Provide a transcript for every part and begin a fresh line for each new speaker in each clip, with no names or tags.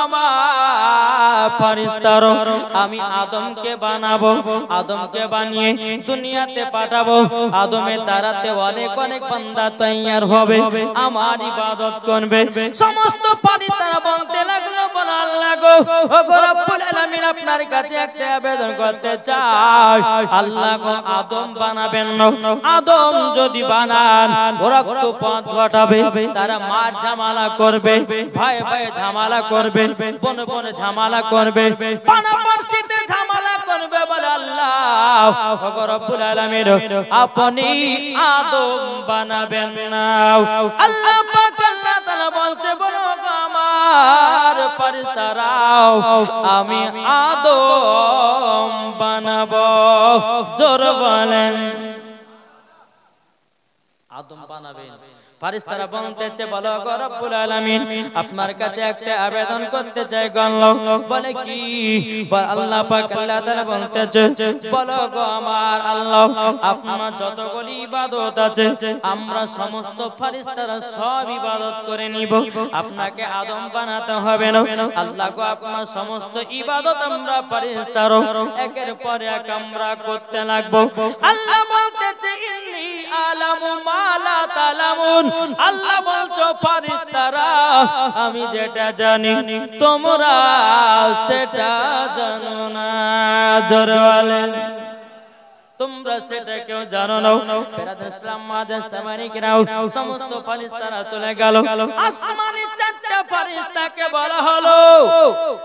আমার ফেরেশতারা আমি আদমকে বানাবো, আদমকে বানিয়ে দুনিয়াতে পাঠাবো। আদমের দ্বারাতে অনেক অনেক বান্দা তৈয়ার হবে, আমার ইবাদত করবে। সমস্ত ফেরেশতারা বলতে লাগলো, বল আল্লাহ গো, ও গো রব্বুল আলামিন, আপনার কাছে একটা আবেদন করতে চাই। আল্লাহ গো, আদম বানাবেন না, আদম যদি বানান রক্তপাত ঘটাবে, তারা মার ঝামেলা করবে, ভাই ভাই ঝামেলা করবে, বনে বনে ঝামেলা করবে, পানাপাশিতে ঝামেলা করবে। বলে আল্লাহ ও গো রব্বুল আলামিন, আপনি আদম বানাবেন না। আল্লাহ পাক আল্লাহ তাআলা বলছে, বলো আমার ফেরেশতারা আমি আদম বানাবো। জোর বলেন, আদম বানাবেন। ফেরেশতারা বলতেছে, বলো গো রব্বুল আলামিন, আপনার কাছে একটা আবেদন করতে চাই। গণলো বলে কি? আল্লাহ পাক আল্লাহ তাআলা বলতেছে, বলো গো আমার আল্লাহ, আপনার যতগুলি ইবাদত আছে আমরা সমস্ত ফেরেশতারা সব ইবাদত করে নিব, আপনাকে আদম বানাতে হবে না। আল্লাহ গো, আপনার সমস্ত ইবাদত আমরা ফেরেশতারা একের পর এক আমরা করতে লাগবো। আল্লাহ বলতেছে, ইন্নী আলামু মা লা তালামুন। আল্লাহ বলছো ফেরেশতারা আমি যেটা জানি তোমরা সেটা জানো না। জোরে বলেন, তোমরা সেটা কেউ জানো না। বেরাদার ইসলাম মাদান সামানি কিরাও সমস্ত ফেরেশতারা চলে গেল। আসমানি চারটা ফেরেশতাকে বলা হলো,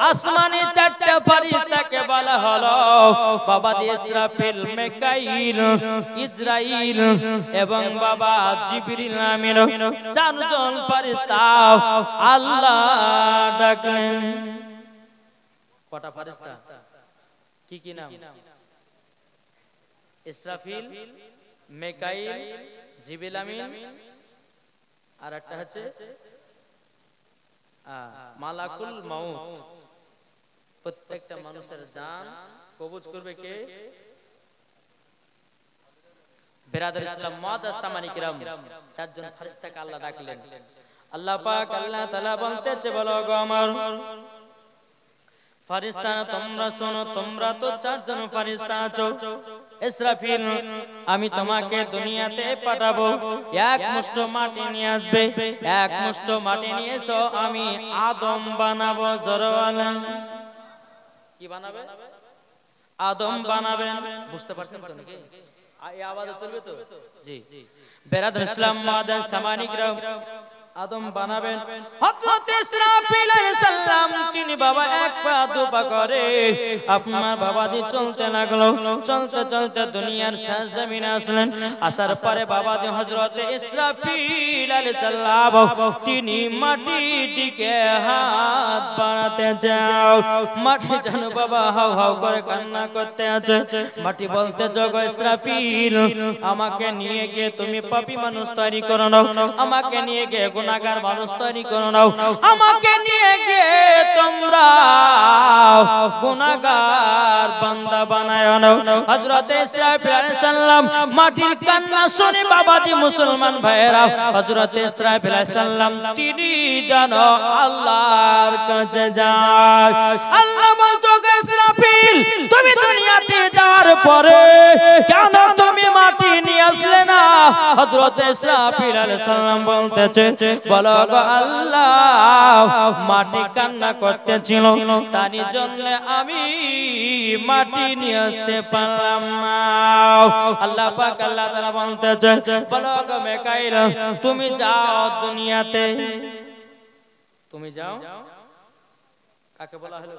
আসমানি চারটা ফেরেশতাকে বলা হলো, বাবা ইসরাফিল, মিকাইল, ইসরাইল এবং বাবা জিবরিল নামের চারজন ফেরেশতা আল্লাহ ডাকলেন। কটা ফেরেশতা? কি কি নাম? ইসরাফিল, মিকাইল, জিবরিল আমিন, আর একটা হচ্ছে মালাকুল মাউত। প্রত্যেকটা মানুষের জান কবজ করবে কে? বেরাদার ইসলাম মুআদ্দাস সামানি কিরাম চারজন ফেরেশতাকে আল্লাহ ডাকলেন। আল্লাহ পাক আল্লাহ তাআলা বলতেছে, বলো গো আমার ফেরেশতারা তোমরা শোনো, তোমরা তো চারজন ফেরেশতা আছো। ইসরাফিল, আমি তোমাকে দুনিয়াতে পাঠাবো, এক মুষ্ঠ মাটি নিয়ে আসবে, এক মুষ্ঠ মাটি নিয়ে এসো, আমি আদম বানাবো। জোরে বলেন, কি বানাবে? আদম বানাবেন। বুঝতে পারছেন তো নাকি? এই আওয়াজ চলবে তো? জি। বেরাদার ইসলাম মুআদ্দাস সামানি কিরাম আদম বানাবেন। হযরত ইসরাফিল আলাইহিস সালাম তিনি বাবা এক পা দু পা করে আপনার বাবাজি চলতে লাগলো। চলতে চলতে দুনিয়ার শেষ জমিনে আসলেন। আসার পরে বাবাজি হযরত ইসরাফিল আলাইহিস সালাম তিনি মাটির দিকে হাত বাড়াতে যাও। মাটি যেন বাবা হাউ হাউ করে কান্না করতে আছে। মাটি বলতে, জগ ইসরাফিল, আমাকে নিয়ে গিয়ে তুমি পাপী মানুষ তৈরি করো নাও, আমাকে নিয়ে গিয়ে গুনাহগার মানুষ তৈরি করো নাও, আমাকে নিয়ে গিয়ে তোমরা গুনাহগার বান্দা বানায় নাও। হযরত ইসরাফিল আলাইহিস সালাম মাটির কান্না শুনে বাবাজি মুসলমান ভাইরা, হযরত ইসরাফিল আলাইহিস সালাম তিনি জানো আল্লাহর কাছে যায়। আল্লাহ বলতো, ইসরাফিল তুমি দুনিয়াতে যাওয়ার পরে কেন তুমি মাটি নিয়ে আসলে না? হযরত ইসরাফিল আলাইহিস সালাম বলতেছে, বলো গো আল্লাহ, মাটি কান্না করতেছিল, তার জন্য আমি মাটি নিয়ে আসতে পারলাম না। আল্লাহ পাক আল্লাহ তাআলা বলতেছে, বলো গো মিকাইল, তুমি যাও দুনিয়াতে, তুমি যাও। কাকে বলা হলো?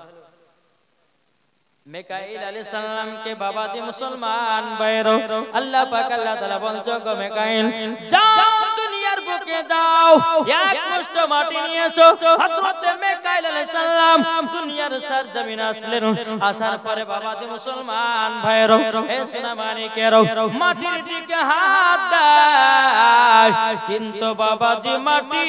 মিকাইল আলাইহিস সালাম কে বাবাজি মুসলমান ভাইরা, আল্লাহ পাক আল্লাহ তাআলা বলছো, গো মিকাইল যাও দুনিয়ার বুকে যাও, এক মুষ্ঠ মাটি নিয়ে এসো। হযরত মিকাইল আলাইহিস সালাম দুনিয়ার সরজমিনে আসলেন। আসার পরে বাবাজি মুসলমান ভাইরা, এ সোনা মানিকেরা, মাটির দিকে হাত দেয়, কিন্তু বাবাজি মাটি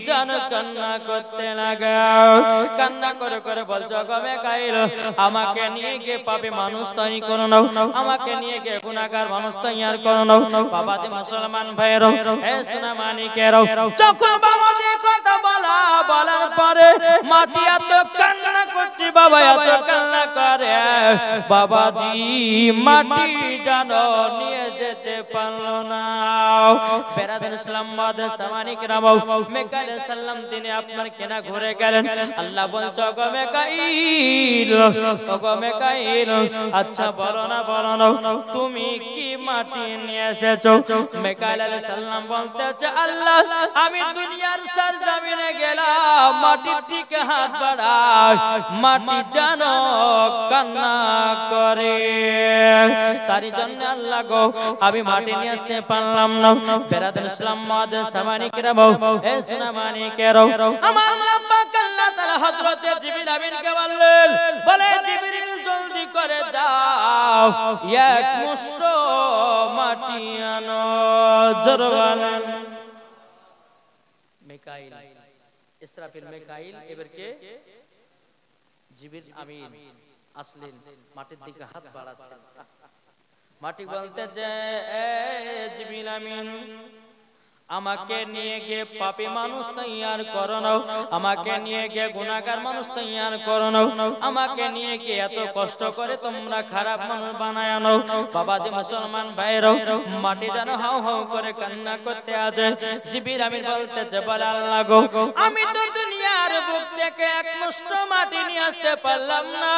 জান কান্না করতে লাগাও। কান্না করে করে বলছো, গো মিকাইল আমাকে নিয়ে গিয়ে পাপী মানুষ তৈরি করো নাও, আমাকে নিয়ে গিয়ে গুনাহগার মানুষ তৈয়ার করো নাও। বাবাজি মুসলমান ভাইরা, এ সোনা মানিকেরা, যখন বাবাজি কথা বলার পরে মাটি এত কান্না করছি বাবা, এত কান্না করে বাবাজি মাটি জানো নিয়ে যেতে পারলো না। বেরাদান ইসলাম মাদার সামানিক রামাও মিকাইল সাল্লাম তিনি আপনার কেনা ঘুরে গেলেন। আল্লাহ বলছো গো মিকাইল, ওগো মিকাইল আচ্ছা বলো না তুমি কি মাটি নিয়ে এসেছো? মিকাইল আলাইহিস সালাম বলতেছে আল্লাহ আমি দুনিয়ার সরজমিনে গেলাম, মাটির দিকে হাত বাড়াই, মাটি জানো কান্না করে, তার জন্য আল্লাহ গো আমি মাটি নিয়ে আসতে পারলাম না। বেরাদান ইসলাম মাদার সামানিক রামাও এ সুনামানিকেরও আমার আল্লাহ পাক আল্লাহ তাআলা হযরত জিবরিল আমিনকে বললেন, বলে জিবরিল জলদি করে যাও এক মুষ্ঠ মাটি আনো। জোরে বলেন মিকাইল ইসরাফিল মিকাইল এবারকে জিবরিল আমিন আসলেন, মাটির দিকে হাত বাড়াচ্ছেন। মাটি বলতেছে এ জিবরিল আমিন আমাকে নিয়ে গিয়ে পাপী মানুষ তৈয়ার করো না, আমাকে নিয়ে গিয়ে গুনাহগার মানুষ তৈয়ার করো না, আমাকে নিয়ে গিয়ে এত কষ্ট করে তোমরা খারাপ মানুষ বানায় নাও। বাবাজি মুসলমান ভাইরা মাটি যেন হাউ হাউ করে কান্না করতে আছে। জিবরিল আমিন বলতেছে বলে আল্লাহ গো আমি তো দুনিয়ার বুক থেকে এক মুষ্ঠ মাটি নিয়ে আসতে পারলাম না,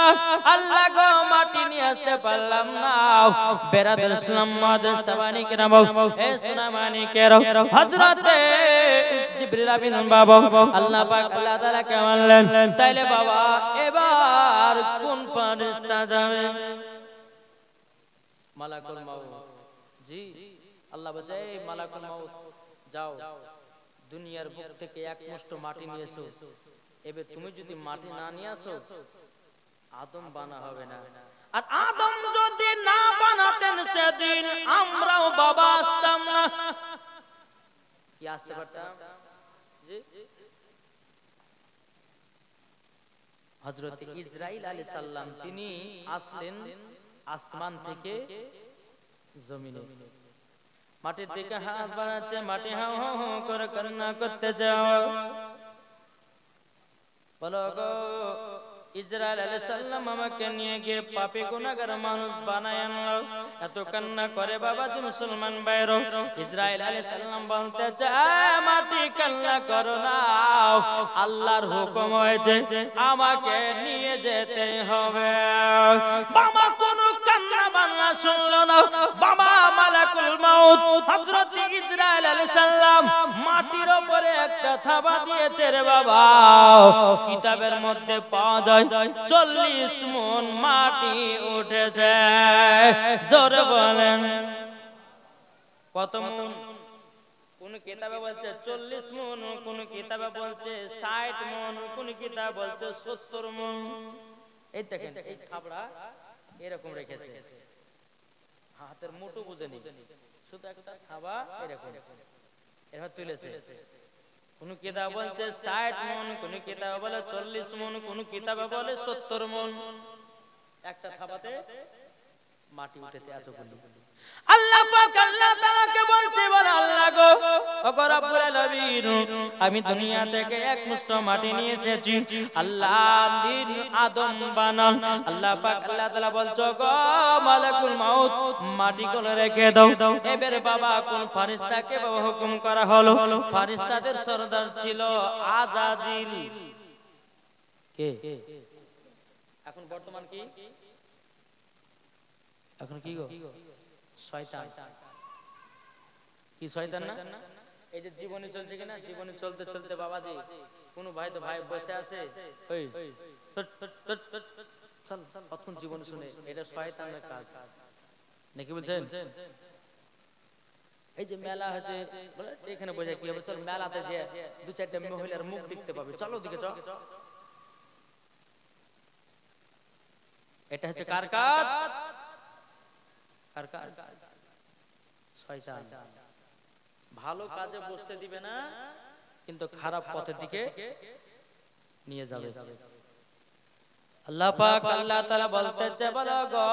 আল্লাহ গো মাটি নিয়ে আসতে পারলাম না। বেরাদার ইসলাম মাদার সামানিক রামাও এ সুনামানিকেরও হযরতে জিবরিল আমিন বাবা আল্লাহ পাক আল্লাহ তাআলা কে বললেন তাইলে বাবা এবার কোন ফেরেশতা যাবে? মালাকুল মাউত। জি আল্লাহ বলে মালাকুল মাউত যাও দুনিয়ার বুক থেকে এক মুষ্ঠ মাটি নিয়ে এসো। এবে তুমি যদি মাটি না নিয়ে আসো আদম বানা হবে না, আর আদম যদি না বানাতেন সেদিন আমরাও বাবা আসতাম না। কি আসতে পারতাম? জি হযরত ইসরাইল আলাইহিস সালাম তিনি আসলেন আসমান থেকে জমিনে, মাটির দিকে হাত বাড়াচ্ছে, মাটি হাও হাও করে কান্না করতে যাও। বলো গো ইসরাইল আলাইহিস সালাম আমাকে নিয়ে গিয়ে পাপী গুনাহগার মানুষ বানায় আনলো, এত কান্না করে বাবাজি মুসলমান ভাইরা। ইসরাইল আলাইহিস সালাম বলতে চায় মাটি কান্না করো না, আল্লাহর হুকুম হয়েছে আমাকে নিয়ে যেতে হবে। বাবা কোন কান্না বান্না শুনলো না, বাবা মালাকুল মাউত হযরত ইসরাইল আলাইহিস সালাম মাটির উপরে একটা থাবা দিয়েছে রে বাবা। কিতাবের মধ্যে পাওয়া যায় 40 মণ মাটি উঠেছে। জোরে বলেন কত মণ? কোন কিতাবে বলছে 40 মণ, কোন কিতাবে বলছে 60 মণ, কোন কিতাবে বলছে 70 মণ। এই দেখেন এই থাবড়া এরকম রেখেছে, হাতের মুঠো বুঝেনি, শুধু একটা থাবা এরকম এভাবে তুলেছে। কোন কিতাব বলছে 60 মণ, কোন কিতাব বলে 40 মণ, কোন কিতাবে বলে 70 মণ। একটা থাবাতে মাটি উঠেছে এতগুলো। আল্লাহ পাক আল্লাহ তাআলাকে বলতে বলে আল্লাহ গো ওগো রব্বুল আলামিন আমি দুনিয়া থেকে এক মুষ্ঠ মাটি নিয়ে এসেছি, আল্লাহ দিন আদম বানান। আল্লাহ পাক আল্লাহ তাআলা বলছো গো মালাকুল মাউত মাটি গুলো রেখে দাও। এবারে বাবা কোন ফেরেশতাকে বাবা হুকুম করা হলো? ফেরেশতাদের সরদার ছিল আজাজিল। কে এখন বর্তমান কি? এখন কি গো? শয়তান। কি শয়তান না? এই যে জীবনে চলছে কিনা, জীবনে চলতে চলতে বাবাজি কোন ভাই তো ভাই বসে আছে, ওই চল কতক্ষণ জীবন শুনে, এটা শয়তানের কাজ নাকি বলছেন? এই যে মেলা হচ্ছে বলে এখানে বসে কি হবে, চল মেলাতে যে দু চারটা মহিলার মুখ দেখতে পাবে, চলো ওদিকে চল। এটা হচ্ছে কার কাজ? কার কাজ? শয়তান। ভালো কাজে বসতে দিবে না, কিন্তু খারাপ পথের দিকে নিয়ে যাবে। আল্লাহ পাক আল্লাহ তাআলা বলতেছে বলো গো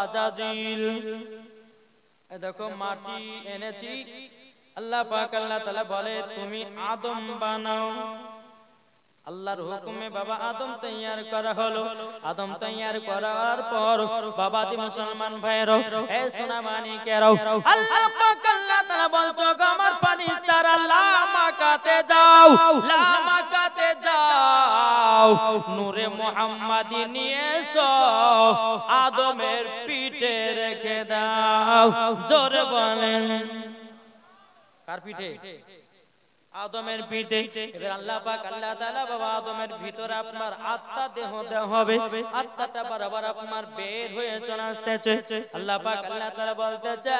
আজাজিল এই দেখো মাটি এনেছি। আল্লাহ পাক আল্লাহ তাআলা বলে তুমি আদম বানাও। আল্লাহর হুকুমে বাবা আদম তৈয়ার করা হলো। আদম তৈয়ার করার পর বাবা দি মুসলমান ভাইরা, এ সোনা মানিকেরাও, আল্লাহ পাক আল্লাহ তাআলা বলছো আমার ফেরেশতারা লামাকাতে যাও, লামাকাতে যাও, নূরে মুহাম্মাদি নিয়ে এসো, আদমের পিঠে রেখে দাও। জোরে বলেন, কার পিঠে? আদমের পিঠে। এবার আল্লাহ পাক আল্লাহ তাআলা বাবা আদমের ভিতরে আপনার আত্মা দেহ দেওয়া হবে, আত্মাটা বরাবর আপনার বের হয়ে চলে আসতেছে। আল্লাহ পাক আল্লাহ তাআলা বলতেছে,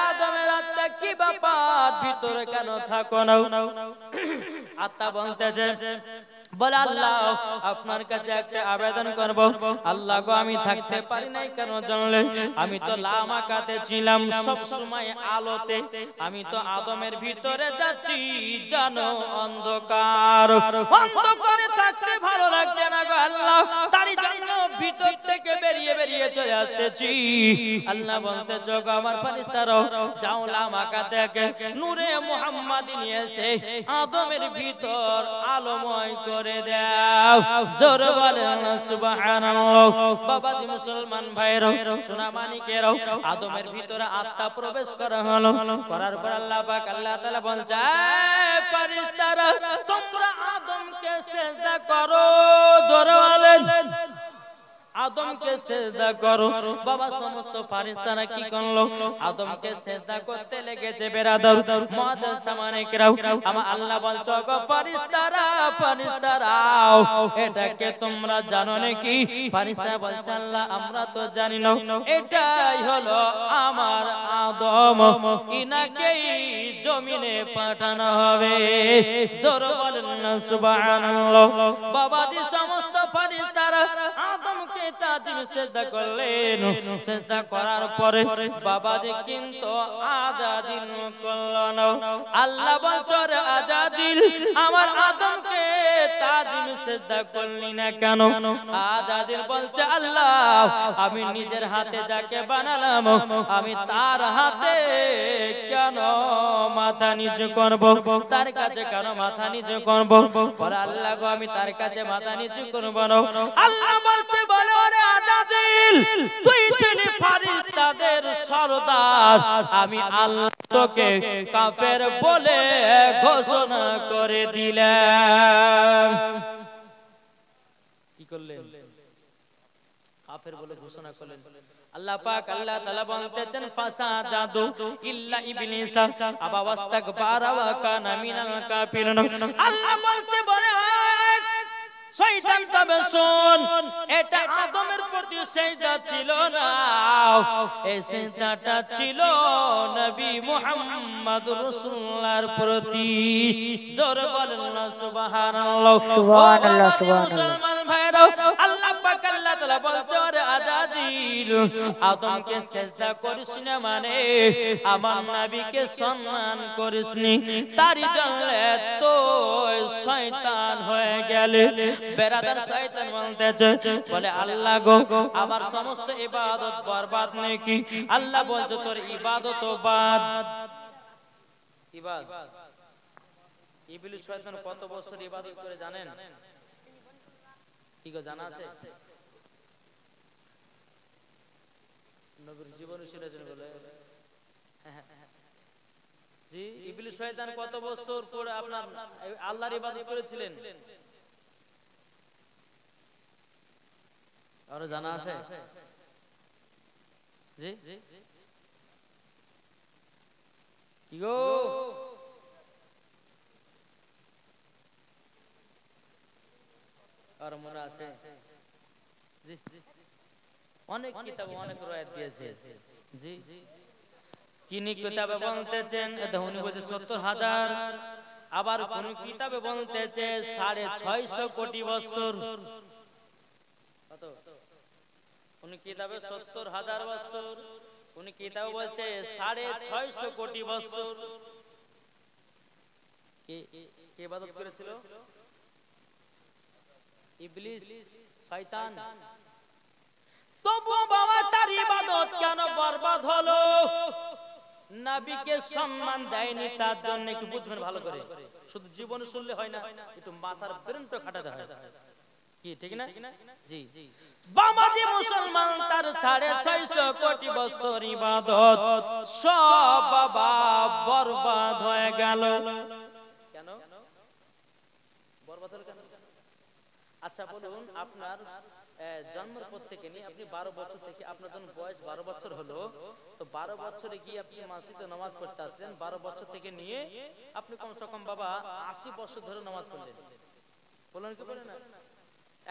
আদমের আত্মা কি ব্যাপার, ভিতরে কেন থাকো না? আত্মা বলতেছে, বলে আল্লাহ আপনার কাছে একটা আবেদন করব। আল্লাহ গো আমি থাকতে পারি নাই কেন জানলে? আমি তো লামাকাতে ছিলাম, সব সময় আলোতে। আমি তো আদমের ভিতরে যাচ্ছি, জানো অন্ধকার, অন্ধকারে থাকতে ভালো লাগছে না গো আল্লাহ, তারই জন্য ভিতর থেকে বেরিয়ে বেরিয়ে চলে আসতেছি। আল্লাহ বলতেছে গো আমার ফেরেশতারা, যাও লামাকাতে নূরে মুহাম্মাদি নিয়ে এসে আদমের ভিতর আলোময় করে দাও। জোরে বলেন সুবহানাল্লাহ। বাবা জি মুসলমান ভাইরা, সোনা মানিকেরা, আদমের ভিতরে আত্মা প্রবেশ করা হলো। করার পর আল্লাহ পাক আল্লাহ তাআলা বলছে, ফেরেশতারা তোমরা আদমকে সিজদা করো। জোরে বলেন, আদমকে সিজদা করো। বাবা সমস্ত ফেরেশতারা কি করলো? আদমকে সিজদা করতে লেগেছে। বেরাদর মুআদ্দাস সামানিকেরাও, আমার আল্লাহ বলছো গো ফেরেশতারা, ফেরেশতারাও, এটাকে তোমরা জানো নাকি? ফেরেশতারা বলছে আল্লাহ আমরা তো জানি না, এটাই হলো আমার আদম, ইনাকেই জমিনে পাঠানো হবে। জোরে বলেন সুবহানাল্লাহ। বাবা দি সমস্ত ফেরেশতারা আদমকে তাজিম সিজদা করলেন। সিজদা করার পরে বাবাজি কিন্তু আজাজিল করল না। আল্লাহ বলছেন, আজাজিল আমার আদমকে তাজিম সিজদা করলি না কেন? আজাজিল বলছে আল্লাহ আমি নিজের হাতে যাকে বানালাম, আমি তার হাতে কেন মাথা নিচু করব? তার কাছে কেন মাথা নিচু করব? বলে আল্লাহ গো আমি তার কাছে মাথা নিচু করব না। আল্লাহ বলছে, বলে ওরে আজাজিল তুই ছিলি ফেরেশতাদের সরদার, আমি আল্লাহ তোকে কাফের বলে ঘোষণা করে দিলাম। কি করলেন? কাফের বলে ঘোষণা করলেন। আল্লাহ পাক আল্লাহ তাআলা বলতেছেন, ফাসাদাদু ইল্লা ইবলিস আবা ওয়াস্তাকবারা ওয়া কানা মিনাল কাফিরিন। আল্লাহ বলছে, বলে শয়তান তবে শোন, এটা আদমের প্রতি সিজদা ছিল না, এই সিজদাটা ছিল নবী মুহাম্মদুর রাসূলুল্লাহর প্রতি। জোরে বলেন সুবহানাল্লাহ। সুবহানাল্লাহ, সুবহানাল্লাহ। ভাইরা আল্লাহ পাক আল্লাহ তাআলা বলছে, ওরে আজাজিল আদমকে সিজদা করিস না মানে আমার নবীকে সম্মান করিসনি, তারই জন্য তো শয়তান হয়ে গেলে। বেরাদার শয়তান বলতেছে, বলে আল্লাহ গো আমার সমস্ত ইবাদত বরবাদ নাকি? আল্লাহ বলছে তোর ইবাদত বাদ। ইবাদত ইবলিস শয়তান কত বছর ইবাদত করে জানেন? কি গো জানা আছে? নবীর জীবন শুনেছেন বলে? জি, ইবলিস শয়তান কত বছর পরে আপনার আল্লাহর ইবাদত করেছিলেন? আর জানা আছে? জি কি গো আর মনে আছে? জি অনেক কিতাবে অনেক রায়াত দিয়েছে। জি কিনি কিতাবে বলতেছেন উনি বলছে ৭০,০০০, আবার কোন কিতাবে বলতেছে ৬৫০ কোটি বছর। কত? কোন কিতাবে ৭০,০০০ বছর, কোন কিতাবে বলছে ৬৫০ কোটি বছর। কে ইবাদত করেছিল? ইবলিস শয়তান। তবু বাবা তার ইবাদত কেন বরবাদ হলো? নবীকে সম্মান দেয়নি, তার জন্য একটু বুঝবেন ভালো করে। শুধু জীবনে শুনলে হয় না, একটু মাথার ব্রেনটা খাটাতে হয়, কি ঠিক না? জি, বাবাজি মুসলমান তার 650 কোটি বছর ইবাদত সব বাবা বরবাদ হয়ে গেল। কেন বরবাদ হলো কেন? আচ্ছা বলুন, আপনার জন্মের পর থেকে নিয়ে আপনি 12 বছর থেকে, আপনার যখন বয়স 12 বছর হলো, তো 12 বছরে গিয়ে আপনি মসজিদে নামাজ পড়তে আসলেন, 12 বছর থেকে নিয়ে আপনি কমসে কম বাবা 80 বছর ধরে নামাজ পড়লেন, বলেন কি বলেন না?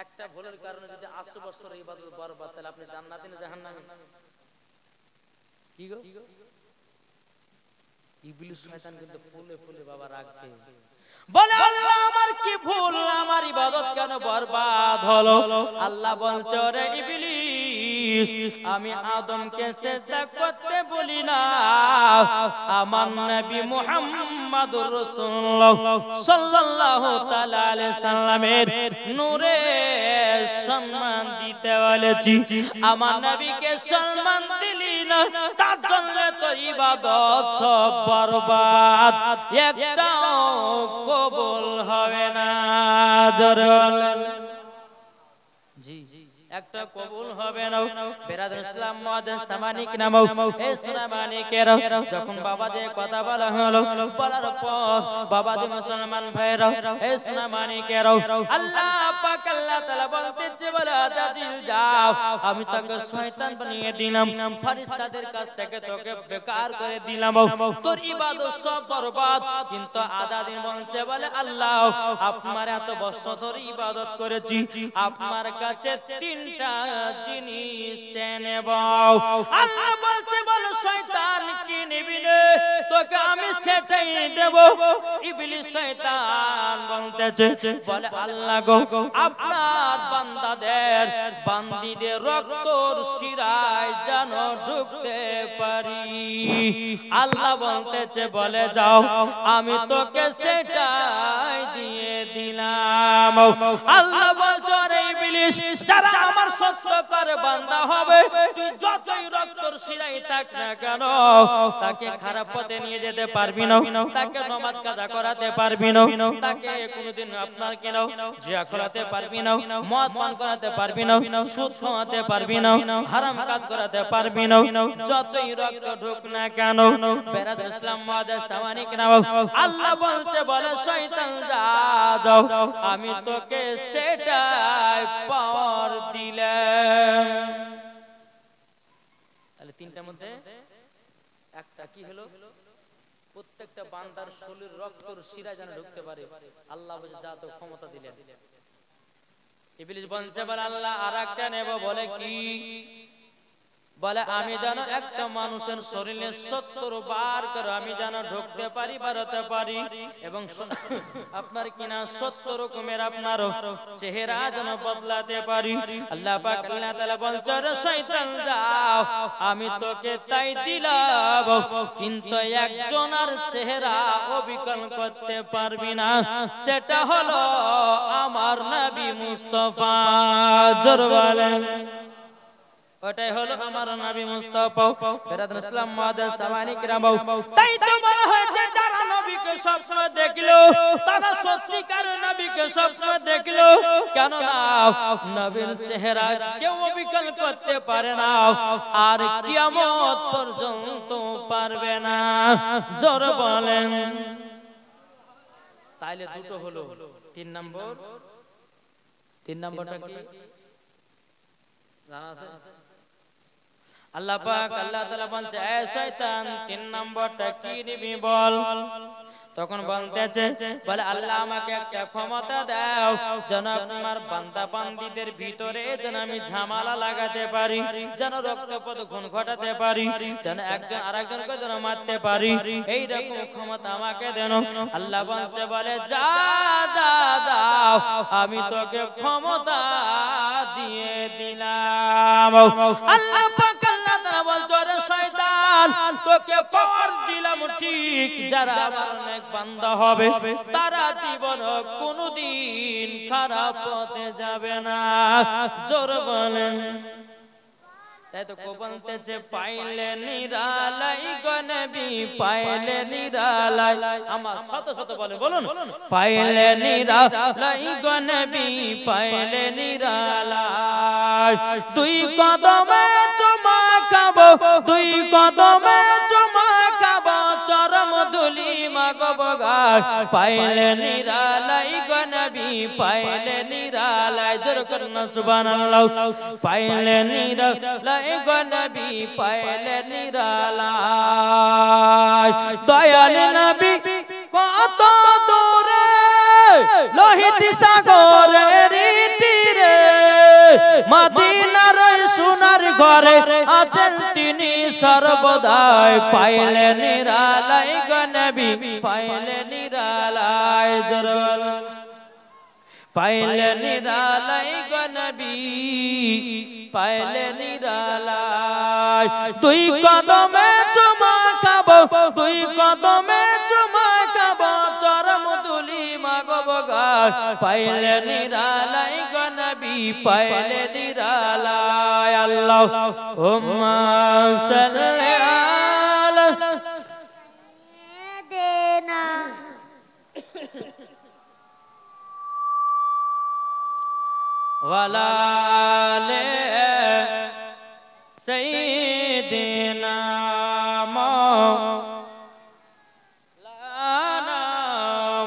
একটা ভুলের কারণে যদি 80 বছর ইবাদত বরবাদ, তাহলে আপনি জান্নাতে না জাহান্নামে? কি গো, ইবলিস শয়তান কিন্তু ফুলে ফুলে বাবা রাখছে, বলে আল্লাহ আমার কি ভুল, আমার ইবাদত কেন বরবাদ হলো? আল্লাহ বলছে রে ইবলিস, আমি আদমকে সিজদা করতে বলি না, আমার নবী মুহাম্মদুর রাসূলুল্লাহ সাল্লাল্লাহু তাআলা আলাইহি সাল্লামের নূরে সম্মান দিতে বলেছি। আমার নবীকে সম্মান দিলি না, তার জন্য তো ইবাদত সব বরবাদ, একটাও কবুল হবে না। জোরে বলেন জি, একটা কবুল হবে না। বেরাদর ইসলাম মুআদ্দিন সামানিক নামও এই সুনামানিকের যখন বাবা যে কথা বলা হলো, বলার পর বাবাজি মুসলমান ভাইরা এই সুনামানিকের আল্লাহ পাক আল্লাহ তাআলা বলতেছে, বলা জাজিল যাও, আমি তোকে শয়তান বানিয়ে দিলাম, ফেরেশতাদের কাছ থেকে তোকে বেকার করে দিলাম, তোর ইবাদত সব বরবাদ। কিন্তু আধা দিন বলছে, বলে আল্লাহ আপনার এত বছর ধরে ইবাদত করেছি, আপনার কাছে তিনটা জিনিস চেয়ে নেব। আল্লাহ বলছে, বলো শয়তান কি নিবি রে, তোকে আমি সেটাই দেব। ইবলিস শয়তান বলতেছে, বলে আল্লাহ গো, আপনার বান্দাদের বান্দীদের রক্তর শিরায় যেন ঢুকতে পারি। আল্লাহ বলতেছে, বলে যাও, আমি তোকে সেটাই দিয়ে দিলাম। আল্লাহ বলছে, রে ইবলিস, যারা আমার সত্যকার বান্দা হবে, তুই যতই রক্তর শিরায় থাক না কেন, তাকে খারাপ পথে নিয়ে যেতে পারবি না, তাকে নামাজ কাজা করাতে পারবি না, তাকে কোনোদিন আপনার কেন জিয়া করাতে পারবি না, মদ পান করাতে পারবি না, সুদ খাওয়াতে পারবি না, হারাম কাজ করাতে পারবি না, যতই রক্ত ঢুক না কেন। বেরাদর ইসলাম মুআদ্দিন সামানিক নাও আল্লাহ বলতে, বলে শয়তান যাও, আমি তোকে সেটাই পাওয়ার দিলাম। তাহলে তিনটার মধ্যে একটা কি হলো? প্রত্যেকটা বান্দার শরীর রক্তর শিরা যেন ঢুকতে পারে, আল্লাহ বলে যা তো ক্ষমতা দিলেন। ইবলিস বলছে, বলে আল্লাহ আরেকটা নেব। বলে কি? বলে আমি যেন একটা মানুষের শরীরে 70 বার করে আমি যেন ঢুকতে পারি, বাড়াতে পারি, এবং আপনার কিনা 70 রকমের আপনার চেহারা যেন বদলাতে পারি। আল্লাহ পাক আল্লাহ তাআলা বলছে, রে শয়তান যাও, আমি তোকে তাই দিলাম, কিন্তু একজনের চেহারা অবিকল করতে পারবি না, সেটা হলো আমার নবী মুস্তাফা। জোরে বলেন, ওটাই হলো আমার নবী মুস্তাফা। বেরাদর ইসলাম মুআদ্দিন সামানিক রামাও, তাই তো বলা হয়েছে, যারা নবীকে সবসময় দেখলো তারা সত্যিকার নবীকে সবসময় দেখলো। কেন না নবীর চেহারা কেউ বিকল করতে পারে না, আর কিয়ামত পর্যন্ত পারবে না। জোরে বলেন। তাইলে দুটো হলো, তিন নম্বরটা কি জানা আছে? আল্লাহ পাক আল্লাহ তাআলা বলছে, এ শয়তান, তিন নম্বরটা কি নিবি বল? তখন বলতেছে, বলে আল্লাহ আমাকে একটা ক্ষমতা দাও, যেন তোমার বান্দা বান্দীদের ভিতরে যেন আমি ঝামেলা লাগাতে পারি, যেন রক্তপাত খুন ঘটাতে পারি, যেন একজন আরেকজনকে যেন মারতে পারি, এই রকম ক্ষমতা আমাকে দেন। আল্লাহ বলছে, বলে যা দাও, আমি তোকে ক্ষমতা দিয়ে দিলাম। আল্লাহ পাক আল্লাহ তাআলা বলছে, রে শয়তান, তোকে পাওয়ার দিলাম ঠিক, যারা আমার অনেক বান্দা হবে তারা জীবন কোনদিন খারাপ পথে যাবে না। জোরে বলেন। তাই তো কো বলতেছে পাইলে নিরালাই গো নবী পাইলে নিরালাই আমার শত শত বলে বলুন পাইলে নিরালাই গো নবী পাইলে নিরালাই দুই কদমে চুমা খাবো দুই কদমে চুমা খাবো চরম ধুলি মাগব গায় পাইলে নিরালাই গো নবী পাইলে নিরালাই জোর করুন সুবহানাল্লাহ পাইলে নিরালাই গো নবী পাইলে নিরালাই দয়াল নবী কত দূরে লোহিত সাগরের তীরে মদিনার সোনার ঘরে আছেন তিনি সর্বদাই পাইলে নিরালাই গো নবী পাইলে নিরালাই জোর পাইলে নিরালাই গো নবী পাইলে নিরালাই দুই কদমে চুমা খাবো দুই কদমে চুমা খাবো চরম ধুলি মাগব গায় পাইলে নিরালাই গো নবী পাইলে নিরালাই আল্লাহুম্মা সাল্লি আলা সাইয়্যিদিনা ওয়ালা আলি সাইয়্যিদিনা মাওলানা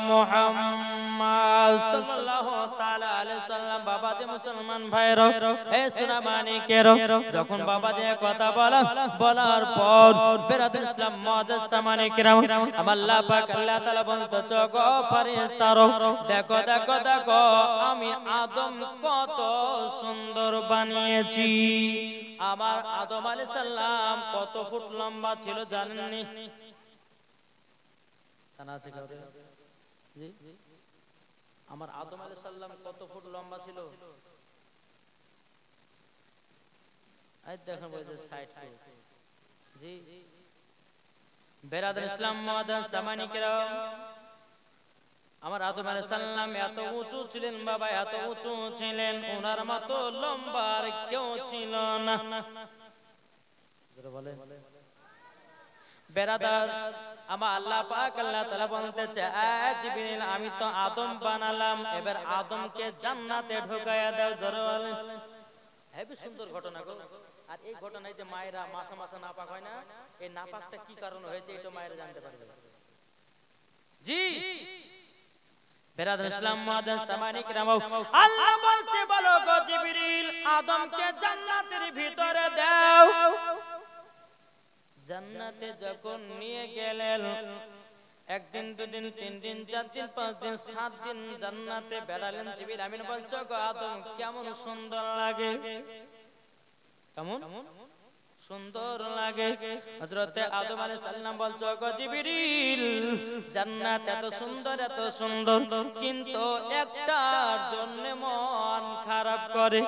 মুহাম্মদ সাল্লাল্লাহু তাআলা আলাইহি সাল্লাম বাবাজি মুসলমান ভাইরা এ সোনা মানিকের যখন বাবাজি কথা বলার পর বেরাদুল ইসলাম মুআদ্দাস মানিকেরাম আমার আল্লাহ পাক আল্লাহ তাআলা বলতো গো ফেরেশতারা দেখো দেখো দেখো আমি আদম কত সুন্দর বানিয়েছি আমার আদম আলাইহিস সালাম কত ফুট লম্বা ছিল জানেননি জানা আছে কাউকে জি আমার আদম আলাইহিস সালাম কত ফুট লম্বা ছিল এই দেখেন বলে 60 ফুট জি বেরাদুল ইসলাম মুআদ্দাস সামানিকেরাম আমার আদম আলাইহিস সালাম এত উঁচু ছিলেন বাবা এত উঁচু ছিলেন ওনার মতো লম্বা আর কেউ ছিল না যারা বলে বেরাদার আমার আল্লাহ পাক আল্লাহ তাআলা বলতেছে আ জিবরিল আমি তো আদম বানালাম এবার আদমকে জান্নাতে ঢোকায়া দাও জোরে বলেন হেবি সুন্দর ঘটনা গো আর এই ঘটনায় যে মায়েরা মাসা মাসা নাপাক হয় না এই নাপাকটা কি কারণে হয়েছে এটা মায়েরা জানতে পারবে জি বেরাদুল ইসলাম মুআদ্দাস সামানিকেরাম আল্লাহ বলছে বলো গো জিবরিল আদমকে জান্নাতের ভিতরে দাও জান্নাতে যখন নিয়ে গেলেন একদিন দুদিন তিন দিন চার দিন পাঁচ দিন সাত দিন জান্নাতে বেড়ালেন জিবরিল আমিন বলছো গো আদম কেমন সুন্দর লাগে কেমন সুন্দর লাগে হযরতে আদম আলাইহিস সালাম বলছো গো জিবরিল জান্নাত এত সুন্দর কিন্তু একটার জন্য মন খারাপ করে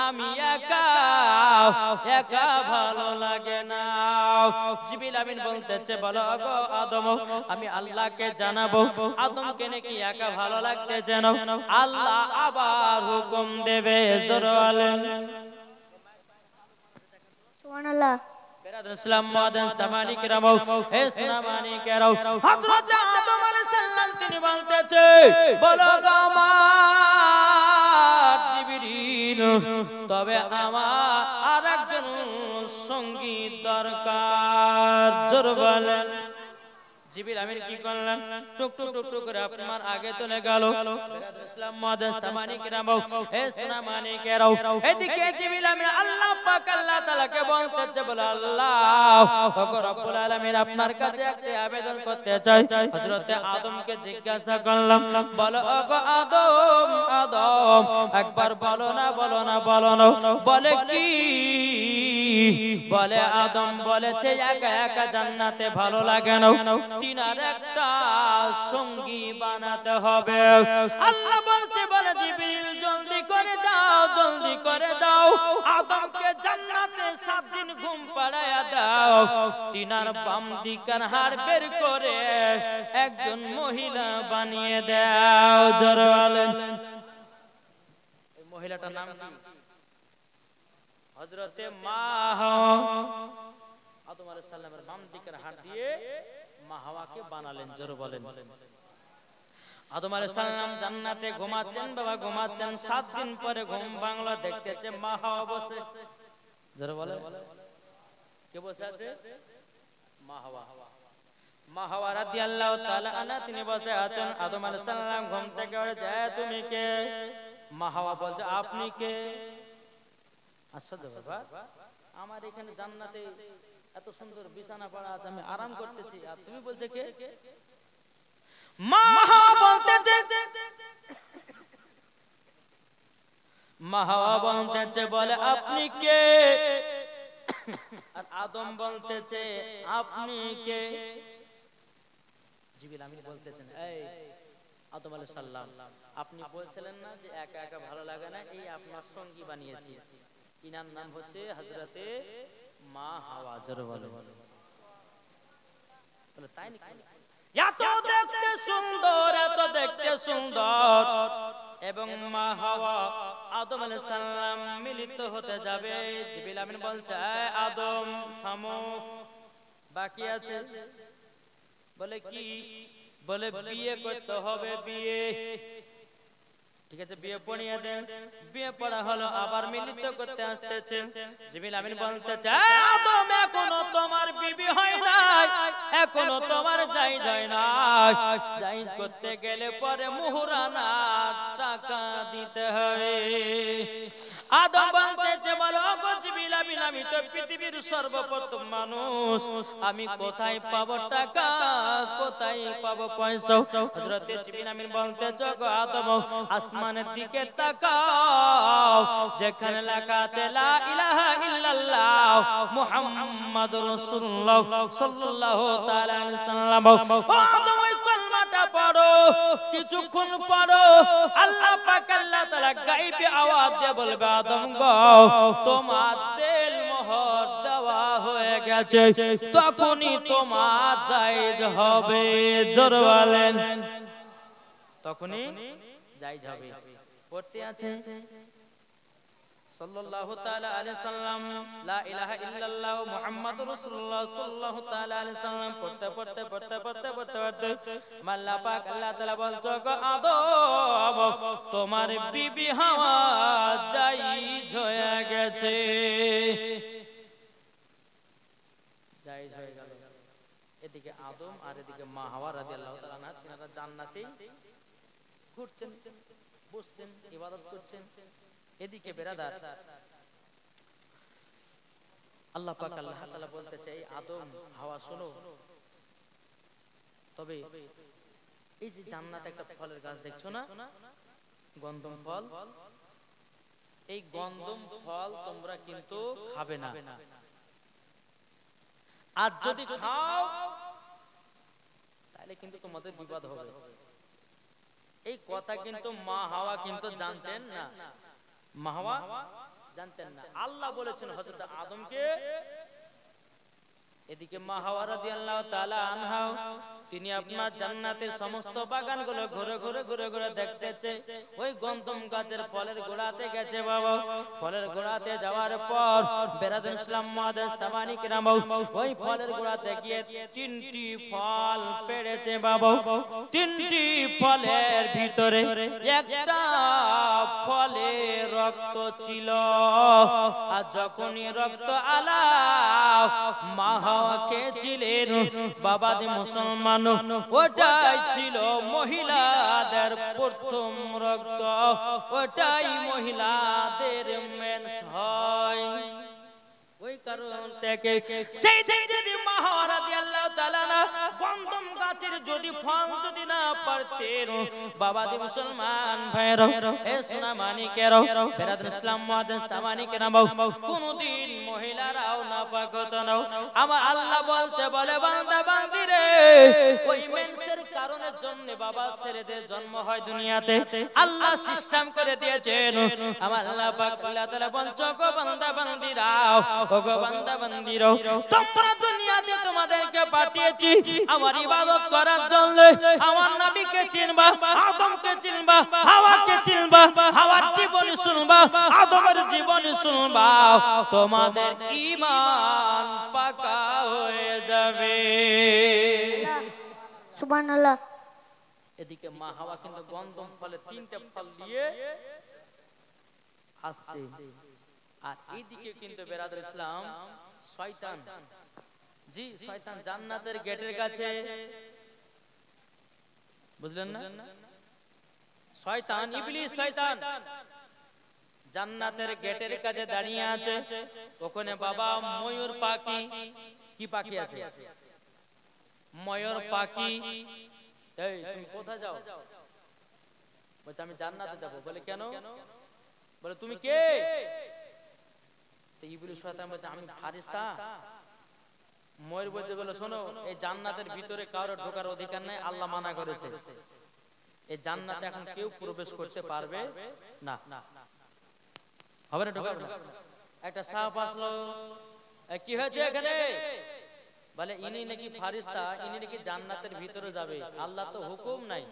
আমি একা ভালো লাগে না জিবরিল আমিন বলতেছে বলো গো আদম আমি আল্লাহকে জানাবো আদমকে নাকি একা ভালো লাগতে যেন আল্লাহ আবার হুকুম দেবে জোরে বলেন সুবহানাল্লাহ বেরাদুল ইসলাম মুআদ্দাস সামানিকেরাম হে সোনা মানিকেরাম হযরত আদম আলাইহিস সালাম তিনি বলতেছে বলো গো আমার জিবরিল তবে আমার আরেকজন সঙ্গী দরকার জোরে বলেন জিবরিল আমিন কি করলেন টুক টুক টুক টুক করে আপনার আগে চলে গেল বেরাদুল ইসলাম মুআদ্দাস সামানিকেরাম হে সোনা মানিকেরাম এদিকে জিবরিল আমিন আল্লাহ পাক আল্লাহ তাআলাকে বলতেছে বলে আল্লাহ ওগো রব্বুল আলামিন আপনার কাছে একটা আবেদন করতে চাই হযরতে আদমকে জিজ্ঞাসা করলাম বলো ওগো আদম একবার বলো না বলে কি বলে আদম বলেছে একা একা জান্নাতে ভালো লাগে না তিনার একটা সঙ্গী বানাতে হবে আল্লাহ বলছে বলে জিবরিল জলদি করে দাও আদমকে জান্নাতে 7 দিন ঘুম পাড়ায়া দাও তিনার বাম দিকের হাড় বের করে একজন মহিলা বানিয়ে দাও জোরে বলেন এই মহিলাটার নাম কি হযরতে মা হাওয়া আদম আলাইহিস সালামের বাম দিকের হাত দিয়ে মা হাওয়াকে বানালেন। জোরে বলেন। আদম আলাইহিস সালাম জান্নাতে ঘুমাচ্ছেন, বাবা ঘুমাচ্ছেন। 7 দিন পরে ঘুম ভাঙলো, দেখতেছে মা হাওয়া বসে। জোরে বলেন। কে বসে আছে? মা হাওয়া। মা হাওয়া রাদিয়াল্লাহু তাআলা আনহা তিনি বসে আছেন। আদম আলাইহিস সালাম ঘুম থেকে উঠে যায়, তুমি কে? মা হাওয়া বলছে, আপনি কে? আশ্চর্য বাবা, আমার এখানে জান্নাতে এত সুন্দর বিছানা পড়া আছে, আমি আরাম করতেছি, আর তুমি বলছে কে? মা হাওয়া বলতেছে, মা হাওয়া বলতেছে, বলে আপনি কে? আর আদম বলতেছে, আপনি কে? জিবরিল আমিন বলতেছেন, এই আদম আলাইহিস সালাম, আপনি বলছিলেন না যে একা একা ভালো লাগে না, এই আপনার সঙ্গী বানিয়েছি। ইনার নাম হচ্ছে হযরতে মা হাওয়া। জোরে বলে। বলে তাই নাকি? এত দেখতে সুন্দর, এত দেখতে সুন্দর। এবং মা হাওয়া আদম আলাইহিস সালাম মিলিত হতে যাবে। জিবরিল আমিন বলছে, আদম থামো, বাকি আছে। বলে কি? বলে বিয়ে করতে হবে, বিয়ে। ঠিক আছে, বিয়ে পড়িয়ে দেন। বিয়ে পড়া হলো, আবার মিলিত করতে আসতেছে। জিবরিল আমিন বলতেছে, আদম এখনো তোমার বিবি হয় নাই, এখনো তোমার জায়েজ হয় নাই। জায়েজ করতে গেলে পরে মুহরানা টাকা দিতে হবে। আদম বলতেছে, বলো গো জিবরিল আমিন, আমি তো পৃথিবীর সর্বপ্রথম মানুষ, আমি কোথায় পাবো টাকা, কোথায় পাবো পয়সা? হযরত জিবরিল আমিন বলতেছে, গো আদম আসমানের দিকে তাকাও, যেখানে লেখা আছে লা ইলাহা ইল্লাল্লাহ মুহাম্মাদুর রাসূলুল্লাহ সাল্লাল্লাহু তাআলা আলাইহি সাল্লাম, আদম ওই কলমাটা পড়ো, কিছুক্ষণ পড়ো। আল্লাহ পাক আল্লাহ তাআলা গায়বী আওয়াজ দিয়ে বলবে, আদম গো তোমার দিল মোহর দেওয়া হয়ে গেছে, তখনই তোমার জায়েজ হবে। জোরে বলেন। তখনই জায়েজ হবে। পড়তে আছে সাল্লাল্লাহু তাআলা আলাইহি সাল্লাম, লা ইলাহা ইল্লাল্লাহ মুহাম্মাদুর রাসূলুল্লাহ সাল্লাল্লাহু তাআলা আলাইহি সাল্লাম। পড়তে পড়তে পড়তে পড়তে পড়তে পড়তে আল্লাহ পাক আল্লাহ তাআলা বলছো, গো আদম তোমার বিবি হাওয়া জায়েজ হয়ে গেছে। জায়েজ হয়ে গেল। এদিকে আদম আর এদিকে মা হাওয়া রাদিয়াল্লাহু তাআলা আনহা, তিনারা জান্নাতে ঘুরছেন, বসছেন, ইবাদত করছেন। এদিকে বেরাদার আল্লাহ পাক আল্লাহ তাআলা বলতেছে, এই আদম হাওয়া শোনো, তবে এই যে জান্নাতে একটা ফলের গাছ দেখছো না, গন্ধম ফল, এই গন্ধম ফল তোমরা কিন্তু খাবে না, আর যদি খাও তাহলে কিন্তু তোমাদের বিপদ হবে। এই কথা কিন্তু মা হাওয়া কিন্তু জানতেন না, মা হাওয়া জানতেন না। আল্লাহ বলেছেন হযরত আদমকে। এদিকে মা হাওয়া রাদিয়াল্লাহু তাআলা আনহা তিনি আপনার জান্নাতের সমস্ত বাগানগুলো ঘুরে ঘুরে ঘুরে ঘুরে দেখতেছে। ওই গন্ধম গাছের ফলের গোড়াতে গেছে বাবা। ফলের গোড়াতে যাওয়ার পর বেরাদুল ইসলাম মুআদ্দিস সামানী কিরাম ওই ফলের গোড়াতে গিয়ে 3টি ফল পেড়েছে বাবা। 3টি ফলের ভিতরে একটা ফলে রক্ত ছিল, আর যখনই রক্ত আলা মা হাওয়া খেয়েছিলেন বাবাদি মুসলমান, ওটাই ছিল মহিলাদের প্রথম রক্ত, ওটাই মহিলাদের মেন্স হয়। ওই কারণ থেকে সেই যদি মা হাওয়া রাদিয়াল্লাহু তাআলা গন্ধম গাছের যদি ফল যদি না পারতেন বাবাদি মুসলমান ভাইরা, এ সোনা মানিকেরা, বেরাদুল ইসলাম মুআদ্দিস সামানিকেরা, কোনদিন মহিলারাও নাপাক হতো না। আমার আল্লাহ বলতে বলে, বান্দা বান্দি রে, ওই মেন্সের কারণের জন্য বাবা ছেলেদের জন্ম হয় দুনিয়াতে। আল্লাহ সিস্টেম করে দিয়েছেন। আমার আল্লাহ পাক আল্লাহ তাআলা বলছো, গো বান্দা বান্দিরা, ও গো বান্দা বান্দিরা, তোমরা দুনিয়াতে তোমাদেরকে পাঠিয়েছি আমার ইবাদত করার জন্য। আমার নবীকে চিনবা, আদমকে চিনবা, হাওয়াকে চিনবা, হাওয়ার জীবনী শুনবা, আদমের জীবনী শুনবা, তোমাদের ঈমান পাকা হয়ে যাবে।
সুবহানাল্লাহ।
এদিকে মা হাওয়া কিন্তু গন্ধম ফলে 3টা ফল দিয়ে আসছে, আর এইদিকে কিন্তু বেরাদর ইসলাম শয়তান, জি শয়তান জান্নাতের গেটের কাছে, বুঝলেন না? শয়তান ইবলিস শয়তান জান্নাতের গেটের কাছে দাঁড়িয়ে আছে। ওখানে বাবা ময়ূর পাখি, কি পাখি আছে? ময়ূর পাখি। এই তুমি কোথায় যাও? বলছে আমি জান্নাতে যাব। বলে কেন? বলে তুমি কে? তো ইবলিস শয়তান বলছে আমি ফেরেশতা। ময়ূর বলছে বলে শোনো, এই জান্নাতের ভিতরে কারোর ঢোকার অধিকার নাই, আল্লাহ মানা করেছে। এই জান্নাতে এখন কেউ প্রবেশ করতে পারবে না। হবে না, ঢোকাবে না। একটা সাহাব আসলো, কি হয়েছে এখানে? বলে ইনি নাকি ফেরেশতা, ইনি নাকি জান্নাতের ভিতরে যাবে, আল্লাহ তো হুকুম নাই,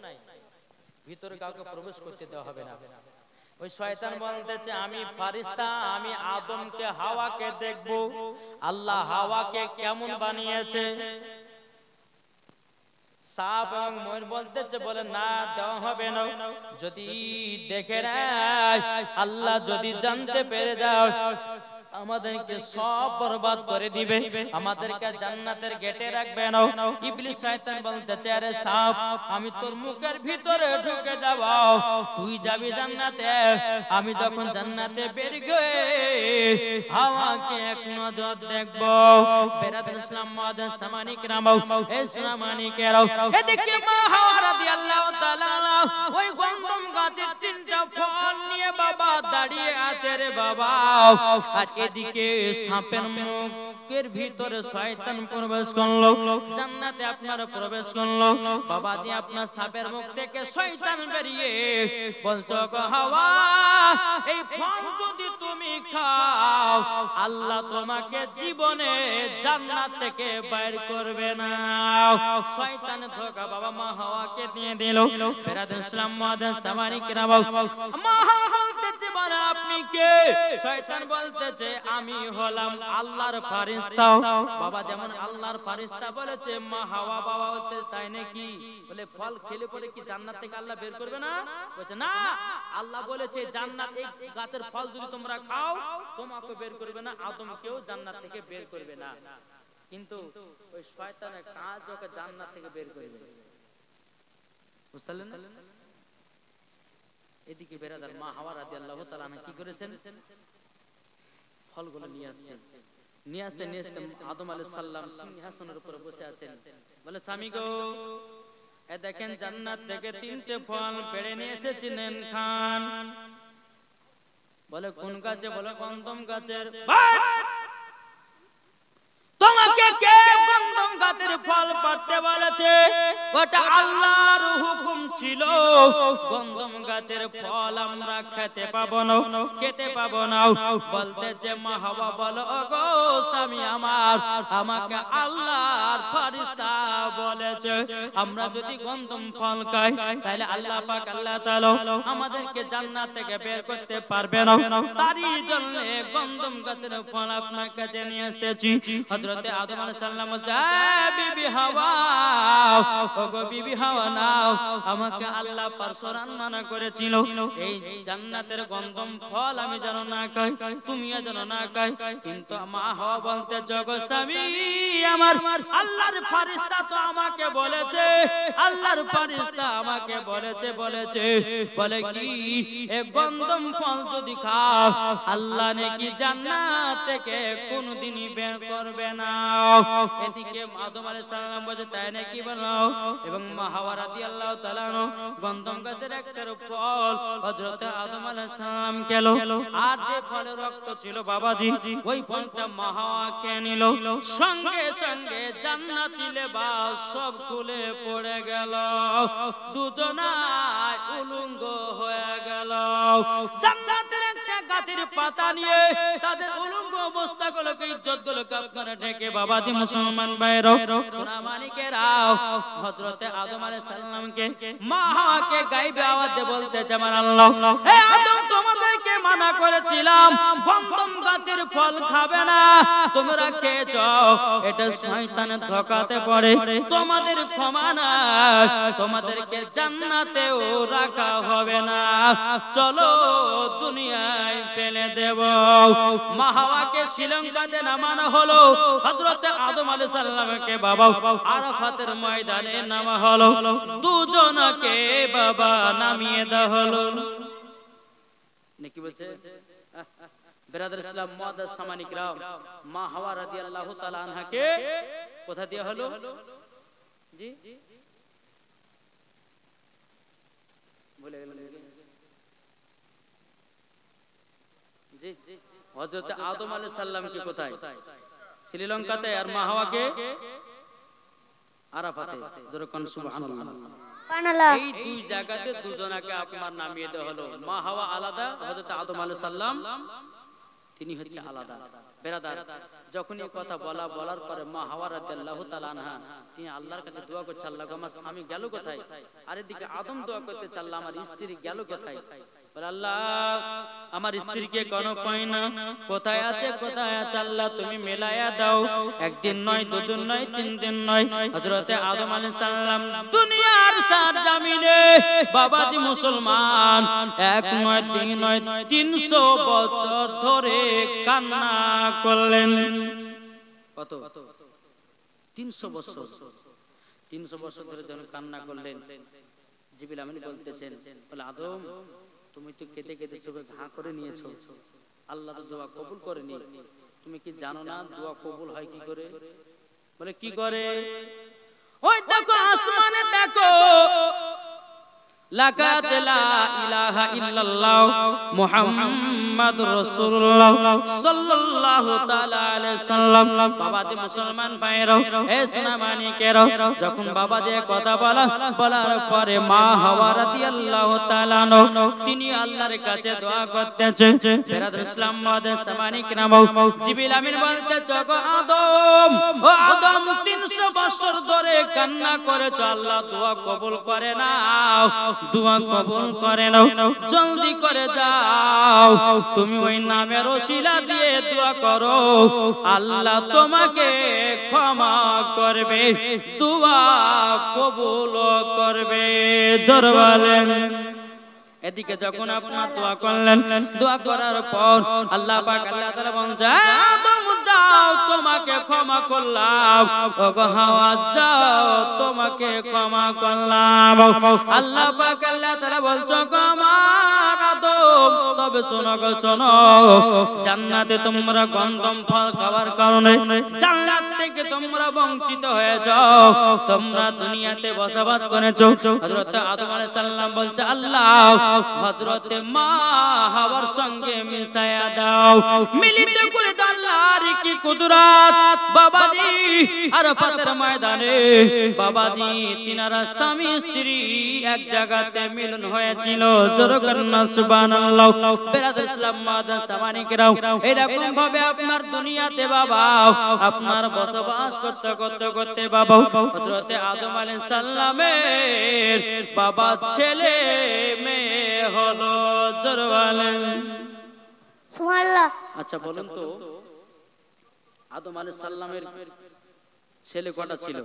ভিতরে কাউকে প্রবেশ করতে দেওয়া হবে না। ওই শয়তান বলতেছে আমি ফেরেশতা, আমি আদমকে হাওয়াকে দেখব, আল্লাহ হাওয়াকে কেমন বানিয়েছে। সাপ এবং ময়ূর বলতেছে বলে না, দেওয়া হবে না, যদি দেখে নেয়, আল্লাহ যদি জানতে পেরে যাও, আমাদেরকে সব বরবাদ করে দিবে, আমাদেরকে জান্নাতের গেটে রাখবে না। ইবলিস শয়তান বলতেছে আরে সাপ, আমি তোর মুখের ভিতরে ঢুকে যাব, তুই যাবি জান্নাতে, আমি যখন জান্নাতে বের গয়ে হাওয়াকে এক নজর দেখব। বেরাদুল ইসলাম মাদান সামানিক রামাও, এই সামানিকেরাও, এদিকে মা হাওয়া রাদিয়াল্লাহু তাআলা ওই গন্ধম গাছের 3টা ফল নিয়ে বাবা দাঁড়িয়ে আছে রে বাবা। আর এদিকে সাপের মুখের ভিতরে শয়তান প্রবেশ করলো, জান্নাতে আপনারা প্রবেশ করলো। বাবাজি আপনার সাপের মুখ থেকে শয়তান বেরিয়ে বলছো গো হাওয়া, এই ফল যদি তুমি খাও, আল্লাহ তোমাকে জীবনে জান্নাত থেকে বাইর করবে না। শয়তান ধোঁকা বাবা মা হাওয়াকে দিয়ে দিল। বেরাদুল ইসলাম মাদান সামানিক রামাও, মা হাওয়া বলতেছে বলে আপনি কে? শয়তান বলতেছে আমি হলাম আল্লাহর ফেরেশতা। বাবা যেমন আল্লাহর ফেরেশতা বলেছে মা হাওয়া বাবা বলতে তাই নাকি? বলে ফল খেলে পরে কি জান্নাত থেকে আল্লাহ বের করবে না? বলছে না, আল্লাহ বলেছে জান্নাত এই গাছের ফল যদি তোমরা খাও তোমাকে বের করবে না, আদমকেও জান্নাত থেকে বের করবে না। কিন্তু ওই শয়তানের কাজ ওকে জান্নাত থেকে বের করবে, বুঝলেন না? এদিকে বেরাদার মা হাওয়া রাদিয়াল্লাহু তাআলা কি করেছেন? ফলগুলো নিয়ে আসছেন। নিয়ে আসতে আদম আলাইহিস সালাম সিংহাসনের উপরে বসে আছেন। বলে স্বামী গো, এ দেখেন জান্নাত থেকে 3টে ফল পেড়ে নিয়ে এসেছিলেন, খান। বলে কোন গাছে? বলে গন্ধম গাছের। তোমাকে কে গন্ধম গাছের ফল পাড়তে বলেছে? ওটা আল্লাহর হুকুম ছিল। গন্ধম গাছের ফল আমরা খেতে পাবো না, খেতে পাবো না। বলতেছে মা হাওয়া বলো ওগো স্বামী আমার, আমাকে আল্লাহর ফেরেশতা বলেছে আমরা যদি গন্ধম ফল খাই তাহলে আল্লাহ পাক আল্লাহ তাআলা আমাদেরকে জান্নাত থেকে বের করতে পারবে না। তারই জন্য গন্ধম গাছের ফল আপনার কাছে নিয়ে এসেছি। হযরতে আদম আলাইহিস সালাম যায় বিবি হাওয়া, ওগো বিবি হাওয়া নাও, আমাকে আল্লাহ পারশরান মানা করেছিল এই জান্নাতের গন্ধম ফল আমি যেন না খাই, তুমিও যেন না খাই। কিন্তু মা হাওয়া বলতে জগৎ স্বামী আমার, আল্লাহর ফেরেশতা তো আমাকে বলেছে, আল্লাহর ফেরেশতা আমাকে বলেছে বলে কি এই গন্ধম ফল যদি খাও আল্লাহ নাকি জান্নাত থেকে কোনদিনই বের করবে না। এদিকে আদম আলাইহিস সালাম বলে তাই নাকি বলো, এবং মা হাওয়া রাদিয়াল্লাহু তাআলা গন্ধম গাছের একটা ফল হযরত আদম আলাইহিস সালাম খেলো, আর যে ফলের রক্ত ছিল বাবাজি ওই ফলটা মা হাওয়া খেয়ে নিল। সঙ্গে সঙ্গে জান্নাতি লেবাস সব খুলে পড়ে গেল, দুজনাই উলঙ্গ হয়ে গেল। জান্নাতের একটা গাছের পাতা নিয়ে তাদের উলঙ্গ অবস্থাগুলোকে ইজ্জতগুলোকে আপনারা ঢেকে বাবাজি মুসলমান ভাইরাও সোনা মানিকেরাও হযরতে আদম আলাইহিস সালামকে মা হাওয়াকে গায়েবে আওয়াজে বলতে আমার আল্লাহ, হে আদম তোমাদেরকে করেছিলাম গন্ধম গাছের ফল খাবে না, তোমরা খেয়েছ, এটা শয়তানের ধোঁকাতে পড়ে, তোমাদের ক্ষমা না, তোমাদেরকে জান্নাতেও রাখা হবে না, চলো দুনিয়ায় ফেলে দেব। মা হাওয়াকে শ্রীলঙ্কাতে নামানো হলো, হযরত আদম আলাইহিস সালামকে বাবা আরাফাতের ময়দানে নামা হলো, দুজনকে বাবা নামিয়ে দেওয়া হলো। নাকি বলছে বিরাদর ইসলাম মুআদ্দাস সামানি کرام, মা হাওয়া রাদিয়াল্লাহু তাআলা আনহাকে কোথা দেয়া হলো? জি বলে গেলেন জি, হযরত আদম আলাইহিস সালামকে কোথায়? শ্রীলঙ্কাতে, আর মা হাওয়াকে আরাফাতে। জোরে কোন সুবহানাল্লাহ। এই দুই জায়গাতে দুজনকে আপনার নামিয়ে দেওয়া হলো। মা হাওয়া আলাদা, হযরত আদম আলাইহিস সালাম তিনি হচ্ছে আলাদা। বেরাদার, যখন এই কথা বলার পরে মা হাওয়া রাদিয়াল্লাহু তাআলা আনহা তিনি আল্লাহর কাছে দোয়া করছে, আল্লাহ গো আমার স্বামী গেল কোথায়? আর এদিকে আদম দোয়া করতে চাল্লা আমার স্ত্রী গেল কোথায়? বলে আল্লাহ আমার স্ত্রীকে কোনো পাই না, কোথায় আছে কোথায় আছে আল্লাহ তুমি মেলায়া দাও। একদিন নয়, দুদিন নয়, তিন দিন নয়, হযরত আদম আলাইহিস সালাম দুনিয়ার সাত জমিনে বাবাজি মুসলমান এক নয়, তিন নয়, 300 বছর ধরে কান্না করলেন। কত? 300 বছর। 300 বছর ধরে যখন কান্না করলেন, জিবরিল আমিন বলতেছেন, বলে আদম তুমি তো কেঁদে কেঁদে চোখে ঘা করে নিয়েছো, আল্লাহ তো দোয়া কবুল করেনি, তুমি কি জানো না দোয়া কবুল হয় কি করে? বলে কি করে? ওই দেখো আসমানে দেখো লাকাত লা ইলাহা ইল্লাল্লাহ মুহাম্মাদুর রাসূলুল্লাহ সাল্লাল্লাহু তাআলা আলাইহি সাল্লাম। বাবাজি মুসলমান ভাইরা, এ সোনামানিকেরা, যখন বাবাজি কথা বলার পরে মা হাওয়া রাদিয়াল্লাহু তাআলা তিনি আল্লাহর কাছে দোয়া করতেছে। বেরাদর ইসলাম মুআদ্দাস সামানিক নামও জিবরিল আমিন বলতেছে, গো আদম, ও আদম 300 বছর ধরে কান্না করেছ, আল্লাহ দোয়া কবুল করে না, দোয়া কবুল করে নাও, জলদি করে যাও, তুমি ওই নামের ওসিলা দিয়ে দোয়া করো, আল্লাহ তোমাকে ক্ষমা করবে, দোয়া কবুল করবে। জোরে বলেন। এদিকে যখন আপনার দোয়া করলেন, দোয়া করার পর আল্লাহ পাক আল্লাহ তাআলা বলছে, আদম যাও তোমাকে ক্ষমা করলাম, ওগো হাওয়া যাও তোমাকে ক্ষমা করলাম। আল্লাহ পাক আল্লাহ তাআলা বলছে, আমার আদম তবে শোনো গো শোনো, জান্নাতে তোমরা গন্ধম ফল খাওয়ার কারণে জান্নাত থেকে তোমরা বঞ্চিত হয়ে যাও, তোমরা দুনিয়াতে বসবাস করেছো। হযরত আদম আলাইহিস সালাম বলছে, আল্লাহ হযরত মা হাওয়ার সঙ্গে মিশায়া দাও, মিলিত করে দাও, আল্লাহর কি কুদরত। বাবাজি আরাফাতের ময়দানে বাবাজি তিনারা স্বামী স্ত্রী এক জায়গাতে মিলন হয়েছিল। জোরে করুন সুবহানাল্লাহ। বেরাদর ইসলাম মুআদ্দাস সামানিকেরা, এরকম ভাবে আপনার দুনিয়াতে বাবা আপনার বসবাস করতে করতে করতে বাবা হযরত আদম আলাইহিস সালামের বাবা ছেলে মেয়ে হলো। জোরে বলেন
সুবহানাল্লাহ।
আচ্ছা বলুন তো, আদম আলাইহিস সালামের ছেলে কটা ছিল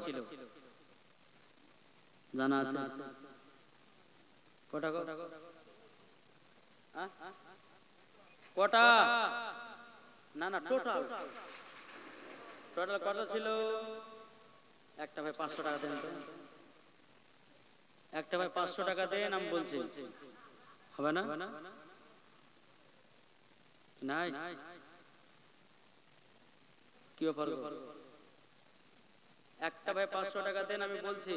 জানা আছে? কটা কটা? না না, টোটাল কটা ছিল? একটা ভাই 500 টাকা দেন তো, একটা ভাই 500 টাকা দেন, আমি বলছি হবে না? নাই কি ব্যাপার? একটা ভাই 500 টাকা দেন, আমি বলছি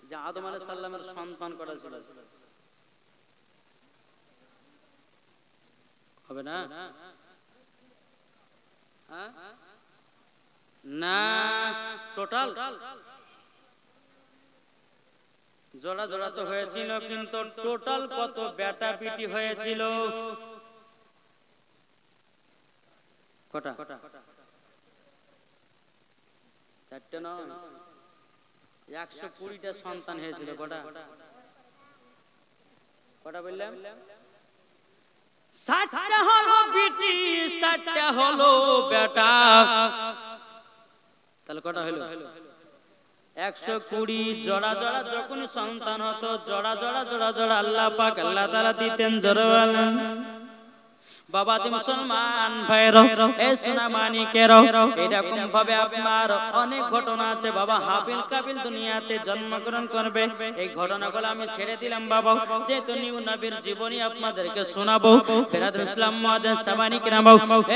যে আদম আলাইহিস সালামের সন্তান কটা ছিল? হবে না? না, টোটাল জোড়া জোড়া তো হয়েছিল, কিন্তু টোটাল কত বেটা পিটি হয়েছিল? কটা? 4টে নয়, 120টা সন্তান হয়েছিল। কটা কটা বললাম? 60টা হলো 60টা হলো বেটা, তাহলে কটা হলো? 120 জোড়া জোড়া যখন সন্তান হতো, জোড়া জোড়া জোড়া জোড়া আল্লাহ পাক আল্লাহ তাআলা দিতেন। জোরে বলেন বাবা দি মুসলমান ভাইরা, এই সোনা মানিকেরা, এরকম ভাবে আপনার অনেক ঘটনা আছে বাবা। হাবিল কাবিল দুনিয়াতে জন্মগ্রহণ করবে, এই ঘটনাগুলো আমি ছেড়ে দিলাম বাবা, যেহেতু নিউ নবীর জীবনী আপনাদেরকে শোনাবো। বেরাদুল ইসলাম মুআদ্দিস সামানিকেরা,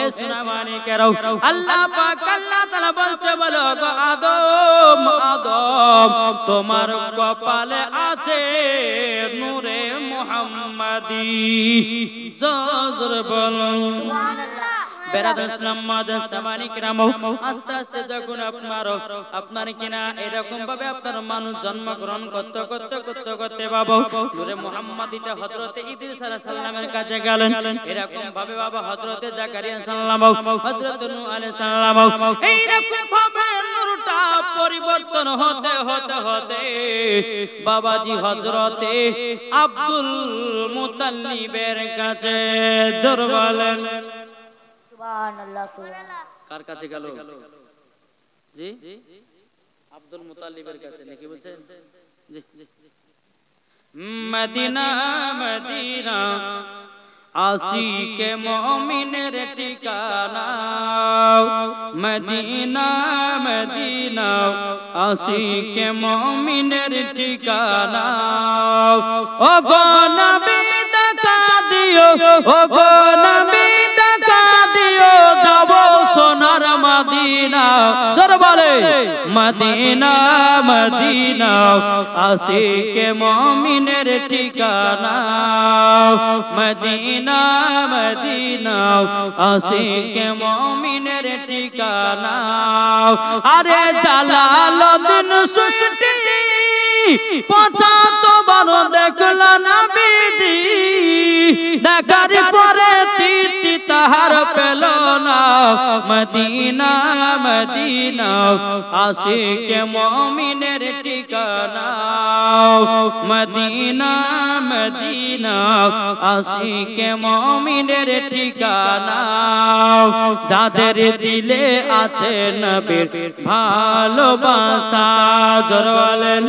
এই সোনা মানিকেরা, আল্লাহ পাক আল্লাহ তাআলা বলছে, বলো গো আদম আদম, তোমার কপালে আছে নূরে মুহাম্মাদি। জোরে বেরাদুল ইসলাম মুআদ্দিস সামানিকেরা, আস্তে আস্তে যখন আপনার কিনা এরকম ভাবে আপনার মানুষ জন্মগ্রহণ করতে করতে করতে করতে বাবা নূরে মুহাম্মাদিটা হযরতে ইদ্রিস আলাইহিস সালামের কাছে গেলেন। এরকম ভাবে বাবা হযরতে জাকারিয়া সাল্লাম, হযরতে নূহ আলাইহিস সালাম, এইরকম ভাবে নূরটা পরিবর্তন হতে হতে হতে বাবাজি হযরতে আব্দুল মুতাল্লিবের কাছে। জোরে বলেন
সুবহানাল্লাহ সুবহানাল্লাহ।
কার কাছে গেল? জি আব্দুল মুতাল্লিবের কাছে, নাকি বলছেন? জি মদিনা মদিনা আশিকে মুমিনের ঠিকানা, মদিনা মদিনা আশিকে মুমিনের ঠিকানা। ও গো নবী দেখা দিও, ও গো নবী দেখা দিও, যাব সোনার মদিনা। জোরে বলে মদিনা মদিনা আশিকে মুমিনের ঠিকানা, মদিনা মদিনা আশিকে মুমিনের ঠিকানা। আরে জালালউদ্দিন সুষ্টি 75 দেখল নবীজি, দেখার পরে তৃপ্তি তাহার পেল না। মদিনা মদিনা আশিকে মুমিনের ঠিকানা, মদিনা মদিনা আশিকে মুমিনের ঠিকানা। যাদের দিলে আছে নবীর ভালোবাসা, জোরে বলেন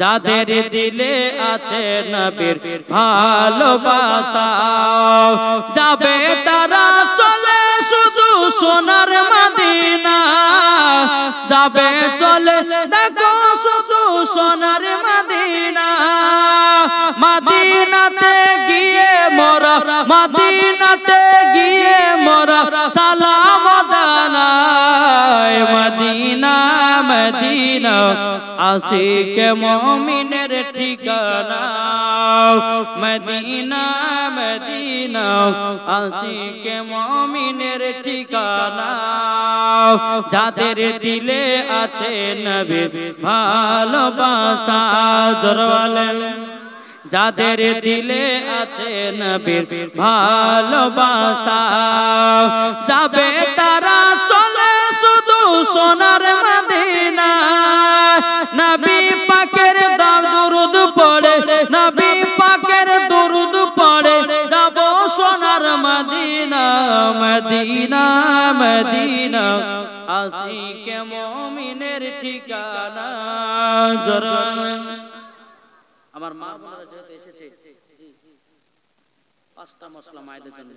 যাদের দিলে আছে নবীর ভালোবাসা, যাবে তারা চলে শুধু সোনার মদিনা, যাবে চলে দেখো শুধু সোনার মদিনা। মদিনাতে গিয়ে মোরা, মদিনাতে গিয়ে মোরা সালাম জানাই। মদিনা মদিনা আশিকে মুমিনের ঠিকানা, মদিনা মদিনা আশিকে মুমিনের ঠিকানা। যাদের দিলে আছে নবীর ভালোবাসা, জোরে বলেন যাদের দিলে আছে নবীর ভালোবাসা, যাবে তারা চলে শুধু সোনার মদিনা। নবী পাকের দরুদ পড়ে, নবী পাকের দরুদ পড়ে, যাব সোনার মদিনা। মদিনা মদিনা আশিকে মুমিনের ঠিকানা। জোরে আমার মা বোনেরা যেহেতু এসেছে, 5টা মশলা মায়েদের জন্য।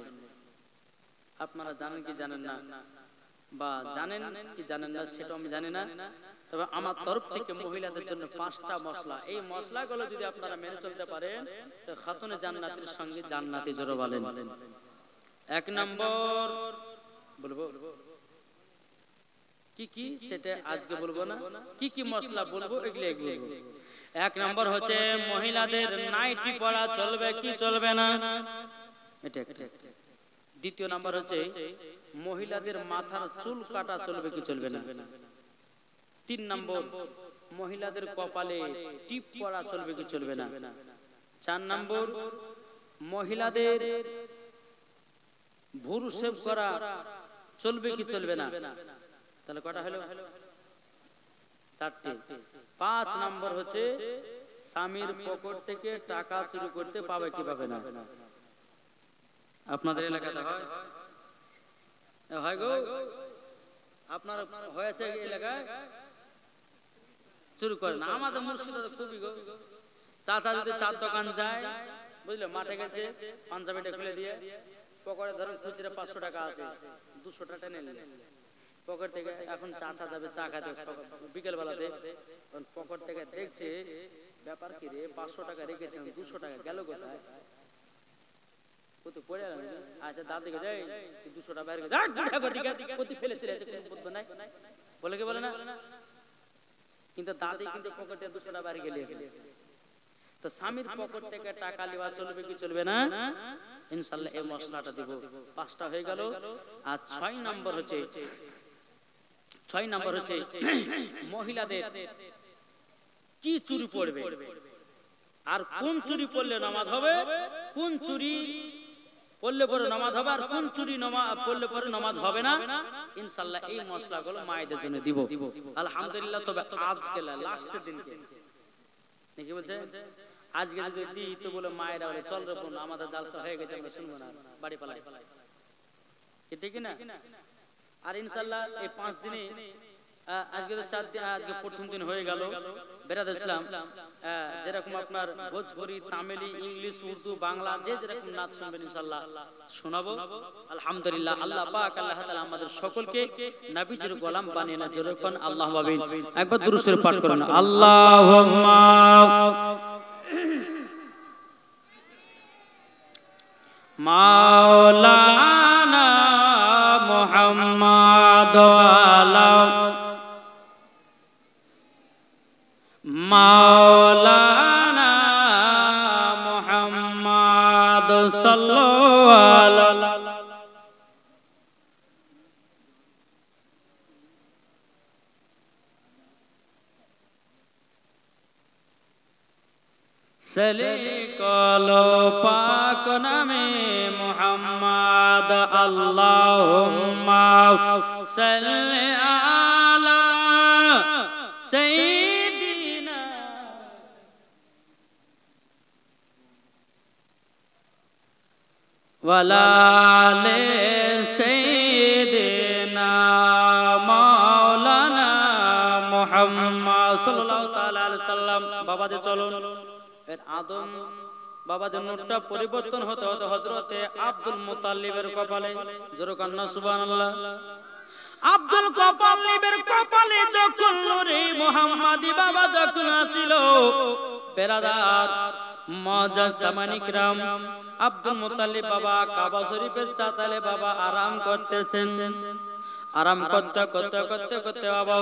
আপনারা জানেন কি জানেন না, বা জানেন কি জানেন না সেটা আমি জানি না, তবে আমার তরফ থেকে মহিলাদের জন্য 5টা মশলা। এই মশলাগুলো যদি আপনারা মেনে চলতে পারেন তো খাতুনে জান্নাতের সঙ্গে জান্নাতি। জোরে বলেন 1 নম্বর বলবো কি কি, সেটা আজকে বলবো না, কি কি মশলা বলবো এগুলো বলবো। 1 নম্বর হচ্ছে মহিলাদের নাইটি পরা চলবে কি চলবে না, এটা একটা। 2য় নাম্বার হচ্ছে মহিলাদের মাথার চুল কাটা চলবে কি চলবে না। 3 নম্বর মহিলাদের কপালে টিপ পরা চলবে কি চলবে না। 4 নম্বর মহিলাদের ভুরু শেভ করা চলবে কি চলবে না। তাহলে কটা হলো? 4টে। 5 নম্বর হচ্ছে স্বামীর পকেট থেকে টাকা চুরি করতে পাবে কি পাবে না। আপনাদের এলাকাতে হয়? হয় গো আপনার হয়েছে এলাকায় শুরু করেন আমাদের মুর্শিদাবাদে খুবই গো চাচা যদি চার দোকান যায় বুঝলে মাঠে গেছে পাঞ্জাবিটা খুলে দিয়ে পকেটে ধরুন খুচরা 500 টাকা আছে 200 টাকা নিলেন পকেট থেকে এখন চাচা যাবে চা খাতে বিকেল বেলাতে পকেট থেকে দেখছে ব্যাপার কি রে 500 টাকা রেখেছেন 200 টাকা গেল কোথায় কত পড়ে গেল আচ্ছা দাদিকে যাই 200 টাকা বাইরে কত ফেলে চলে আছে কোনো বুদ্ধ নাই বলে কি বলে না কিন্তু দাদি কিন্তু পকেটে 200 টাকা বাইরে গেলে তো স্বামীর পকেট থেকে টাকা নেওয়া চলবে কি চলবে না ইনশাআল্লাহ এই মশলাটা দিব 5টা হয়ে গেল আর 6 নাম্বার হচ্ছে মহিলাদের কি চুরি পড়বে আর কোন চুরি পড়লে নামাজ হবে কোন চুরি পড়লে পরে নামাজ হবে আর কোন চুরি পড়লে পরে নামাজ হবে না ইনশাআল্লাহ এই মশলাগুলো মায়েদের জন্য দিব আলহামদুলিল্লাহ তবে আজকে লাস্টের দিনকে নাকি বলছে আজকে যদি তো বলে মায়েরা বলে চল রে বোন আমাদের জালসা হয়ে গেছে আমরা শুনবো না বাড়ি পালাই কি ঠিক না আর ইনশাআল্লাহ এই 5 দিনে আজকে তো 4 দিন আজকে প্রথম দিন হয়ে গেল বেরাদ ইসলাম যেরকম আপনার ভোজপুরি তামিলি ইংলিশ উর্দু বাংলা যে যেরকম নাচ শুনবেন ইনশাআল্লাহ শোনাবো আলহামদুলিল্লাহ আল্লাহ পাক আল্লাহ তাআলা আমাদের সকলকে নবীজির গোলাম বানিয়ে না যেরকম আল্লাহুম্মা আমিন একবার দুরূদ শরীফ পাঠ করুন আল্লাহুম্মা মাওলানা মুহাম্মদ আলা মাওলানা মুহাম্মদ সাল্লাল্লাহু সলে কলো পাক নামে মুহাম্মদ আল্লাহুম্মা সাল্লি আলা সাইয়্যিদিনা ওয়ালা আলি সাইয়্যিদিনা মাওলানা মুহাম্মদ সাল্লাল্লাহু তাআলা আলাইহি সাল্লাম বাবাজি চলুন এর আদম বাবাদের নোটটা পরিবর্তন হতে হতে হযরতে আব্দুল মুতাল্লিবের কপালে জোরে কান্না সুবহানাল্লাহ আব্দুল মুতাল্লিবের কপালে যখন নূরে মুহাম্মাদি বাবা যখন ছিল বেরাদার মুজাসসামান ইকরাম আব্দুল মুতাল্লিব বাবা কাবা শরীফের চাতালে বাবা আরাম করতেছেন আরাম করতে করতে করতে করতে বাবা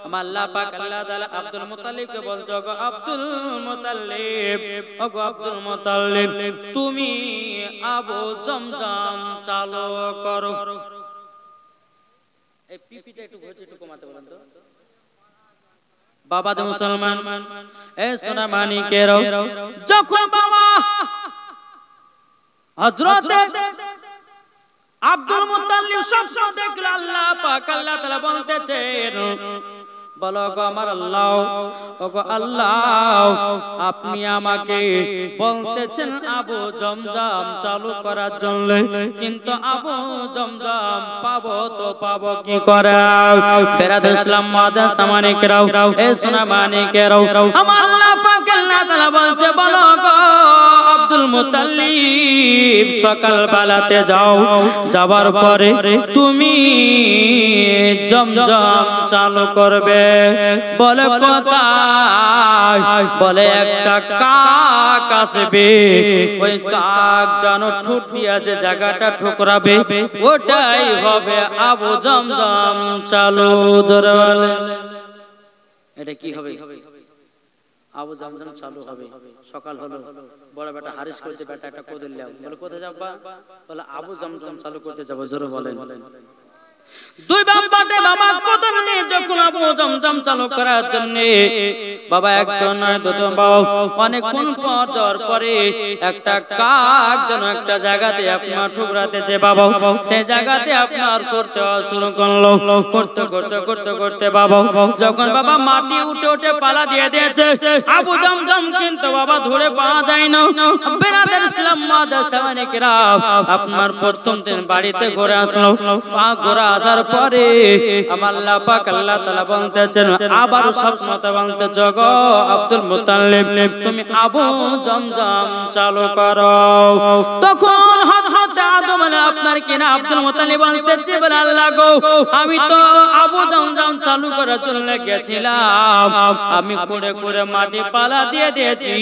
আমার আল্লাহ পাক আল্লাহ তাআলা আব্দুল মুতাল্লিবকে বলছো গো আব্দুল মুতাল্লিব ওগো আব্দুল মুতাল্লিব তুমি আবু জমজম চালু করো এই পিপিটা একটু ঘুরে একটু কমাতে বলেন তো বাবা দে মুসলমান এ সোনা মানিকেরাও যখন বাবা হযরত আব্দুল মুতাল্লিব স্বপ্ন দেখলো আল্লাহ পাক আল্লাহ তাআলা বলতেছেন বলো গো আমার আল্লাহ ওগো আল্লাহ আপনি আমাকে বলতেছেন আবু জমজম চালু করার জন্য কিন্তু আবু জমজম পাবো তো পাবো কি করে বেরাদ ইসলাম মুজাসসামান ইকরাম এ সোনা মানিকেরাও আমার আল্লাহ পাক আল্লাহ তাআলা বলছে বলো গো আব্দুল মুতাল্লিব সকাল বেলাতে যাও যাবার পরে তুমি জমজম চালু করবে বলে কোথায় বলে একটা কাক আসবে ওই কাক জানো ঠোঁট দিয়ে আছে জায়গাটা ঠোকরাবে ওটাই হবে আবু জমজম চালু ধরে বলে এটা কি হবে আবু জমজম চালু হবে সকাল হলো বড় বেটা হারিস করছে বেটা একটা কোদল লাও বলে কোথায় যাবা বলে আবু জমজম চালু করতে যাব জোরে বলেন দুই বাবাতে বাবা কদম নিয়ে যখন আবু জমজম চালু করার জন্য বাবা একজন নয় দুজন বাবা অনেকক্ষণ পর যাওয়ার পরে একটা কাক যেন একটা জায়গাতে আপনার ঠুকরাতেছে বাবা, সেই জায়গাতে আপনার করতে শুরু করলো। করতে করতে করতে করতে বাবা যখন বাবা মাটি উঠে উঠে পালা দিয়ে দিয়েছে, আবু জমজম কিন্তু বাবা ধরে পাওয়া যায় না। বেরাদের ইসলাম মাদ্রাসানিকরা আপনার প্রথম দিন বাড়িতে ঘুরে আসলো। ঘুরে আসার পরে আমার আল্লাহ পাক আল্লাহ তাআলা বলতেছেন, আবার স্বপ্নতে বলতেছ গো আব্দুল মুত্তালিব তুমি আবু জমজম চালু করো। তখন হযরত আদম আপনার কিনা আব্দুল মুত্তালিব বলতেছে, বলে আল্লাহ গো আমি তো আবু জমজম চালু করার জন্য গেছিলাম, আমি করে করে মাটি পালা দিয়ে দিয়েছি,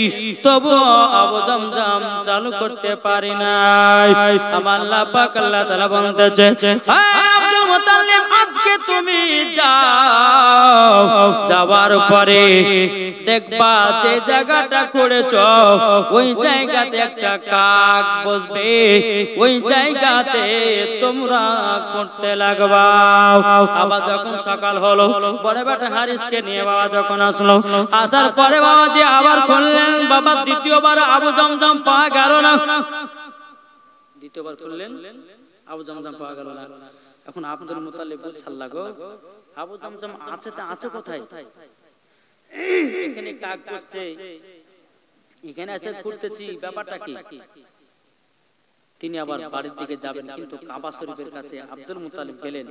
তবু আবু জমজম চালু করতে পারি নাই। আমার আল্লাহ পাক আল্লাহ তাআলা বলতেছে, হে আব্দুল মুত্তালিব আজকে তুমি যাও, যাওয়ার পরে দেখবা যে জায়গাটা করেছো ওই জায়গাতে একটা কাক বসবে, ওই জায়গাতে তোমরা করতে লাগবা। আবার যখন সকাল হলো বড় বেটা হারিসকে নিয়ে বাবা যখন আসলো, আসার পরে বাবা যে আবার খুললেন, বাবা দ্বিতীয়বার আবু জমজম পাওয়া গেল না। দ্বিতীয়বার খুললেন, আবু জমজম পাওয়া গেল না। এখন আব্দুল মুত্তালিব বলছেন, লাগো আবু জমজম আছে তা আছে কোথায়? এখানে কাক বসছে, এখানে এসে ঘুরতেছি, ব্যাপারটা কি? তিনি আবার বাড়ির দিকে যাবেন, কিন্তু কাবা শরীফের কাছে আব্দুল মুত্তালিব গেলেন,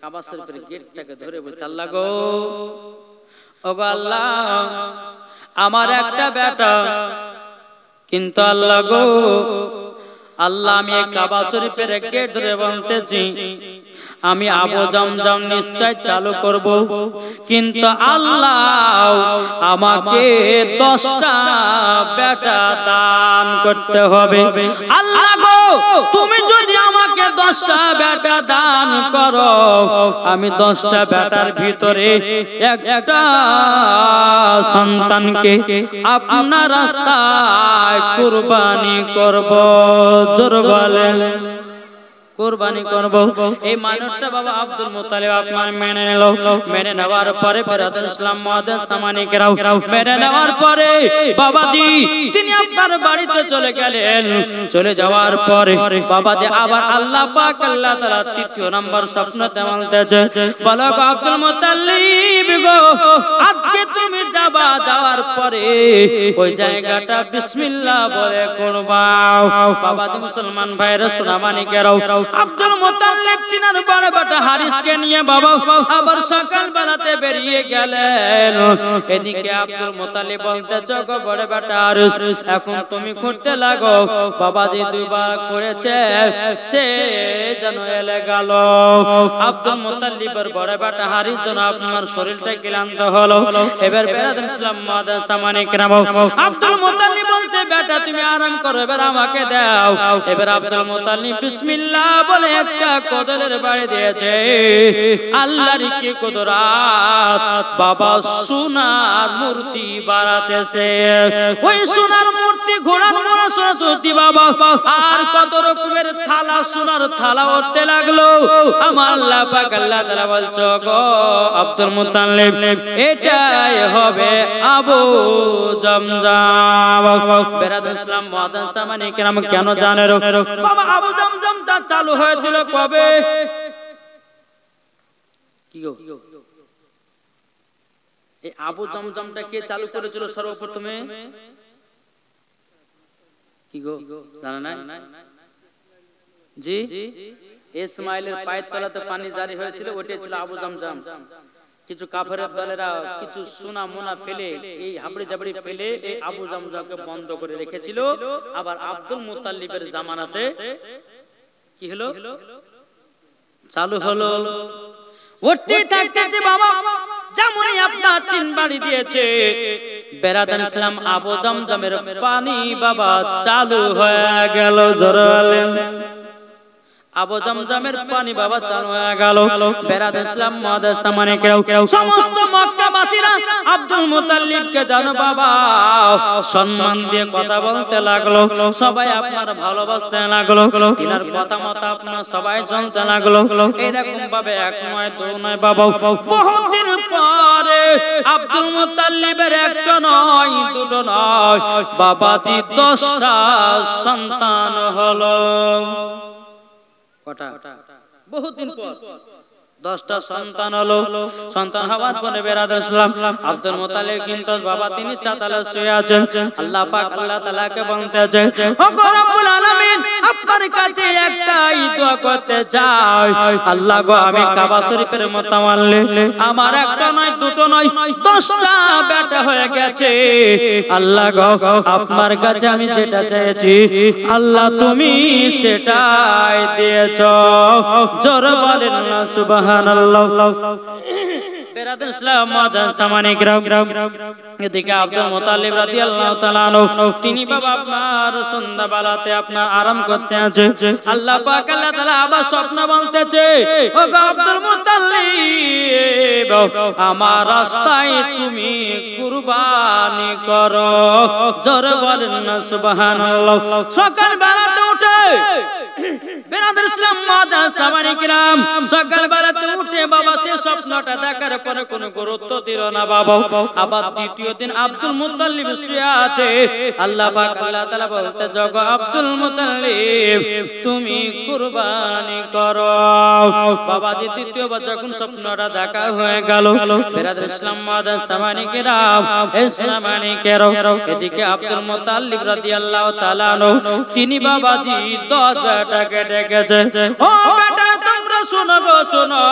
কাবা শরীফের গেটটাকে ধরে বলছে, আল্লাহ গো ওগো আল্লাহ আমার একটা বেটা, কিন্তু আল্লাহ গো আল্লাহ আমি কাবা শরীফের গেট ধরে বলতেছি আমি আবু জমজম নিশ্চয় চালু করব, কিন্তু আল্লাহ আমাকে 10টা বেটা দান করতে হবে। আল্লাহ গো তুমি যদি আমাকে 10টা বেটা দান করো, আমি 10টা বেটার ভিতরে একটা সন্তানকে আপনার রাস্তায় কুরবানি করব। জোর বলেন কুরবানি করব। এই মানুষটা বাবা আব্দুল মুত্তালিব আপনার মেনে নিল। মেনে নেওয়ার পরে বেরাদুল ইসলাম মুআদ্দাসামানিকরাও মেনে নেওয়ার পরে বাবাজি তিনি আপনার বাড়িতে চলে গেলেন। চলে যাওয়ার পরে বাবাজি আবার আল্লাহ পাক আল্লাহ তাআলা তৃতীয় নাম্বার স্বপ্নতে বলতেছে, বলো গো আব্দুল মুত্তালিব গো আজকে তুমি যাবা, যাওয়ার পরে ওই জায়গাটা বিসমিল্লাহ বলে করবা। বাবাজি মুসলমান ভাইরা সোনামানিকেরাও আব্দুল মুত্তালিব তিনার বড় বেটা হারিসকে নিয়ে বাবা আবার সকাল বেলাতে বেরিয়ে গেলেন। এদিকে আব্দুল মুত্তালিব বলতেছে, গো বড় বেটা হারিস এখন তুমি করতে লাগো। বাবাজি দুইবার করেছে, সে যেন এলে গেল। আব্দুল মুত্তালিবের বড় বেটা হারিস যেন আপনার শরীরটা ক্লান্ত হলো। এবার বেরাদুল ইসলাম মুআদ্দাসামানিকরাম আব্দুল মুত্তালিব বলছে, বেটা তুমি আরাম করো, এবার আমাকে দাও। এবার আব্দুল মুত্তালিব বিসমিল্লাহ বলে একটা কোদালের বাড়ি দিয়েছে। আল্লাহর কি কুদরত, বাবা সোনার মূর্তি বানাতেছে। ওই সোনার মূর্তি ঘোড়ার মোড়া সরস্বতী বাবা আর কত রকমের থালা, সোনার থালা উঠতে লাগলো। আমার আল্লাহ পাক আল্লাহ তাআলা বলছো, গো আব্দুল মুত্তালিব এটাই হবে আবু জমজম। বেরাদুল ইসলাম মুআদ্দাসামানিকরাম কেন জানেন বাবা আবু জমজমটা চালু হয়েছিল কবে? কি গো এই আবু জমজমটা কে চালু করেছিল সর্বপ্রথমে? কি গো জানা নাই? জি ইসমাইলের পায়ের তলাতে পানি জারি হয়েছিল, ওইটাই ছিল আবু জমজম। কিছু কাফেরের দলেরা কিছু সোনা মোনা ফেলে, এই হাবড়ি জাবড়ি ফেলে এই আবু জমজমকে বন্ধ করে রেখেছিল। আবার আব্দুল মুত্তালিবের জামানাতে কি হলো? চালু হলো। উঠতে থাকতে বাবা যেমনই আপনার তিন বাড়ি দিয়েছে বেরাদুল ইসলাম আবু জমজমের পানি বাবা চালু হয়ে গেল। জোরে আবু জামজামের পানি বাবা চালু হয়ে গেল। বেরাদ ইসলাম মুআজ্জাজ সামানিকেরাও সমস্ত মক্কাবাসীরা আব্দুল মুতাল্লিবকে জানো বাবা সম্মান দিয়ে কথা বলতে লাগলো, সবাই আপনার ভালোবাসতে লাগলো, তিনার কথা মতো আপনার সবাই চলতে লাগলো। এরকম ভাবে এক নয় দু নয় বাবা, বহুদিন পরে আব্দুল মুতাল্লিবের একটা নয় দুটো নয় বাবাজি 10টা সন্তান হলো। কটা? বহুদিন পর 10টা সন্তান হলো। সন্তান হওয়ার পরে বেরাদর ইসলাম আব্দুল মুতালিব কিন্তু বাবা তিনি চাতালে শুয়ে আছেন। আল্লাহ পাক আল্লাহ তাআলাকে বলতেছে, ও রব্বুল আলামিন আপনার কাছে একটাই দোয়া করতে চাই, আল্লাহ গো আমি কাবা শরীফের মোতাওয়াল্লি আমার একটা নয় দুটো নয় 10টা বেটা হয়ে গেছে। আল্লাহ গো আপনার কাছে আমি যেটা চেয়েছি আল্লাহ তুমি সেটাই দিয়েছো। জোরে বলেন না সুবহানাল্লাহ। বেরাদর ইসলাম মুআজ্জাজ সামানিকরাও এদিকে আব্দুল মুতালিব রাদিয়াল্লাহু তাআলা আনহু তিনি বাবা আপনার সন্ধ্যাবেলাতে আপনার আরাম করতে আছে। আল্লাহ পাক আল্লাহ তাআলা আবার স্বপ্ন বলতেছে, ও গো আব্দুল মুতালিব আমার রাস্তায় তুমি কুরবানি করো। জোরে বলেন না সুবহানাল্লাহ। সকাল বেলাতে উঠে বেরাদর ইসলাম মুআজ্জাজ সামানিকরাম সকাল বেলাতে উঠে বাবা সে স্বপ্নটা দেখার পরে কোনো গুরুত্ব দিল না বাবা। আবার দ্বিতীয় দিন আব্দুল মুতাল্লিব শুয়ে আছে। আল্লাহ পাক আল্লাহ তাআলা বলতে জগো আব্দুল মুতাল্লিব তুমি কুরবানি করো। বাবাজি দ্বিতীয়বার যখন স্বপ্নটা দেখা হয়ে গেল বেরাদর ইসলাম মুআজ্জাজ সামানিকরাম ইসলামানিকেরাও এদিকে আব্দুল মুতাল্লিব রাদিয়াল্লাহু তাআলা আনহু তিনি বাবাজি 10 বেটাকে ডেকেছে, ও বেটা তোমরা শোনো গো শোনো,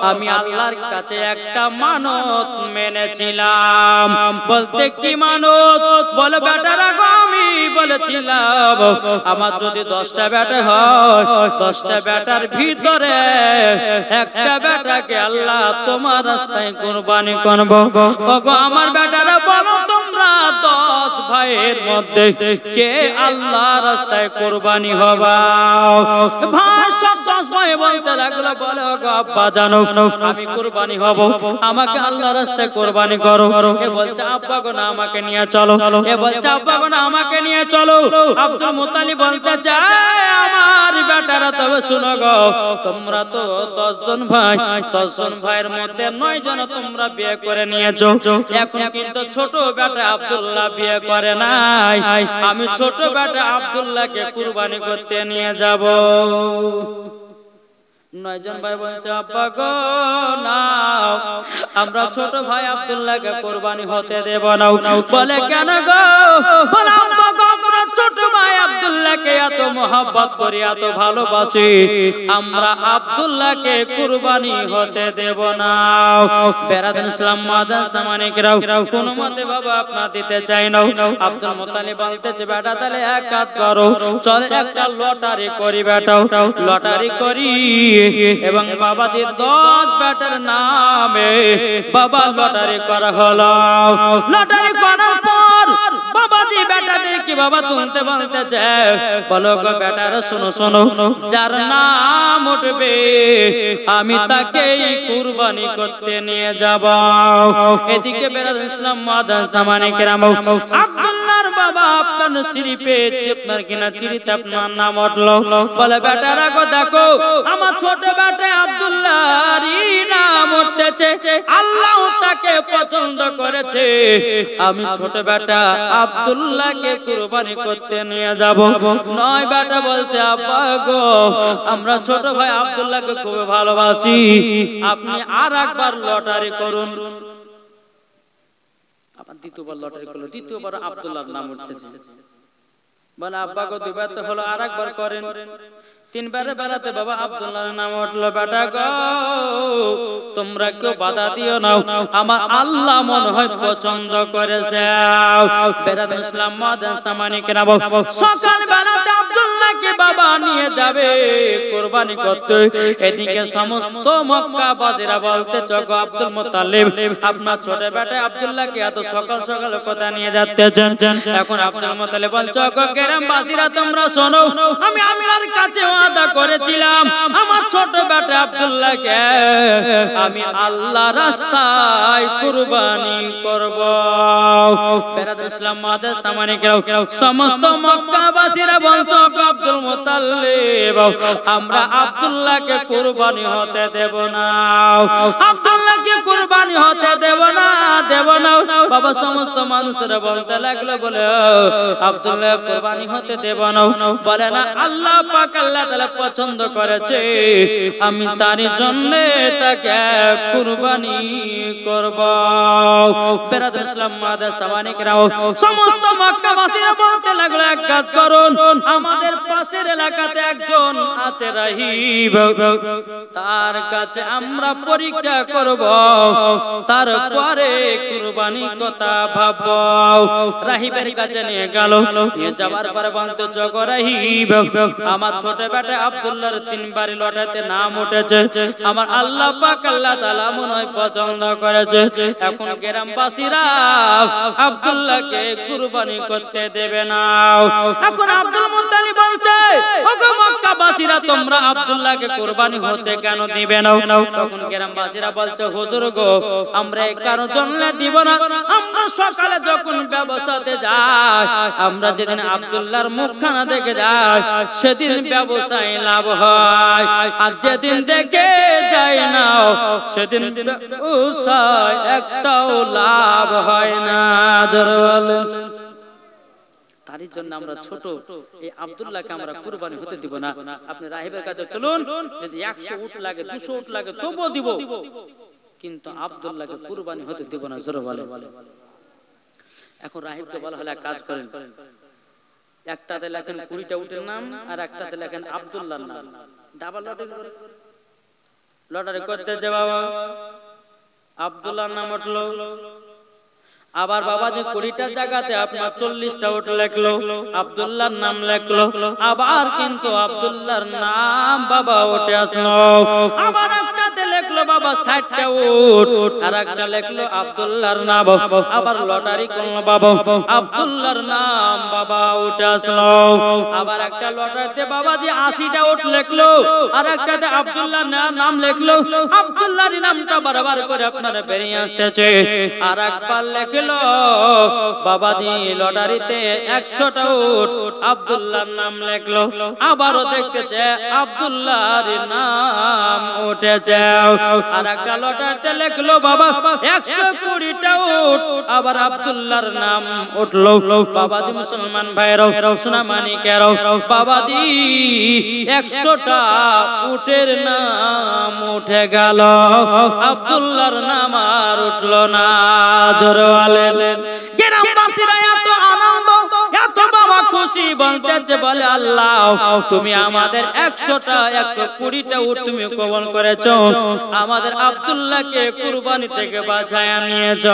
আমি আল্লাহর কাছে একটা মানত মেনেছিলাম। বলতে কি মানত? বলে বেটারা গো আমি বলেছিলাম আমার যদি 10টা বেটা হয় 10টা বেটার ভিতরে একটা বেটাকে আল্লাহ তোমার রাস্তায় কুরবানি করব। ওগো আমার বেটারা বলো তোমরা 10 ভাইয়ের মধ্যে কে আল্লাহর রাস্তায় কুরবানি হবা? ভাই সব 10 ভাই বলতে লাগলো, বলে ওগো আব্বা জানো আমি কুরবানি হব, আমাকে আল্লাহর রাস্তায় কুরবানি করো। এ বলছে আব্বা গো না আমাকে নিয়ে চলো, এ বলছে আব্বা গো না আমাকে নিয়ে চলো। আব্দুল মুতালিব বলতে চায় আমার বেটারা তবে শুনো গো তোমরা তো 10 জন ভাই, 10 জন ভাইয়ের মধ্যে 9 জন তোমরা বিয়ে করে নিয়েছো, এখন কিন্তু ছোট বেটা আব্দুল্লাহ বিয়ে করে নাই, আমি ছোট বেটা আব্দুল্লাহকে কুরবানি করতে নিয়ে যাব। 9 জন ভাই বলছে আব্বা গো না আমরা ছোট ভাই আব্দুল্লাহকে কুরবানি হতে দেব না। বলে কেন গো? বলে আব্বা গো আমরা ছোট ভাই আব্দুল্লাহকে এত মহব্বত করি এত ভালোবাসি, আমরা আব্দুল্লাহকে কুরবানি হতে দেব না। বেরাদর ইসলাম মুআজ্জাজ সামানিকরাও কোন মতে বাবা আপনা দিতে চাই না। আব্দুল মুতালিব বলতেছে বেটা তাহলে এক কাজ করো, চল একটা লটারি করি বেটা, লটারি করি এবং বাবাজি 10 বেটার নামে বাবা লটারি করা হলো। লটারি করার পর বাবাজি বেটাদের কি বাবা তুলতে বলতেছে, বলো গো বেটারা শোনো শোনো যার নাম উঠবে আমি তাকেই কুরবানি করতে নিয়ে যাব। এদিকে বেরাদর ইসলাম মুআজ্জাজ সামানিকরাম আব্দুল্লাহর বাবা আপনার সিঁড়ি পেয়েছে আপনার কিনা চিড়িতে আপনার নাম উঠলো। বলে বেটারা গো দেখো আমার ছোট বেটা আব্দুল্লাহরই নাম উঠতেছে, আল্লাহ তাকে পছন্দ করেছে, আমি ছোট বেটা আব্দুল্লাহকে কুরবানি করতে নিয়ে যাব। 9 বেটা বলছে আব্বা গো আমরা ছোট ভাই আব্দুল্লাহকে খুব ভালোবাসি, আপনি আরেকবার লটারি করুন। আবার দ্বিতীয়বার লটারি করলো, দ্বিতীয়বার আব্দুল্লাহর নাম উঠছে। বলে আব্বা গো 2 বার তো হলো আরেকবার করেন। 3 বারের বেলাতে বাবা আব্দুল্লাহর নাম উঠলো। বেটা গো তোমরা কেউ বাধা দিও না, আমার আল্লাহ মনে হয় পছন্দ করেছে। বেরাদর ইসলাম মুআজ্জাজ সামানিকরাম সকাল বেলাতে আব্দুল্লাহকে বাবা নিয়ে যাবে কুরবানি করতে। এদিকে সমস্ত মক্কাবাসীরা বলতে চগো আব্দুল মুতালিব আপনার ছোট বেটা আব্দুল্লাহকে এত সকাল সকাল কোথা নিয়ে যাচ্ছেন? এখন আব্দুল মুতালিব বলছে গো গ্রামবাসীরা তোমরা শোনো, আমি আল্লাহর কাছে ওয়াদা করেছিলাম আমার ছোট বেটা আব্দুল্লাহকে আমি আল্লাহ রাস্তায় কুরবানি করব। বেরাদর ইসলাম মাদের সামনে কেউ সমস্ত মক্কাবাসীরা বলছো আব্দুল মুতাল্লিব আমরা আব্দুল্লাহকে কুরবানি হতে দেব না, আব্দুল্লাহকে কুরবানি হতে দেব না, দেব না। বাবা সমস্ত মানুষেরা বলতে লাগলো বলে আব্দুল্লাহ কুরবানি হতে দেব না, বলে না আল্লাহ পাক আল্লাহ তাআলা পছন্দ করেছে আমি তার জন্য তাকে কুরবানি করব। বেরাদর ইসলাম মাদের সামনে কেউ সমস্ত মক্কাবাসীরা বলতে লাগলো এক কাজ করুন আমাদের পাশের এলাকাতে একজন আছে রাহিব তার কাছে আমরা পরীক্ষা করব তারপরে কুরবানি কথা ভাববো। রাহিবের কাছে নিয়ে গেল, নিয়ে যাওয়ার পরে বলতে জগ রাহিব আমার ছোট বেটা আব্দুল্লাহর 3 বারে লটাতে নাম উঠেছে, আমার আল্লাহ পাক আল্লাহ তাআলা মনে হয় পছন্দ করেছে, এখন গ্রামবাসীরা আব্দুল্লাহকে কুরবানি করতে দেবে না। এখন আব্দুল মুত্তালিব বলছে ওগো মক্কাবাসীরা তোমরা আব্দুল্লাহকে কুরবানি হতে কেন দিবে না? তখন গ্রামবাসীরা বলছে হুজুর গো আমরা এই কারণ জন্য দিব না, আমরা সকালে যখন ব্যবসাতে যাই আমরা যেদিন আব্দুল্লাহর মুখখানা দেখে যাই সেদিন ব্যবসায় লাভ হয়, আর যেদিন দেখে যায় না সেদিন ব্যবসায় একটাও লাভ হয় না। তারই জন্য আমরা ছোট এই আব্দুল্লাহকে আমরা কুরবানি হতে দিব না। আপনি রাহিবের কাছে চলুন, যদি 100 উট লাগে 200 উট লাগে তবুও দিব, কিন্তু আব্দুল্লাহকে কুরবানি হতে দিব না। জোরে বলে। এখন রাহিবকে বলা হলো এক কাজ করেন, একটাতে লেখেন 20টা উটের নাম আর একটাতে লেখেন আব্দুল্লাহর নাম, ডাবল লটারি করতে যে বাবা আব্দুল্লাহর নাম উঠলো, আবার বাবা যে 20টা জায়গাতে আপনার 40টা উট লেখলো আব্দুল্লাহর নাম লেখলো, আবার কিন্তু আব্দুল্লাহর নাম বাবা উঠে আসলো, আবার একটাতে লেখলো বাবা 60টা উট আর একটা লেখলো আব্দুল্লাহর নাম, আবার লটারি করলো বাবা আব্দুল্লাহর নাম বাবা উঠে আসলো, আবার একটা লটারিতে বাবা যে 80টা উট লেখলো আর একটাতে আব্দুল্লাহর নাম লেখলো, আব্দুল্লাহর নামটা বারবার করে আপনারা বেরিয়ে আসতেছে, আর একবার লেখলো বাবাজি লটারিতে 100টা উট আব্দুল্লাহর নাম লেখলো, আবারও দেখতেছে আব্দুল্লাহর নাম উঠেছে, আর একটা লটারিতে লেখলো বাবা 120টা উট আবার আব্দুল্লাহর নাম উঠলো। বাবাজি মুসলমান ভাইরাও সোনা মানিকেরাও বাবাজি 100টা উটের নাম উঠে গেল, আব্দুল্লাহর নাম আর উঠলো না। জোরে গ্রামবাসীরা এত আনন্দ এত বাবা খুশি বলতেছে বলে আল্লাহ তুমি আমাদের 100টা 120টা উট তুমি কবুল করেছো, আমাদের আব্দুল্লাহকে কুরবানি থেকে বাঁচায় নিয়েছো।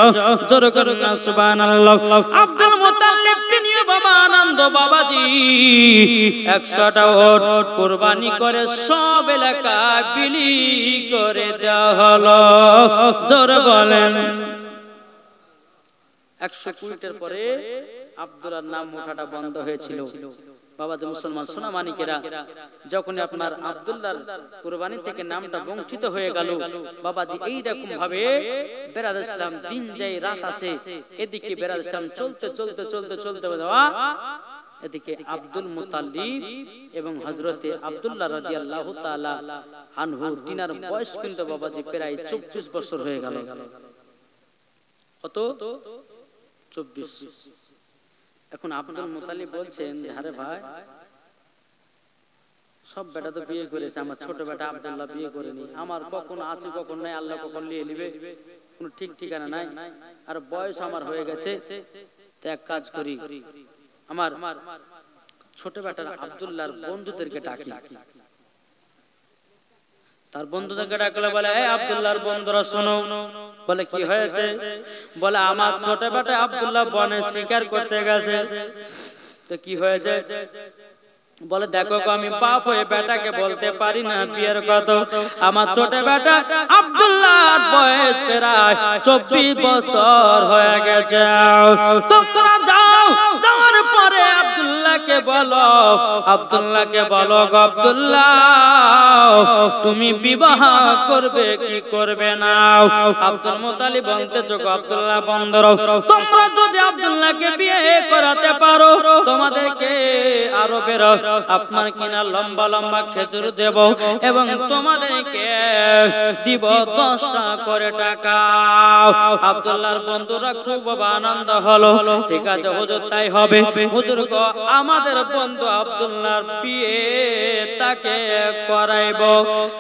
জোরে করুন না সুবহানাল্লাহ। আব্দুল মুতাল্লিব তিনিও বাবা আনন্দ বাবাজি 100টা উট কুরবানি করে সব এলাকা বিলি করে দেওয়া হলো। জোরে বলেন। 120টার পরে আব্দুল্লাহর নাম ওঠাটা বন্ধ হয়েছিল। বাবাজি মুসলমান সোনা মানিকেরা যখন আপনার আব্দুল্লাহর কুরবানি থেকে নামটা বঞ্চিত হয়ে গেল, বাবাজি এই রকম ভাবে বেরাদর ইসলাম দিন যায় রাত আসে, এদিকে বেরাদর ইসলাম চলতে চলতে চলতে চলতে যাওয়া, এদিকে আব্দুল মুতাল্লিব এবং হযরতে আব্দুল্লাহ রাদিয়াল্লাহু তাআলা আনহু তিনার বয়স কিন্তু বাবাজি প্রায় 24 বছর হয়ে গেল। কত? 24। এখন আব্দুল মুতাল্লিব বলছেন আরে ভাই সব বেটা তো বিয়ে করেছে, আমার ছোট বেটা আব্দুল্লাহ বিয়ে করেনি, আমার কখন আছে কখন নাই আল্লাহ কখন নিয়ে নেবে কোনো ঠিক ঠিকানা নাই, আর বয়স আমার হয়ে গেছে, তো এক কাজ করি আমার ছোট বেটার আব্দুল্লাহর বন্ধুদেরকে ডাকি। তার বন্ধুদেরকে ডাকলে বলে এই আব্দুল্লাহর বন্ধুরা শোনো, বলে কি হয়েছে? বলে আমার ছোট বেটা আব্দুল্লাহ বনে শিকার করতে গেছে, তো কি হয়েছে? বলে দেখো আমি বাপ হয়ে বেটাকে বলতে পারি না বিয়ের কথা, আমার ছোট বেটা আব্দুল্লাহ আব্দুল্লাহর বয়স প্রায় 24 বছর হয়ে গেছে। তোমরা যাও, যাওয়ার পরে আব্দুল্লাহকে বলো গো আব্দুল্লাহ, তুমি বিবাহ করবে কি করবে না? আব্দুল মুত্তালিব বলতেছো গো আব্দুল্লাহ বন্ধুরা, তোমরা যদি আব্দুল্লাহকে বিয়ে করাতে পারো তোমাদেরকে আরবের আপনার কিনা লম্বা লম্বা খেজুর দেব এবং তোমাদেরকে দিব 10টা করে টাকা। আব্দুল্লাহর বন্ধুরা খুব আনন্দ হলো। ঠিক আছে হুজুর, তাই হবে। হুজুর গো, আমাদের বন্ধু আব্দুল্লাহর বিয়ে তাকে করাইব।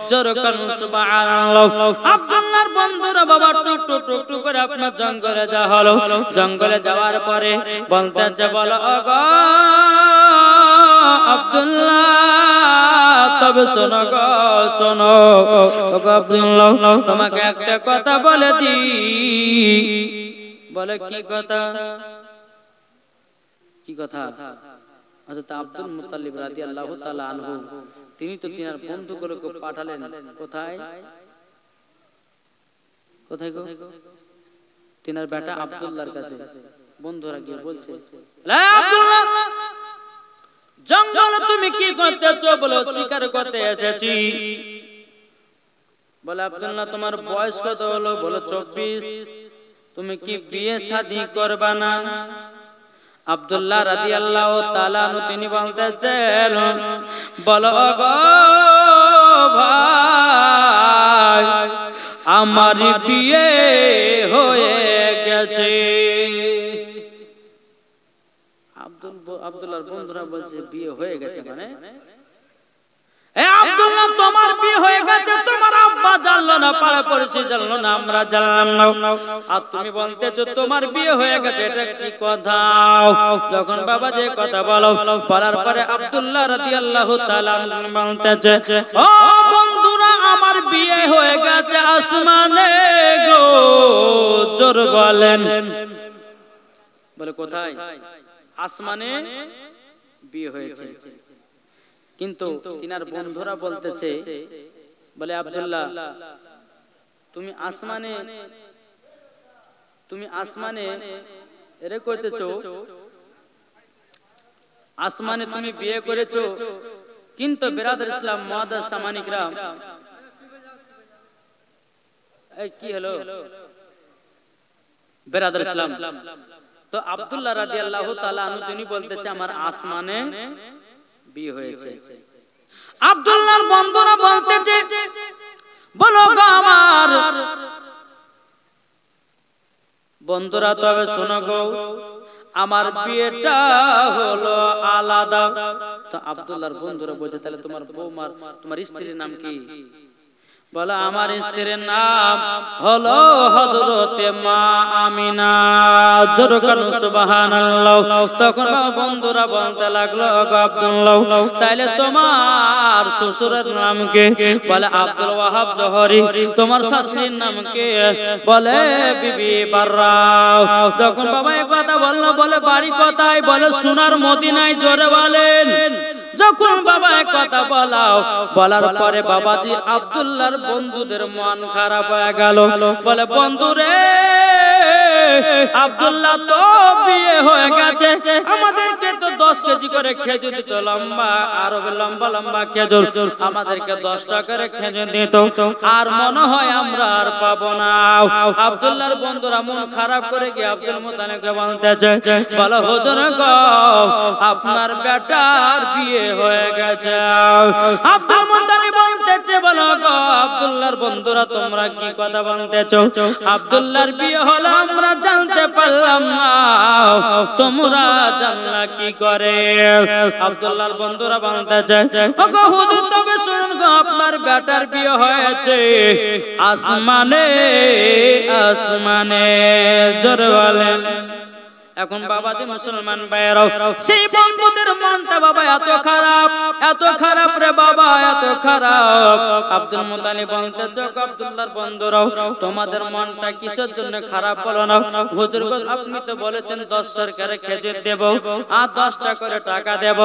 জোরে করুন সুবহানাল্লাহ। আব্দুল্লাহর বন্ধুরা বাবা টুক টুক টুক টুক করে আপনার জঙ্গলে যাওয়া হলো। জঙ্গলে যাওয়ার পরে বলতেছে, বলো ওগো আব্দুল্লাহ, তবে শোনো গো শোনো ওগো আব্দুল্লাহ, তোমাকে একটা কথা বলে দি। বলে কি কথা? কি কথা? হযরত আব্দুল মুত্তালিব রাদিয়াল্লাহু তাআলা আনহু তিনি তো তিনার বন্ধুগুলোকে পাঠালেন কোথায়? কোথায় গো? তিনার বেটা আব্দুল্লাহর কাছে। বন্ধুরা গিয়ে বলছে, আব্দুল্লাহ জঙ্গলে তুমি কি করতেছো? বলো শিকার করতে এসেছি। বলে আব্দুল্লাহ তোমার বয়স কত হলো? বলো 24। তুমি কি বিয়ে শাদী করবা না? আব্দুল্লাহ রাদিয়াল্লাহু তাআলা আনহু তিনি বলতেছেন, বলো গো ভাই, আমার বিয়ে হয়ে গেছে। আব্দুল্লাহর বন্ধুরা বলছে বিয়ে হয়ে গেছে মানে? এ আব্দুল্লাহ তোমার বিয়ে হয়ে গেছে, তোমার আব্বা জানলো না, পাড়া পড়শি জানলো না, আমরা জানলাম না, আর তুমি বলতেছো তোমার বিয়ে হয়ে গেছে, এটা কি কথা? যখন বাবা যে কথা বলো, বলার পরে আব্দুল্লাহ রাদিয়াল্লাহু তাআলা বলতেছে, ও বন্ধুরা আমার বিয়ে হয়ে গেছে আসমানে গো। জোর বলেন। বলে কোথায়? আসমানে বিয়ে হয়েছে। কিন্তু তিনার বন্ধুরা বলতেছে, বলে আব্দুল্লাহ তুমি আসমানে এরে করতেছো, আসমানে তুমি বিয়ে করেছো, কিন্তু বিরাদর ইসলাম মুআদ্দাস সামানিকরাম, এই কি হলো বিরাদর ইসলাম? তো আব্দুল্লাহ রাদিয়াল্লাহু তাআলা আনহু তিনি বলতেছে আমার আসমানে বিয়ে হয়েছে। আব্দুল্লাহর বন্ধুরা বলতেছে, বলো গো আমার বন্ধুরা, তবে শোনো গো আমার বিয়েটা হলো আলাদা। তো আব্দুল্লাহর বন্ধুরা বলছে, তাহলে তোমার বৌমার তোমার স্ত্রীর নাম কি? বলে আমার স্ত্রীর নাম হলো হযরতে মা আমিনা। জোরে করুন সুবহানাল্লাহ। তখন বন্ধুরা বলতে লাগলো, ওগো আব্দুল্লাহ তাইলে তোমার শ্বশুরের নাম কি? বলে আব্দুল ওয়াহাব জোহরি। তোমার শাশুড়ির নাম কি? বলে বিবি বাররা। যখন বাবা এই কথা বললো, বলে বাড়ি কোথায়? বলে সোনার মদিনায়। জোরে বলেন। যখন বাবা কথা বলাও, বলার পরে বাবাজি আব্দুল্লাহর বন্ধুদের মন খারাপ হয়ে গেল। বলে বন্ধুরে, আব্দুল্লাহ তো বিয়ে হয়ে গেছে, আমাদেরকে তো 10 কেজি করে খেজুর দিত, লম্বা আরো লম্বা লম্বা খেজুর, আমাদেরকে 10টা করে খেজুর দিত, আর মনে হয় আমরা আর পাবো না। আব্দুল্লাহর বন্ধুরা মন খারাপ করে গিয়ে আব্দুল মুত্তালিবকে বলতেছে, বলো হুজুর গো আপনার বেটার বিয়ে হয়ে গেছে। আব্দুল মুত্তালিব বলতেছে, বলো গো আব্দুল্লাহর বন্ধুরা তোমরা কি কথা বলতেছো? আব্দুল্লাহর বিয়ে হলো আমরা জানতে পারলাম না, তোমরা জানলা কি করে? আব্দুল্লাহর বন্ধুরা বলতেছে, ওগো হুজুর তবে শুনুন গো আপনার বেটার বিয়ে হয়েছে আসমানে। আসমানে। জোরে বলেন। এখন বাবাজি মুসলমান ভাইরাও, সেই বন্ধুদের মনটা বাবা এত খারাপ রে বাবা, এত খারাপ। আব্দুল মুত্তালিব বলতেছে, আব্দুল্লাহর বন্ধুরাও তোমাদের মনটা কিসের জন্য খারাপ হলো না? হুজুর আপনি তো বলেছেন 10 সরকারে খেজুর দেব আর 10টা করে টাকা দেব,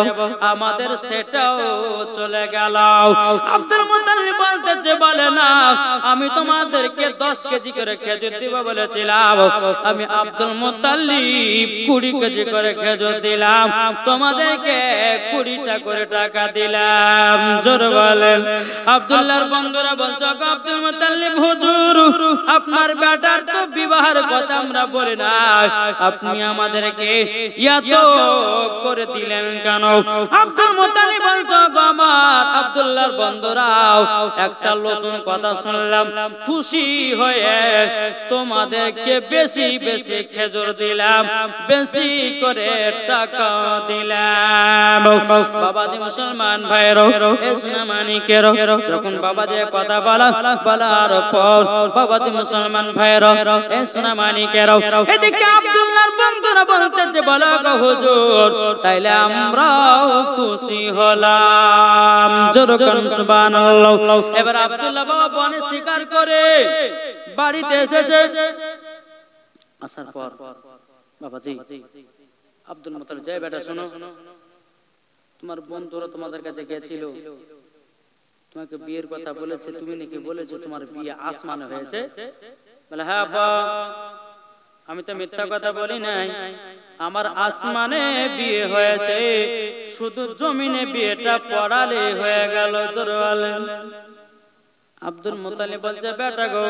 আমাদের সেটাও চলে গেল। আব্দুল মুত্তালিব বলতেছে বলে না আমি তোমাদেরকে 10 কেজি করে খেজুর দিব বলেছিলাম আমি আব্দুল মুত্তালিব 20 কেজি করে খেজুর দিলাম তোমাদেরকে 20টা করে টাকা দিলাম জোর বলেন আব্দুল্লাহর বন্ধুরা বলছো আব্দুল মুত্তালিব হুজুর আপনার বেটার তো বিবাহের কথা আমরা বলি না আপনি আমাদেরকে এত করে দিলেন কেন আব্দুল মুত্তালিব বলছো আমার আব্দুল্লাহর বন্ধুরা একটা নতুন কথা শুনলাম খুশি হয়ে তোমাদেরকে বেশি বেশি খেজুর দিলাম বেশি করে টাকা দিলাম বাবাজি মুসলমান ভাইরো ইসলামানিকেরো যখন বাবাজি কথা বলার পর বাবাজি মুসলমান ভাইরো ইসলামানিকেরো এদিকে আব্দুল্লাহর বন্ধুরা বলতেছে বলো গো হুজুর তাইলে আমরাও খুশি হলাম জোরে কোন সুবহানাল্লাহ এবার আব্দুল্লাহ বাবা বনে শিকার করে বাড়িতে এসেছে আসার পর বাবাজি আব্দুল মুত্তালিব যায় বেটা শোনো তোমার বন্ধুরা তোমাদের কাছে গিয়েছিল তোমাকে বিয়ের কথা বলেছে তুমি নাকি বলেছো তোমার বিয়ে আসমানে হয়েছে বলে হ্যাঁ বাবা আমি তো মিথ্যা কথা বলি নাই আমার আসমানে বিয়ে হয়েছে শুধু জমিনে বিয়েটা পড়ালে হয়ে গেল জোরে বলেন আব্দুল মুত্তালিব বলছে বেটা গো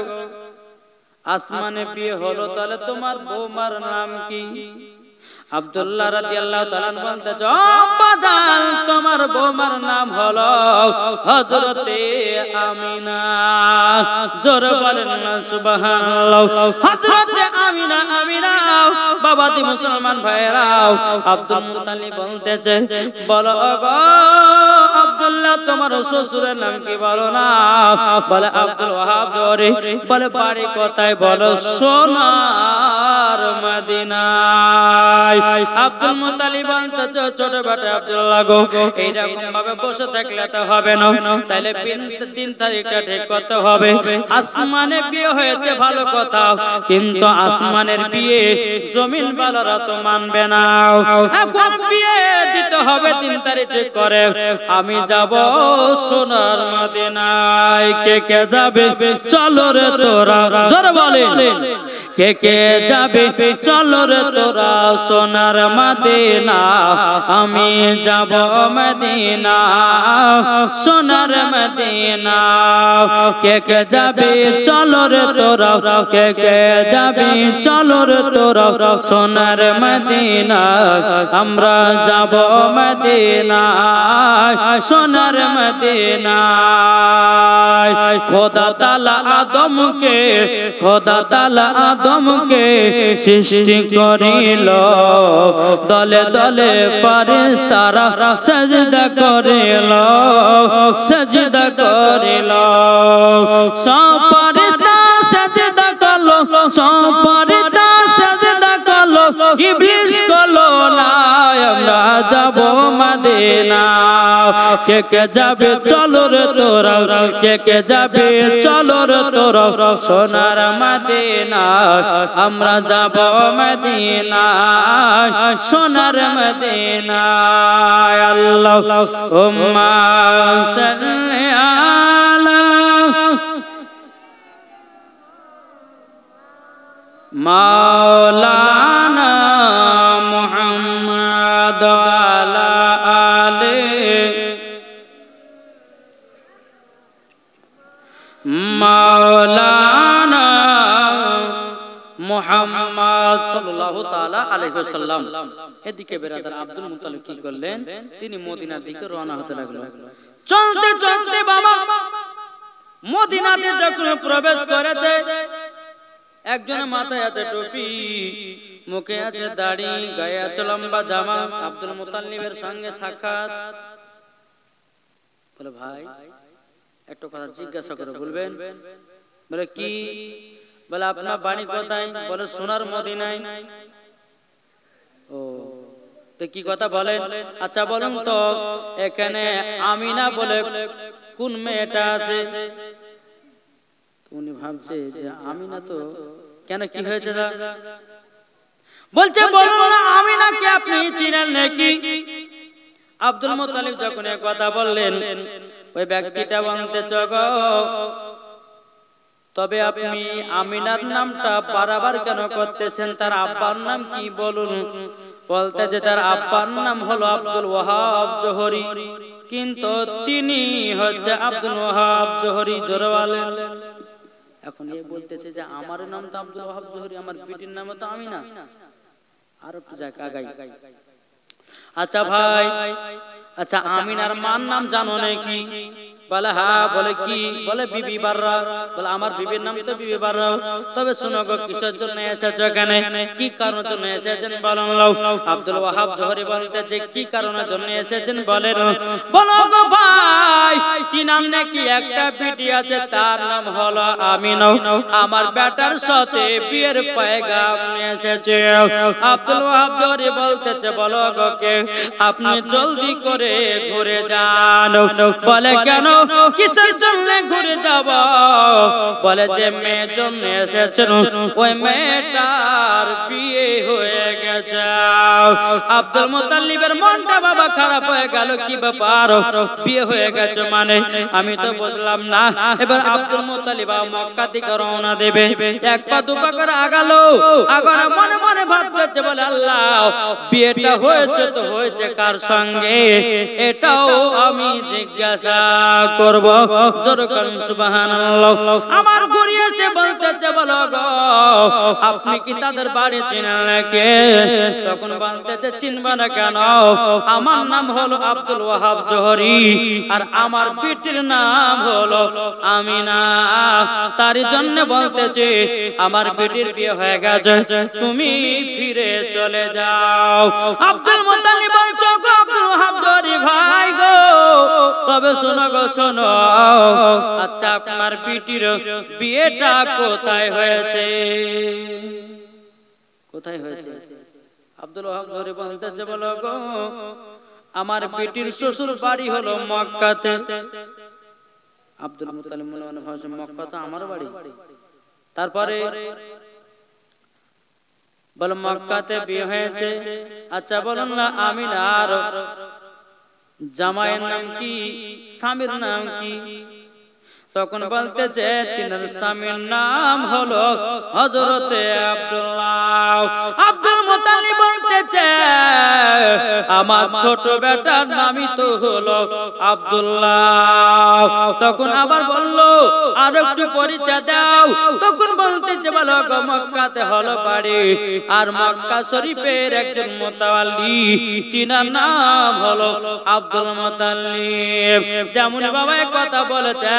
আসমানে বিয়ে হলো তাহলে তোমার বৌমার নাম কি আব্দুল্লাহ রাদিয়াল্লাহু তাআলা বলতেছে আব্বাজান তোমার বৌমার নাম হলো হযরতে আমিনা জোরে বলেন না সুবহানাল্লাহ হযরতে আমিনা আমিনা বাবাজি মুসলমান ভাইরা আব্দুল মুত্তালিব বলতেছে বলো গো আব্দুল্লাহ তোমার শ্বশুরের নাম কি বলো না বলে আব্দুল ওয়াহাব জোরে বলে বাড়ি কোথায় বলো সোনার মদিনায় আব্দুল মুত্তালিব বলতেছে ছোট বেটা আব্দুল্লাহ গো এইরকম ভাবে বসে থাকলে তো হবে না তাইলে 3 তারিখটা ঠিক করতে হবে আসমানে বিয়ে হয়েছে ভালো কথা কিন্তু আসমানের বিয়ে জমিন বালারা তো মানবে না এখন বিয়ে দিতে হবে 3 তারিখ ঠিক করে আমি যাব সোনার মদিনায় কে কে যাবে চলো রে তোরা জোরে বলেন কে কে যাবে চলো রে তোরা সোনার মদিনা আমি যাব মদিনা সোনার মদিনা কে কে যাবে চলো রে তোরা কে কে যাবে চলো রে তোরা সোনার মদিনা আমরা যাব মদিনা সোনার মদিনা খোদা তাআলা আদমকে সৃষ্টি করিল দলে দলে ফেরেশতারা সিজদা করিল সব ফেরেশতা সিজদা করলো সব ফেরেশতা সিজদা করলো ইবলিস করলো না আমরা যাব মদিনা কে কে যাবে চলো রে তোরা কে কে যাবে চলো রে তোরা সোনার মদিনা আমরা যাব মদিনা সোনার মদিনা আল্লাহুম্মা সাল্লি আলা মাওলানা মুহাম্মদ আলা আলে মাওলানা মুহাম্মদ সাল্লাল্লাহু তাআলা আলাইহি ওয়াসাল্লাম এদিকে বেরাদার আব্দুল মুত্তালিব কি করলেন তিনি মদিনার দিকে রওনা হতে লাগলেন চলতে চলতে বাবা মদিনাতে যখন প্রবেশ করেছে একজনের মাথায় আছে টুপি মুখে আছে দাড়ি গায়ে আছে লম্বা জামা আব্দুল মুত্তালিবের সঙ্গে সাক্ষাৎ বলে ভাই একটু কথা জিজ্ঞাসা করে বলবেন বলে কি বলে আপনার বাড়ি কোথায় বলে সোনার মদিনায় ও তো কি কথা বলেন আচ্ছা বলুন তো এখানে আমিনা বলে কোন মেয়েটা আছে উনি ভাবছে যে আমিনা তো কেন কি হয়েছে বলছে বলুন না আমিনাকে আপনি চিনেন নাকি আব্দুল মুত্তালিব যখন এই কথা বললেন ওই ব্যক্তিটা বলতেছে গো তবে আপনি আমিনার নামটা বারবার কেন করতেছেন, তার আব্বার নাম কি বলুন। বলতে যে তার আব্বার নাম হলো আব্দুল ওয়াহাব জোহরি, কিন্তু তিনি হচ্ছে আব্দুল ওয়াহাব জোহরি। জোরে বলেন। এখন এ বলতেছে যে আমার নাম তো আব্দুল ওয়াহাব জোহরি, আমার পিটির নাম তো আমিনা। আর একটু যাক আগাই। আচ্ছা ভাই, আচ্ছা আমিনার মার নাম জানো নাকি? বলে হ্যাঁ। বলে কি? বলে বিবি বাররা। বলে আমার বিবির নাম তো বিবি বাররা। তবে শোনো গো কিসের জন্য এসেছো এখানে, কি কারণের জন্য এসেছেন বলেন। আব্দুল ওয়াহাব জোহরি বলতেছে কি কারণের জন্য এসেছেন বলেন। বলো গো ভাই, কি নাম নাকি একটা বিটি আছে, তার নাম হলো আমিনা। আমার বেটার সাথে বিয়ের পয়গাম নিয়ে এসেছে। আব্দুল ওয়াহাব জোহরি বলতেছে বলো গো কে, আপনি জলদি করে ঘুরে যান। বলে কেন, কিসের জন্য ঘুরে যাব? বলে যে মেয়ের জন্য এসেছেন, ওই মেয়েটার বিয়ে হয়ে গেছে। আব্দুল মুতাল্লিবের মনটা বাবা খারাপ হয়ে গেল, কি ব্যাপার বিয়ে হয়ে গেছে মানে, আমি তো বুঝলাম না। এবার আব্দুল মুতাল্লিব মক্কা থেকে রওনা দেবে, এক পা দু পা করে আগালো। আগানো মনে মনে ভাবতেছে বলে আল্লাহ, বিয়েটা হয়েছে তো হয়েছে কার সঙ্গে, এটাও আমি জিজ্ঞাসা করব। জোরে করুন সুবহানাল্লাহ। আমার ঘুরিয়ে এসে বলতেছে বলো গো, আপনি কি তাদের বাড়ি চিনেন নাকি? তখন বলতেছে চিনবা না কেন, আমার নাম হলো আব্দুল ওয়াহাব জোহরি, আর আমার বিটির নাম হলো আমিনা। তার জন্য বলতেছে আমার বিটির বিয়ে হয়ে গেছে, তুমি ফিরে চলে যাও। আব্দুল মুতাল্লিব বলছো গো আব্দুল ওয়াহাব জোহরি ভাই গো, তবে শোনো গো শোনো, আচ্ছা আপনার বিটির বিয়েটা কোথায় হয়েছে? কোথায় হয়েছে? আব্দুল ওয়াহাব জোহরি বলতেছে বলো গো, আমার বিটির শ্বশুর বাড়ি হলো মক্কাতে। আব্দুল মুতাল্লিব মনে মনে ভাবছে মক্কা তো আমার বাড়ি। তারপরে বল মক্কাতে বিয়ে হয়েছে, আচ্ছা বলুন না আমিনার জামাইয়ের নাম কি, স্বামীর নাম কি? তখন বলতেছে তিনার স্বামীর নাম হলো হযরতে আব্দুল্লাহ। আব্দুল মুতাল্লিব বলতেছে আমার ছোট বেটার নামই তো হলো আব্দুল্লাহ। তখন আবার বলল আর একটু পরিচয় দাও। তখন বলতেছে বলো গো মক্কাতে হলো বাড়ি, আর মক্কা শরীফের একজন মুতাওয়াল্লি, তিনার নাম হলো আব্দুল মুতাল্লিব। যেমন বাবা কথা বলেছে,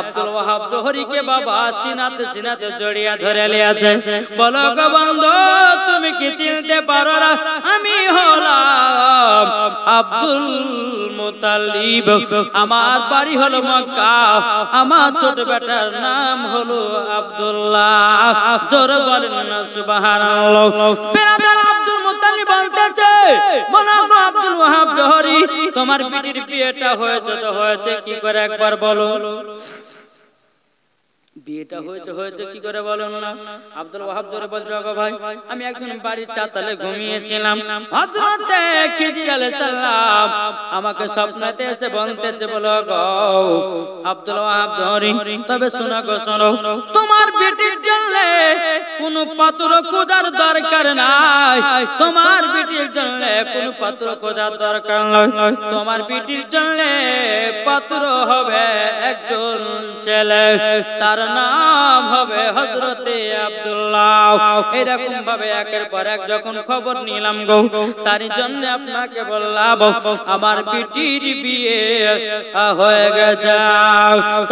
আব্দুল ওয়াহাব জোহরিকে বাবা সিনাতে সিনাতে জড়িয়ে ধরে লিয়েছে। বলো গো বন্ধু, তুমি কি চিনতে পারো না আমি হলাম আব্দুল মুতাল্লিব, আমার বাড়ি হলো মক্কা, আমার ছোট বেটার নাম হলো আব্দুল্লাহ। জোরে বলেন না সুবহানাল্লাহ। বেরাদার আব্দুল মুতাল্লিব বলতেছে বলো গো আব্দুল ওয়াহাব জোহরি, তোমার বিটির বিয়েটা হয়েছে তো হয়েছে কি করে একবার বলো। বিয়েটা হয়েছে হয়েছে কি করে বলো না। আব্দুল ওয়াহাব জোরে বলছো গো ভাই, আমি একদিন বাড়ির চাতালে ঘুমিয়েছিলাম, হযরতে খিজির আলাইহিস সালাম আমাকে স্বপ্নেতে এসে বলতেছে বলো গো আব্দুল ওয়াহাব জোহরি, তবে শোনো গো শোনো, তোমার বিটির জন্য কোনো পাত্র খোঁজার দরকার নাই, তোমার বিটির জন্য কোনো পাত্র খোঁজার দরকার নাই, তোমার বিটির জন্য পাত্র হবে একজন ছেলে, তার নাম হবে হযরতে আব্দুল্লাহ। এরকম ভাবে একের পর এক যখন খবর নিলাম গো, তার জন্য আপনাকে বললাম আমার বিটির বিয়ে হয়ে গেছে।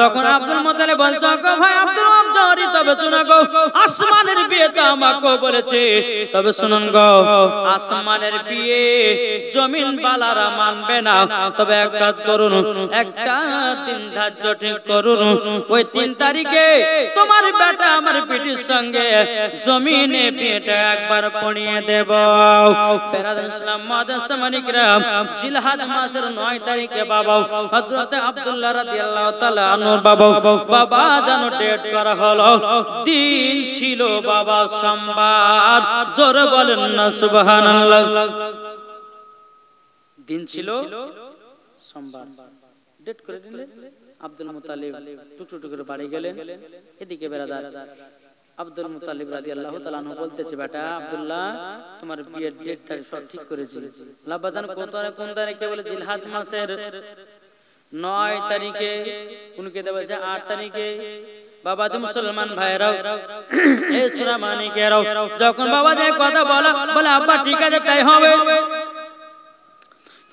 তখন আব্দুল মুতাল্লিব বলছো গো ভাই আব্দুল ওয়াহাব জোহরি, তবে শোনো গো আসমানের বিয়ে তো আমাকে বলেছে, তবে শুনুন গো আসমানের বিয়ে জমিন বালারা মানবে না, তবে এক কাজ করুন, একটা দিন ধার্য ঠিক করুন, ওই 3 তারিখে তোমার বেটা আমার বিটির সঙ্গে জমিনে বিয়েটা একবার পড়িয়ে দেব। বেরাদার ইসলাম মাদ্রাসা মানিকরাম, জিলহজ মাসের 9 তারিখে বাবা হযরত আব্দুল্লাহ রাদিয়াল্লাহু তাআলা আনহুর বাবা জানো ডেট করা হলো, দিন ছিল বাবা সোমবার। জোরে বলেন না সুবহানাল্লাহ। দিন ছিল সোমবার, ডেট করে দিলেন। আব্দুল মুত্তালিব টুকরো টুকরো বাড়ি গেলেন। এদিকে বেরাদার আব্দুল মুত্তালিব রাদিয়াল্লাহু তাআলা আনহু বলতেছে, বেটা আব্দুল্লাহ, তোমার বিয়ের ডেট তারিখ সব ঠিক করেছি। লাবাদান কোন তারিখে? বলে জিলহজ মাসের 9 তারিখে। কোনকে দেওয়া হয়েছে? 8 তারিখে। বাবাজি মুসলমান ভাইরাও, এই সোনামানিকেরাও, যখন বাবাজি কথা বলে আব্বা ঠিক আছে তাই হবে,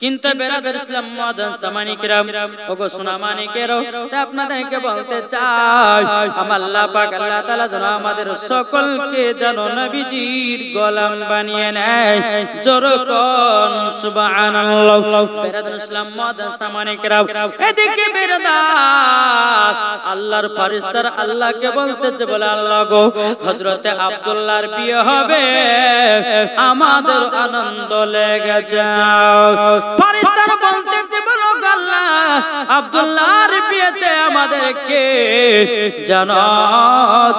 কিন্তু বেরাদার ইসলাম মুআদ্দান সামানিকেরাম, ওগো সোনামানিকেরাও, তা আপনাদেরকে বলতে চাই, আমার আল্লাহ পাক আল্লাহ তাআলা যেন আমাদের সকলকে যেন নবীজির গোলাম বানিয়ে নেয়। জোরে কোন সুবহানাল্লাহ। বেরাদার ইসলাম মুআদ্দান সামানিকেরাম, এদিকে বেরাদার আল্লাহর ফেরেশতারা আল্লাহকে বলতেছে, বলে আল্লাহ গো, হযরতে আব্দুল্লাহর বিয়ে হবে, আমাদের আনন্দ লেগে যায়। ফেরেশতারা বলতেছে, বলো আল্লাহ, আব্দুল্লাহর বিয়েতে আমাদেরকে যেন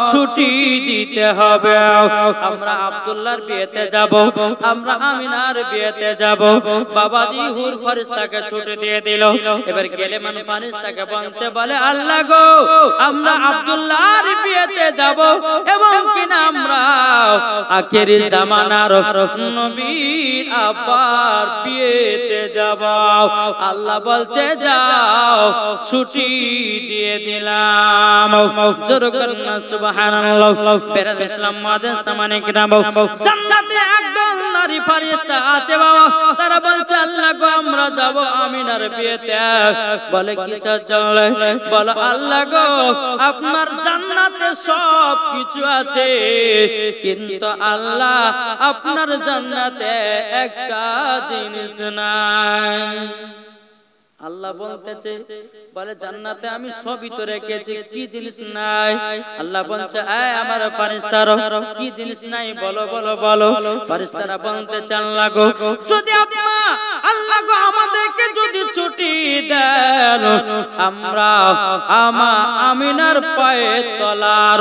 ছুটি দিতে হবে। আমরা আব্দুল্লাহর বিয়েতে যাব, আমরা আমিনার বিয়েতে যাব। বাবাজি হুর ফেরেশতাকে ছুটি দিয়ে দিল। এবার গেলেমান ফেরেশতাকে বলতে বলে, আল্লাহ গো, আমরা আব্দুল্লাহর বিয়েতে যাব এবং কিনা আমরা আখেরি জামানার নবীর আব্বার বিয়েতে যাব। আল্লাহ বলতে, যাও, ছুটি দিয়ে দিলাম। জোরে করুন সুবহানাল্লাহ। বেরাদ ইসলাম মুআদ্দান সামানিকেরাম, জান্নাতে একদল নারী ফেরেশতা আছে বাবা, তারা বলছে, আল্লাহ গো, আমরা যাব আমিনার বিয়েতে। বলে কিসের জন্য? বলো আল্লাহ গো, আপনার জান্নাতে সব কিছু আছে, কিন্তু আল্লাহ আপনার জান্নাতে একটা জিনিস নাই। আল্লাহ বলতেছে, বলে জান্নাতে আমি সবই তো রেখেছি, কি জিনিস নাই? আল্লাহ বলছে, আয় আমার ফেরেশতারা, কি জিনিস নাই বলো বলো বলো। ফেরেশতারা বলতেছে, আল্লাহ গো, যদি আল্লাহ গো আমাদেরকে যদি ছুটি দেন, আমরা আমিনার পায়ের তলার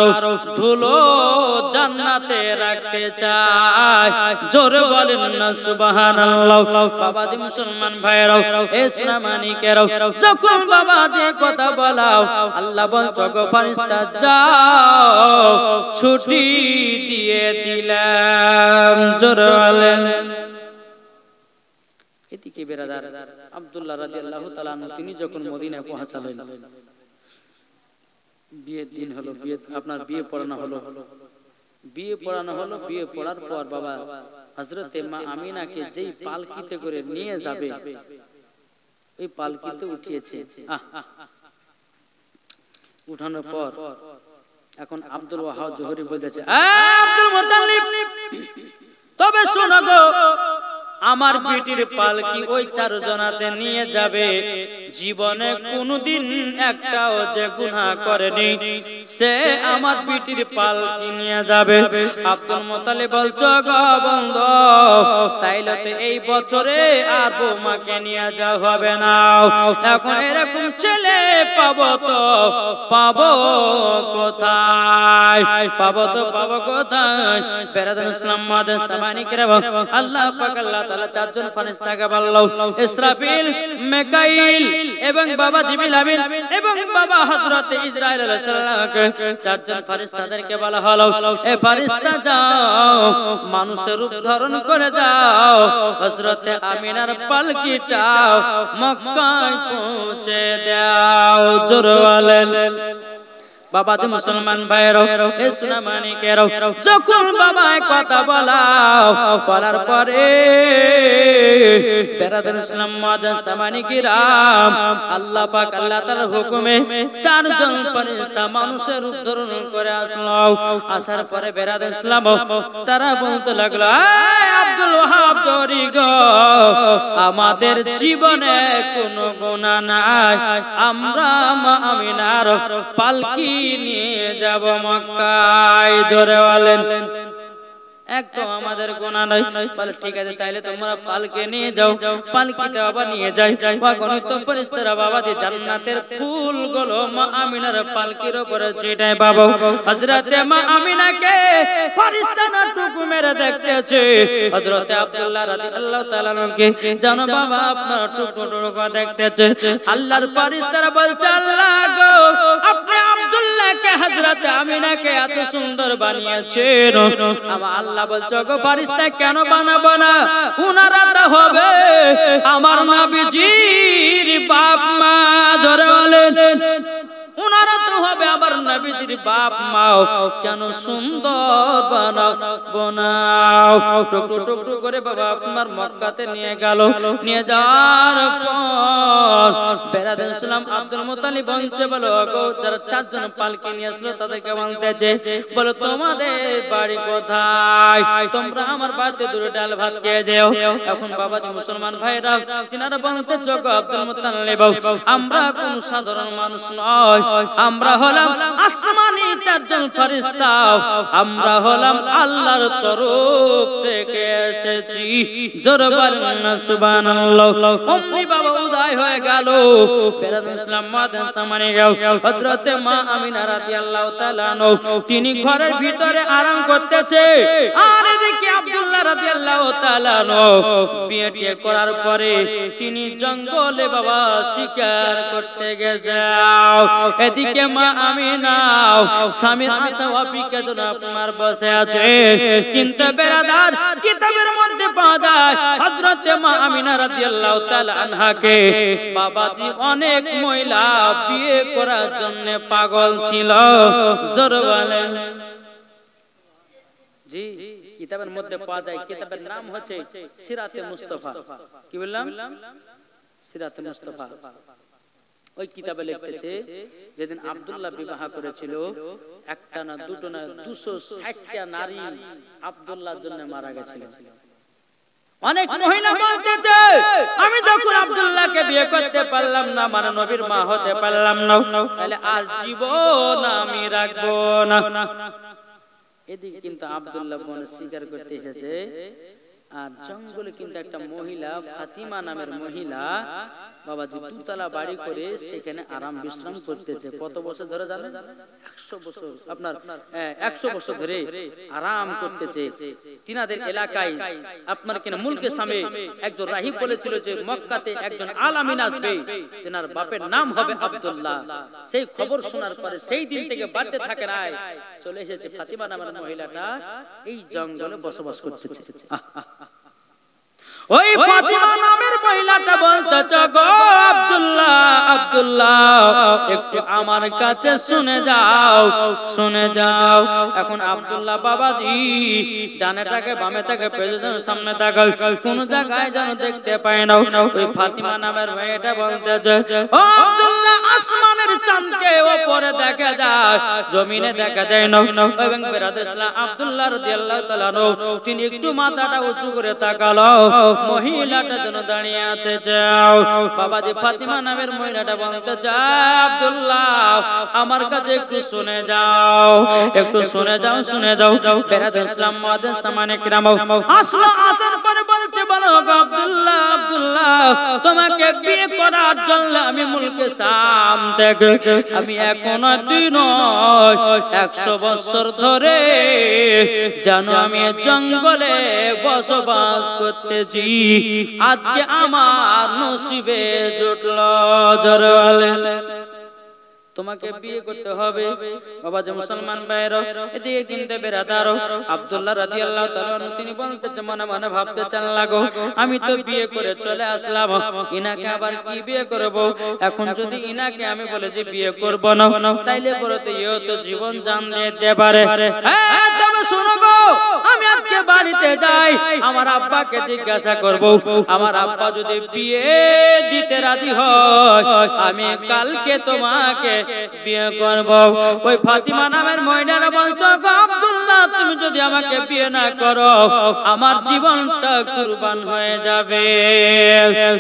ধুলো জান্নাতে রাখতে চাই। জোরে বলেন না সুবহানাল্লাহ। বাবাজি মুসলমান ভাইরাও, এ সোনামানিকেরাও, যখন বাবাজি কথা বলাও, আল্লাহ বলছো গো ফেরেশতা, যাও, ছুটি দিয়ে দিলাম। জোরে বলেন। এদিকে বেরাদার আব্দুল্লাহ রাদিয়াল্লাহু তাআলা আনহু, তিনি যখন মদিনায় পৌঁছালেন, বিয়ের দিন হলো, আপনার বিয়ে পড়ানো হলো। বিয়ে পড়ার পর বাবা হযরতে মা আমিনাকে যেই পালকিতে করে নিয়ে যাবে, ওই পালকিতে উঠিয়েছে। উঠানোর পর এখন আব্দুল ওয়াহাব জোহরি বলতেছে, আব্দুল মুত্তালিব, তবে শোনো গো, আমার বেটির পালকি ওই 4 জনাতে নিয়ে যাবে। জীবনে কোনদিন একটাও যে গুনাহ করেনি, সে আমার বেটির পালকি নিয়ে যাবে। আব্দুল মুত্তালিব বলছো গো বন্ধু, তাইলে তো এই বছরে আর বৌমাকে নিয়ে যাওয়া হবে না। এখন এরকম ছেলে পাবো কোথায়? পাবো কোথায়? বেরাদার ইসলাম মুআদ্দান সামানিকেরাম, আল্লাহ পাক আল্লাহ তাআলা 4 জন ফেরেশতাকে বলল, ইসরাফিল, মিকাইল এবং বাবা জিবরিল আমিন এবং বাবা হযরত ইসরাইল আলাইহিস সালামকে 4 জন ফেরেশতাদেরকে বলা হলো, এ ফেরেশতা যাও, মানুষের রূপ ধারণ করে যাও, হযরত আমিনার পালকিটা মক্কায় পৌঁছে দাও। জোরে বলেন। বাবাজি মুসলমান ভাইরাও, এ সোনামানিকেরাও, যখন বাবায় কথা বলার পরে বেরাদার ইসলাম মুআদ্দান সামানিকেরাম, আল্লাহ পাক আল্লাহ তাআলার হুকুমে 4 জন ফেরেশতা মানুষের রূপ ধারণ করে আসলো। আসার পরে বেরাদার ইসলাম তারা বলতে লাগলো, এই আব্দুল ওয়াহাব জোহরি গো, আমাদের জীবনে কোনো গুনাহ নাই, আমরা মা আমিনার পালকি নিয়ে যাব মক্কায়। জোরে বলেন। একদম আমাদের গুনাহ নাই। বলে ঠিক আছে তাইলে তোমরা পালকে নিয়ে যাও। পালকিতে বাবা নিয়ে যাই। অগণিত ফেরেশতারা বাবাজি জান্নাতের ফুলগুলো মা আমিনার পালকির উপরে ছিটায় বাবা। হযরতে মা আমিনাকে ফেরেশতারা টুকু মেরে দেখতেছে। হযরতে আব্দুল্লাহ রাদিয়াল্লাহু তাআলা কে জানো বাবা আপনার টুকু টুকু দেখতেছে। আল্লাহর ফেরেশতারা বলছে আল্লাহ গো আপনি আব্দুল্লাহকে হযরতে আমিনাকে এত সুন্দর বানিয়েছেন। আমার আল্লাহ বলছে গো ফেরেশতা কেন বানাবো না? উনারা তো হবে আমার নবীজির বাপ মা। ধরে বলেন উনারা তো হবে আমার নবীজির বাপ মা। কেন সুন্দর বানাও টুক টুক টুক করে বাবা আপনার মক্কাতে নিয়ে গেল। নিয়ে যাওয়ার পর বেরাদের ইসলাম আব্দুল মুত্তালিব বলছে বলো গো যারা চারজন পালকি নিয়ে আসলো তাদেরকে বলতেছে বলো তোমাদের বাড়ি কোথায়? তোমরা আমার বাড়িতে দুটো ডাল ভাত খেয়ে যাও। এখন বাবাজি মুসলমান ভাইরা তিনারা বলতেছে গো আব্দুল মুত্তালিব আমরা কোন সাধারণ মানুষ নয়, আমরা হলাম আসমানি চারজন ফেরেশতা। আমরা হলাম আল্লাহর তরফ থেকে এসেছি। জোরে বলেন না সুবহানাল্লাহ। অমনি বাবা উদয় হয়ে গেল। বেরাদুল ইসলাম মাদান সামানে গেল। হযরতে মা আমিনা রাদিয়াল্লাহু তাআলা তিনি ঘরের ভিতরে আরাম করতেছে। আর এদিকে আব্দুল্লাহ রাদিয়াল্লাহু তাআলা বিয়ে টিয়ে করার পরে তিনি জঙ্গলে বাবা শিকার করতে গেছে। এদিকে মা আমিনা স্বামীর আশা অপেক্ষা জন্য আপনার বসে আছে। কিন্তু বেরাদার কিতাবের মধ্যে পাওয়া যায় হযরতে মা আমিনা রাদিয়াল্লাহু তাআলা আনহাকে বাবাজি অনেক মহিলা বিয়ে করার জন্য পাগল ছিল। জোরে বলেন জি। কিতাবের মধ্যে পাওয়া যায়। কিতাবের নাম হচ্ছে সিরাতে মুস্তাফা। কি বললাম? সিরাতে মুস্তাফা। ওই কিতাবে লিখতেছে যেদিন আব্দুল্লাহ বিবাহ করেছিল একটা না দুটো না 260টা নারী আব্দুল্লাহর জন্য মারা গেছিল। অনেক মহিলা বলতেছে আমি যখন আব্দুল্লাহকে বিয়ে করতে পারলাম না মানে নবীর মা হতে পারলাম না তাহলে আর জীবন আমি রাখবো না। এদিকে কিন্তু আব্দুল্লাহ বোন স্বীকার করতে এসেছে। আর জঙ্গলে কিন্তু একটা মহিলা ফাতিমা নামের মহিলা বাবাজি দুতলা বাড়ি করে সেখানে আরাম বিশ্রাম করতেছে। কত বছর ধরে জানেন? 100 বছর। আপনার 100 বছর ধরে আরাম করতেছে। তিনাদের এলাকায় আপনার কিনা মুলকে সামে একজন রাহিব বলেছিল যে মক্কাতে একজন আলামিন আসবে, তিনার বাপের নাম হবে আব্দুল্লাহ। সেই খবর শোনার পরে সেই দিন থেকে বাড়তে থাকে নাই চলে এসেছে ফাতিমা নামের মহিলাটা এই জঙ্গলে বসবাস করতেছে। ওই ফাতিমা নামের মহিলাটা বলতেছে গো আব্দুল্লাহ আব্দুল্লাহ একটু আমার কাছে শুনে যাও শুনে যাও। এখন আব্দুল্লাহ বাবাজি ডানে তাকে বামে তাকে পেছনে সামনে তাকায় কোন জায়গায় যেন দেখতে পায় না। ওই ফাতিমা নামের মেয়েটা বলতেছে ও আব্দুল্লাহ আসমানের চাঁদকে উপরে দেখা যায় জমিনে দেখা যায় না। এবং বেরাদুল ইসলাম আব্দুল্লাহ রাদিয়াল্লাহু তাআলা তিনি একটু মাথাটা উঁচু করে তাকালো। মহিলাটা যেন দাঁড়িয়ে আছে যাও। বাবাজি ফাতিমা নামের মহিলাটা বলতে চায় আব্দুল্লাহ আমার কাছে একটু শুনে যাও একটু শুনে যাও শুনে যাও। বেরাদুল ইসলাম মাদান সামানে কিরাম আসলো আসার পরে বলছে বলো আব্দুল্লাহ আব্দুল্লাহ তোমাকে বিয়ে করার জন্য আমি মুলকে শাম থেকে আমি এখনো দুই নয় 100 বছর ধরে জানো আমি জঙ্গলে বসবাস করতেছি। আজকে আমার নসিবে জুটলো। জোরে বলেন তোমাকে বিয়ে করতে হবে। বাবা যে মুসলমান ভাইরা এদিকে কিন্তু বেরাদার আব্দুল্লাহ রাদিয়াল্লাহু তাআলা তিনি বলতেছে মনে মনে ভাবতেছেন লাগো আমি তো বিয়ে করে চলে আসলাম, ইনাকে আবার কি বিয়ে করব? এখন যদি ইনাকে আমি বলে যে বিয়ে করব না তাইলে বলতে ইও তো জীবন জান দিয়ে দিতে পারে। হ্যাঁ তবে শুনো গো আমি আজকে বাড়িতে যাই আমার আব্বাকে জিজ্ঞাসা করব। আমার আব্বা যদি বিয়ে দিতে রাজি হয় আমি কালকে তোমাকে বিয়ে করব। ওই ফাতিমা নামের মহিলারা বলছো আব্দুল্লাহ তুমি যদি আমাকে বিয়ে না করো আমার জীবনটা কুরবান হয়ে যাবে।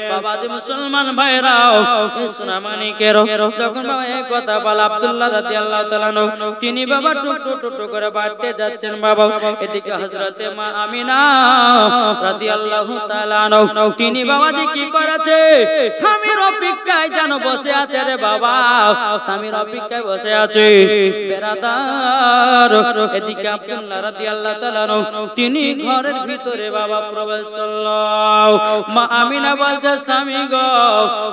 বাবাজি মুসলমান ভাইরাও সোনা মানিকেরও যখন বাবা এই কথা বলা আব্দুল্লাহ রাদিয়াল্লাহু তাআলা তিনি বাবা টুক টুক টুক করে বাড়তে যাচ্ছে যাচ্ছেন বাবা। এদিকে হযরতে মা আমিনা রাদিয়াল্লাহু তাআলা আনহা তিনি বাবাজি কি করেছে, স্বামীর অপেক্ষায় যেন বসে আছে রে বাবা, স্বামীর অপেক্ষায় বসে আছে বেরাদার। এদিকে আব্দুল্লাহ রাদিয়াল্লাহু তাআলা আনহু তিনি ঘরের ভিতরে বাবা প্রবেশ করলো। মা আমিনা বলছে স্বামী গো,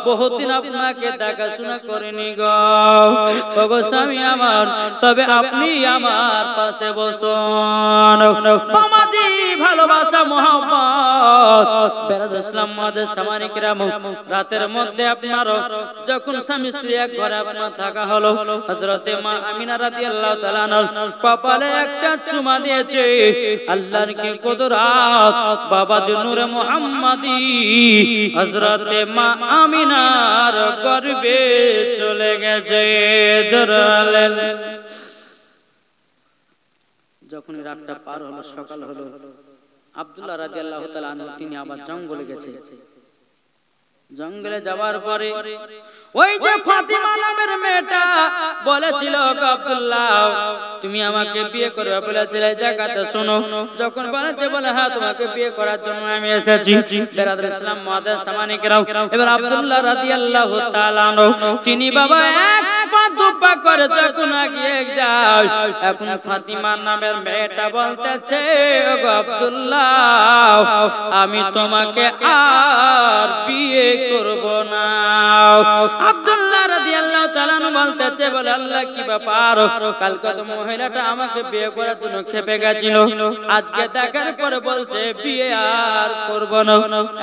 বহুদিন আপনাকে দেখাশোনা করিনি গো, ওগো স্বামী আমার, তবে আপনি আমার পাশে বসুন। বাবাজি ভালোবাসা মোহাম্মদ বেরাদর ইসলাম মাদের সামানি কিরাম, রাতের মধ্যে আপনার যখন স্বামী স্ত্রী এক ঘরে আপনার থাকা হলো, হযরতে মা আমিনা রাদিয়াল্লাহু তাআলা আনহা কপালে একটা চুমা দিয়েছে। আল্লাহর কি কুদরত, বাবা নূরে মুহাম্মাদি হযরতে মা আমিনার গর্ভে চলে গেছে। জোরালেন যখন রাতটা পার হলো, সকাল হলো, আব্দুল্লাহ রাদিয়াল্লাহু তাআলা আনহু তিনি আবার জঙ্গলে গেছে। জঙ্গলে যাওয়ার পরে ওই যে ফাতিমা নামের মেয়েটা বলেছিল আব্দুল্লাহ তুমি আমাকে বিয়ে করবে বলেছিলে, জায়গাতে শোনো, যখন বলেছে বলে হ্যাঁ তোমাকে বিয়ে করার জন্য আমি এসেছি। বেরাদর ইসলাম মুআদ্দাস সামানি কেরাম, এবার আব্দুল্লাহ রাদিয়াল্লাহু তাআলা আনহু তিনি বাবা এক পা দুপা করে যখন এগিয়ে যায়, এখন ফাতিমা নামের মেয়েটা বলতেছে ওগো আব্দুল্লাহ আমি তোমাকে আর বিয়ে করব না। আব্দুল্লাহ রাদিয়াল্লাহু তাআলা বলতেছে বলে আল্লাহ কি ব্যাপার, কালকে তো মহিলাটা আমাকে বিয়ে করার জন্য খেপে গেছিল, আজকে দেখার পরে বলছে বিয়ে আর করব না,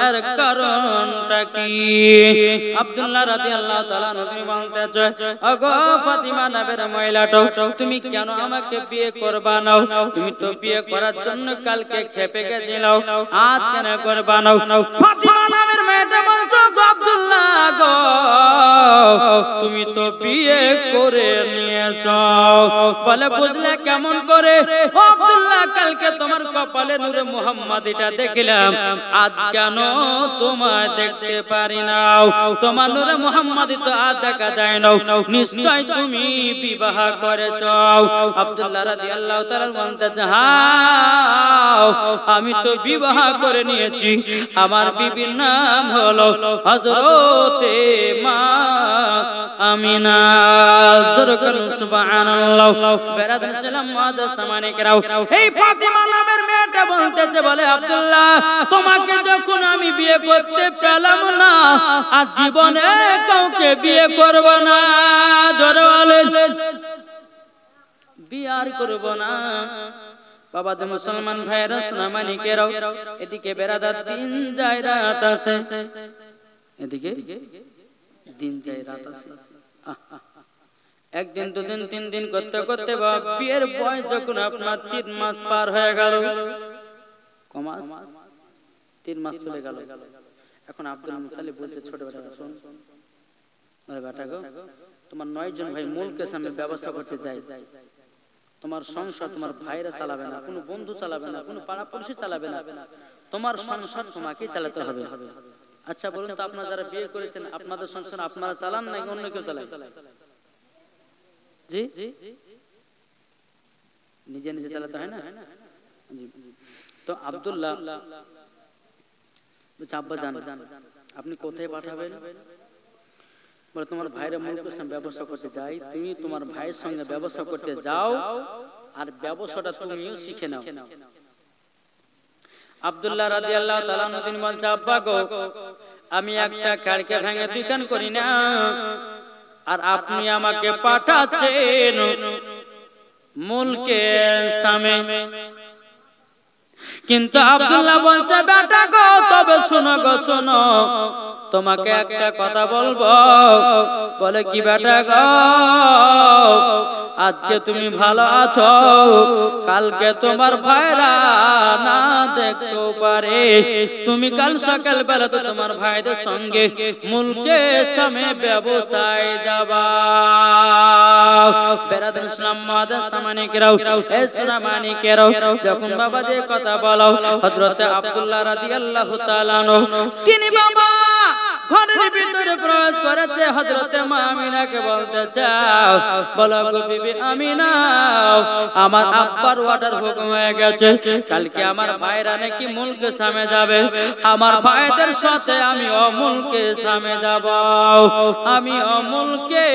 এর কারণটা কি? আব্দুল্লাহ রাদিয়াল্লাহু তাআলা নবী বলতেছে ওগো ফাতিমা নামের মহিলাটা তুমি কেন আমাকে বিয়ে করবা না? তুমি তো বিয়ে করার জন্য কালকে খেপে গেছিল, আজ কেন করবা না? ফাতিমা নামের মেয়েটা বলছো আব্দুল্লাহ গো তুমি তো বিয়ে করে নিয়েছো, বলে বুঝলে কেমন করে? আব্দুল্লাহ কালকে তোমার কপালে নূরে মুহাম্মাদিটা দেখলাম, আজ কেন তোমায় দেখতে পারি না? তোমার নূরে মুহাম্মাদি তো আজ দেখা যায় না, নিশ্চয় তুমি বিবাহ করেছো। আব্দুল্লাহ রাদিয়াল্লাহু তাআলা বলতেছে হ্যাঁ আমি তো বিবাহ করে নিয়েছি, আমার বিবির নাম হলো হযরতে মা আমিনা। সুবহানাল্লাহ। বেরাদর ইসলাম মুআদ্দাস সামানি কেরাম, এই ফাতিমা নামের মেয়েটা বলতেছে বলে আব্দুল্লাহ তোমাকে যখন আমি বিয়ে করতে পেলাম না, আর জীবনে কাউকে বিয়ে করব না, জোরে বলেন বিয়ে আর করব না। বাবা যে মুসলমান ভাইরা সোনামানি কেরাও, এদিকে বেরাদার দিন যায় রাত আসে, এদিকে দিন যায় রাত আসে, একদিন দুদিন তিন দিন করতে করতে বিয়ের বয়স যখন আপনার 3 মাস পার হয়ে গেল, কমাস 3 মাস চলে গেল, এখন আব্দুল মুতালিব বলছে ছোট বেটা শোন, বেটা গো তোমার 9 জন ভাই মুলকের সামনে ব্যবসা করতে যায়, তোমার সংসার তোমার ভাইরা চালাবে না, কোনো বন্ধু চালাবে না, কোনো পাড়া পড়শি চালাবে না, তোমার সংসার তোমাকেই চালাতে হবে। আচ্ছা বলুন তো আপনারা যারা বিয়ে করেছেন আপনাদের সংসার আপনারা চালান নাকি অন্য কেউ চালায়? জি নিজে নিজে চালাতে হয় না? জি। তো আব্দুল্লাহ বলছে আব্বা জান আপনি কোথায় পাঠাবেন? বলে তোমার ভাইরা মুলকের সামনে ব্যবসা করতে যায়, তুমি তোমার ভাইয়ের সঙ্গে ব্যবসা করতে যাও, আর ব্যবসাটা তুমিও শিখে নাও। আব্দুল্লাহ রাদিয়াল্লাহু তাআলা তিনি বলছে আব্বা গো আমি একটা কাড়কে ভেঙে দুইখান করি না, আর আপনি আমাকে পাঠাচ্ছেন মুলকের সামনে। কিন্তু আব্দুল্লাহ বলছে বেটা গো তবে শোনো গো শোনো, তোমাকে একটা কথা বলবো। বলে কি বেটা গো, আজকে তুমি ভালো আছো, কালকে তোমার ভাইরা না দেখতেও পারে, তুমি কাল সকাল বেলা তো তোমার ভাইদের সঙ্গে মুলকের সামনে ব্যবসায় যাবা। বেরাদর ইসলাম মুআদ্দাস সামানি কেরাও, ইসলামানি কেরাও, যখন বাবা যে কথা বলো হযরত আব্দুল্লাহ রাদিয়াল্লাহু তাআলা আনহু তিনি বাবা ঘরে ঘরের ভিতরে প্রবেশ করেছে হযরতে মা আমিনাকে বলতে চাও বলো গো বিবি আমিনা আমার আব্বার ওয়াটার হুকুম হয়ে গেছে কালকে আমার ভাইরা নাকি মুলকে সামে যাবে আমার ভাইদের সাথে আমি অমুলকে সামে যাব আমি অমুলকে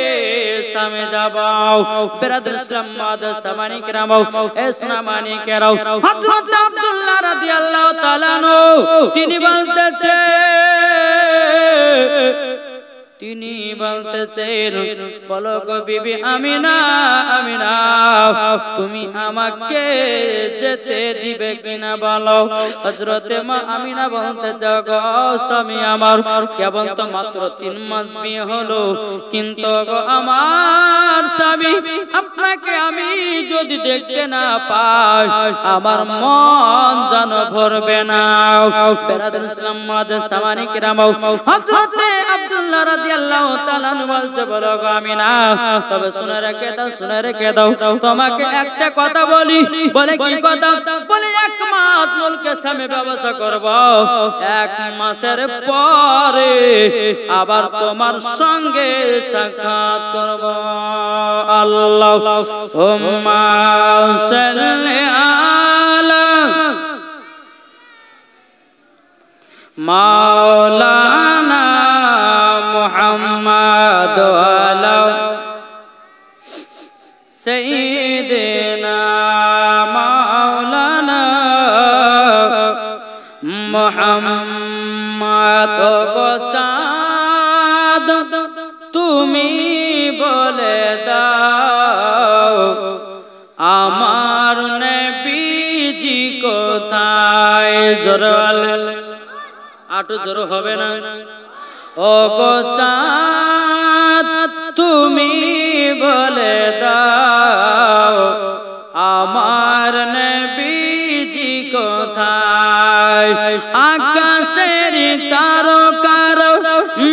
সামে যাব বিরাদর ইসলাম মাদার সামানি کرام ইসলামানি কেরাও হযরত আব্দুল্লাহ রাদিয়াল্লাহু তাআলা আনহু তিনি বলতেছেন বলো গো বিবি আমিনা আমিনা তুমি আমাকে যেতে দিবে কিনা বলো হযরতে মা আমিনা বলতে চাও গো স্বামী আমার কেবল তো মাত্র 3 মাস বিয়ে হলো কিন্তু গো আমার স্বামী আপনাকে আমি যদি দেখতে না পাই আমার মন যেন ভরবে না বিরাদর ইসলাম মাদার সামানি کرام হযরতে আব্দুল্লাহ রাদিয়াল্লাহু তাআলা বলছে বলো গো আমিনা তবে শুনে রেখে দাও তোমাকে একটা কথা বলি বলে কি কথা বলে 1 মাস মুলকে সামে ব্যবস্থা করব 1 মাসের পরে আবার তোমার সঙ্গে সাক্ষাৎ করব আল্লাহুম্মা সাল্লি আলা মাওলানা মুহাম্মদ আলা সাইয়্যিদিনা মাওলানা মুহাম্মদ গো চাঁদ তুমি বলে দাও আমার নবীজি কোথায় জোরাল আটু জোর হবে না ও গো চাঁদ তুমি বলে দাও আমার নবীজি কোথায় আকাশের তারকার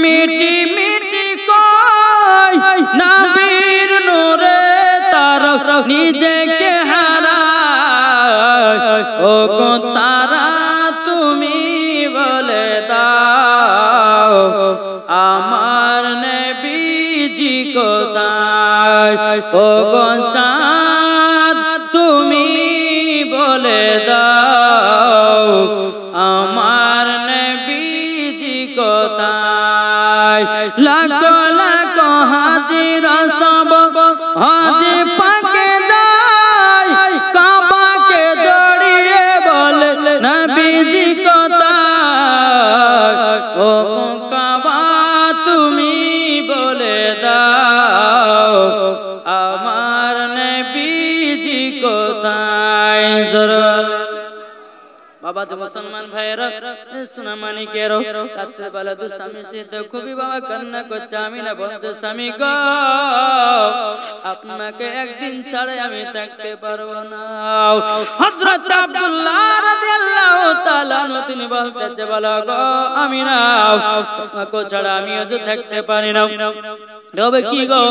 মিটি মিটি কই নবীর নূরে তার নিজেকে হারায় ও গো তারা তুমি বলে দাও আমার নবীজি কোথায় ও গো চাঁদ তুমি বলে দাও আমার নবীজি কোথায় লাখো লাখো হাজির সব হাজি পাকে যায় কাবাকে দড়িয়ে বলে নবীজি কোথায় ও কাবা তুমি বলে দাও আমার নবীজি কোথায় জোরে বাবা তো মুসলমান ভাইরা সোনা মানিকেরও রাতের বেলা তো স্বামী সাথে খুবই বাবা কান্না করছে আমিনা বলছে স্বামী গো আপনাকে একদিন ছাড়া আমি থাকতে পারবো না হযরত আব্দুল্লাহ রাদিয়াল্লাহু তাআলা তিনি বলতেছে বলো গো আমিনা তোমাকে ছাড়া আমিও যে থাকতে পারি না তবে কি গো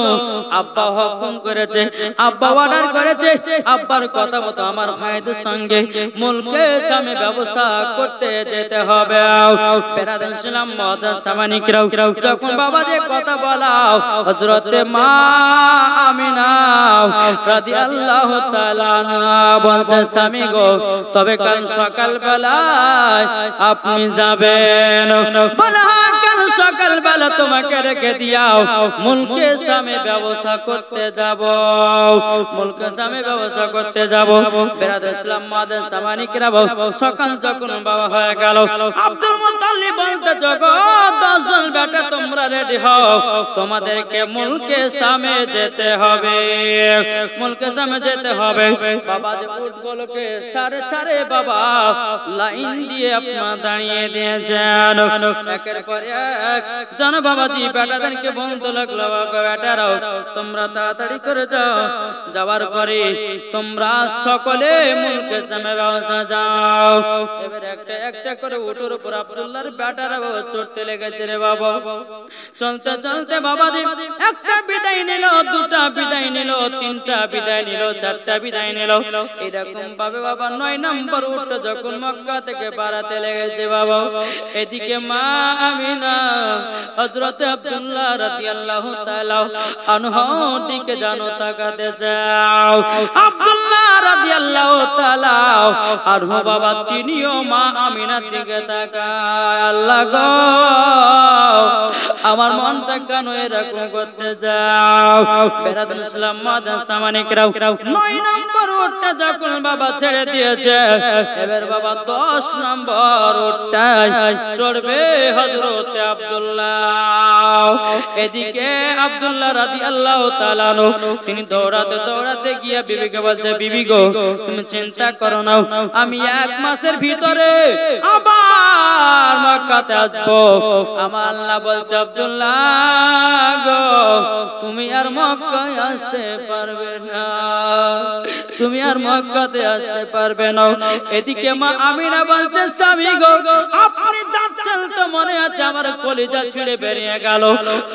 আব্বা হুকুম করেছে আব্বা অর্ডার করেছে আব্বার কথা মতো আমার ভাইদের সঙ্গে মুলকে সামে ব্যবসা করতে যেতে হবে বিরাদর ইসলাম মাদার সামানি کرام যখন বাবা যে কথা বলাও হযরতে মা আমিনা রাদিয়াল্লাহু তাআলা বলতে স্বামী গো তবে কাল সকাল বেলায় আপনি যাবেন বলা কাল সকাল বেলা তোমাকে রেখে দিয়াও মুলকে সামে ব্যবসা করতে যাব মুলকে সামে ব্যবসা করতে যাব বিরাদর ইসলাম মাদার সামানি کرام সকাল যখন বাবা হয়ে গেল আব্দুল মুত্তালিব বলতে জগো 10 জন বেটা তোমরা রেডি হও তোমাদেরকে মুলকে সামে যেতে হবে মুলকে সামে যেতে হবে বাবা যে উটগুলোকে সারে সারে বাবা লাইন দিয়ে আপনারা দাঁড়িয়ে দিয়েছেন একের পর এক জন বাবাজি বেটাদেরকে বলতে লাগলো বেটারাও তোমরা তাড়াতাড়ি করে যাও যাওয়ার পরে তোমরা সকলে মুলকে সামে ব্যবসা যাও এবার একটা একটা করে উটের উপর আব্দুল্লাহর বেটারা চড়তে লেগেছে রে বাবা চলতে চলতে বাবাজি একটা বিদায় নিল দুটা বিদায় নিল তিনটা বিদায় নিল চারটা বিদায় নিল এরকম ভাবে বাবা 9 নম্বর উট যখন মক্কা থেকে বাড়াতে লেগেছে বাবা এদিকে মা আমিনা হযরত আব্দুল্লাহ রাদিয়াল্লাহু তাআলা আনহুর দিকে জানো তাকাতে যাও। আব্দুল্লাহ রাদিয়াল্লাহু তাআলা আনহু বাবা তিনিও মা আমিনার দিকে তাকায়। আল্লাহ গো আমার মনটা কেন এরকম করতে যাও? বেরাদুল ইসলাম মাদান সামানিকরাও 9 নম্বর উটটা যখন বাবা ছেড়ে দিয়েছে, এবার বাবা 10 নম্বর উটটায় চড়বে হযরত আব্দুল্লাহ। এদিকে আব্দুল্লাহ রাদিয়াল্লাহু তাআলা তিনি দৌড়াতে দৌড়াতে গিয়ে বিবিকে বলছে, বিবি গো তুমি চিন্তা করো না, আমি 1 মাসের ভিতরে আবার মক্কাতে আসবো। আমার আল্লাহ বলছে, আব্দুল্লাহ গো তুমি আর মক্কায় আসতে পারবে না, তুমি আর মক্কাতে আসতে পারবে না। এদিকে মা আমিনা বলছে, স্বামী গো আপনি যাচ্ছেন তো মনে আছে আমার কলিজা ছিঁড়ে বেরিয়ে গেল।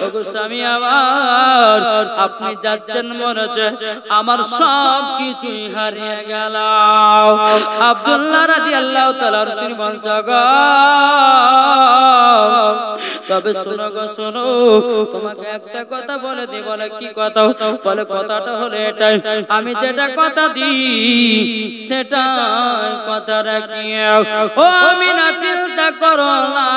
ওগো স্বামী আমার আপনি যাচ্ছেন মনে হচ্ছে আমার সব কিছুই হারিয়ে গেল। আব্দুল্লাহ রাদিয়াল্লাহু তাআলা তিনি বলছে, গো তবে শোনো গো শোনো, তোমাকে একটা কথা বলে দিই। বলে কি কথা? বলে কথাটা হলো এটাই, আমি যেটা কথা দিই সেটাই কথা রাখি। ও আমিনা চিন্তা করো না,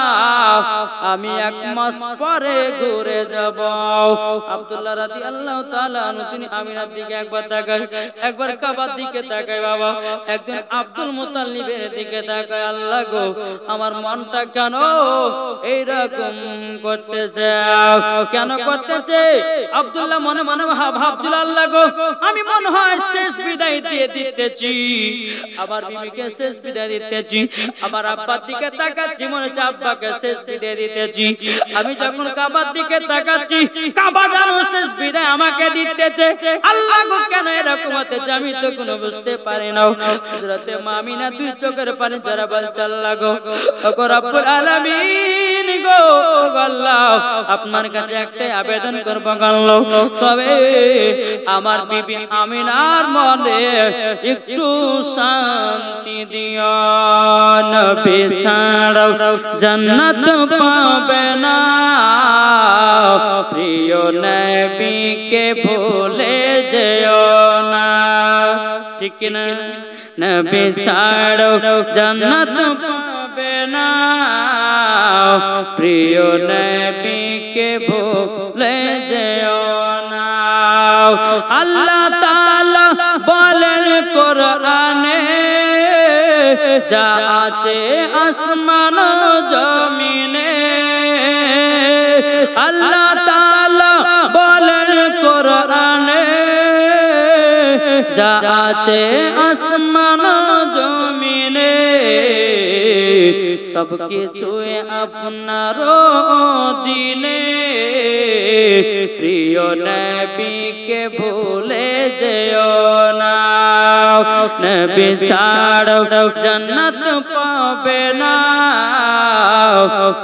আমি 1 মাস পরে ঘুরে যাব। আব্দুল্লাহ রাদিয়াল্লাহু তাআলা তিনি আমিনার দিকে একবার তাকায়, একবার কাবার দিকে তাকায়, বাবা একদিন আব্দুল মুত্তালিবের দিকে তাকায়। আল্লাহ গো আমার মনটা কেন এইরকম করতেছে, কেন করতেছে? আব্দুল্লাহ মনে মনে ভাবছিল, আল্লাহ গো আমি মনে হয় শেষ বিদায় দিয়ে দিতেছি, আমার বিবিকে শেষ বিদায় দিতেছি, আমার আব্বার দিকে তাকাচ্ছি মনে হচ্ছে আব্বাকে শেষ বিদায় দিতেছি। আমি যখন কাবার দিকে তাকাচ্ছি কাবা যেন শেষ বিদায় আমাকে দিতেছে। আল্লাহ গো কেন এরকম হতেছে আমি তো কোনো বুঝতে পারি না। হযরতে মা আমিনা 2 চোখের পানি ঝরা বলছে, আল্লাহ গো ওগো রব্বুল আলামিন গো আল্লাহ আপনার কাছে একটাই আবেদন করব আল্লাহ, তবে আমার বিবি আমিনার মনে একটু শান্তি দিও। নবী ছাড়াও জান্নাত পাবে না, প্রিয় নবীকে ভুলে যেও না, ঠিক কি না? নবী ছাড়াও জান্নাত পাবে না, প্রিয় নবীকে ভুলে যেও না। আল্লাহ তাআলা বলেন কোরআনে, যা আছে আসমান ও জমিনে, আল্লাহ তাআলা বলেন কোরআনে, যা আছে আসমান ও জমিনে, সব কিছুই আপনার দিনে, প্রিয় নবীকে ভুলে যেও না। নবী ছাড়াও জান্নাত পাবে না,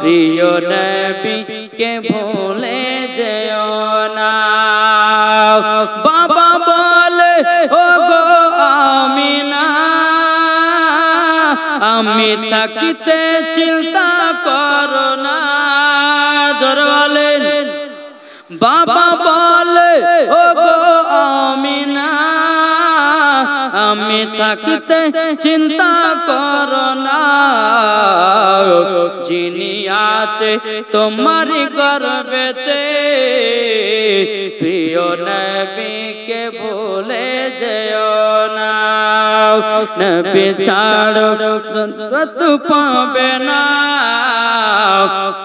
প্রিয় নবীকে ভুলে যেও না। বাবা বলে ওগো আমিনা আমি থাকিতে চিন্তা করো না, জোরে বলেন। বাবা বলে ওগো আমিনা আমি থাকিতে চিন্তা করো না, যিনি আছে তোমার গর্বেতে, প্রিয় নবীকে ভুলে যেও না। নবী ছাড়ো জান্নাত পাবে না,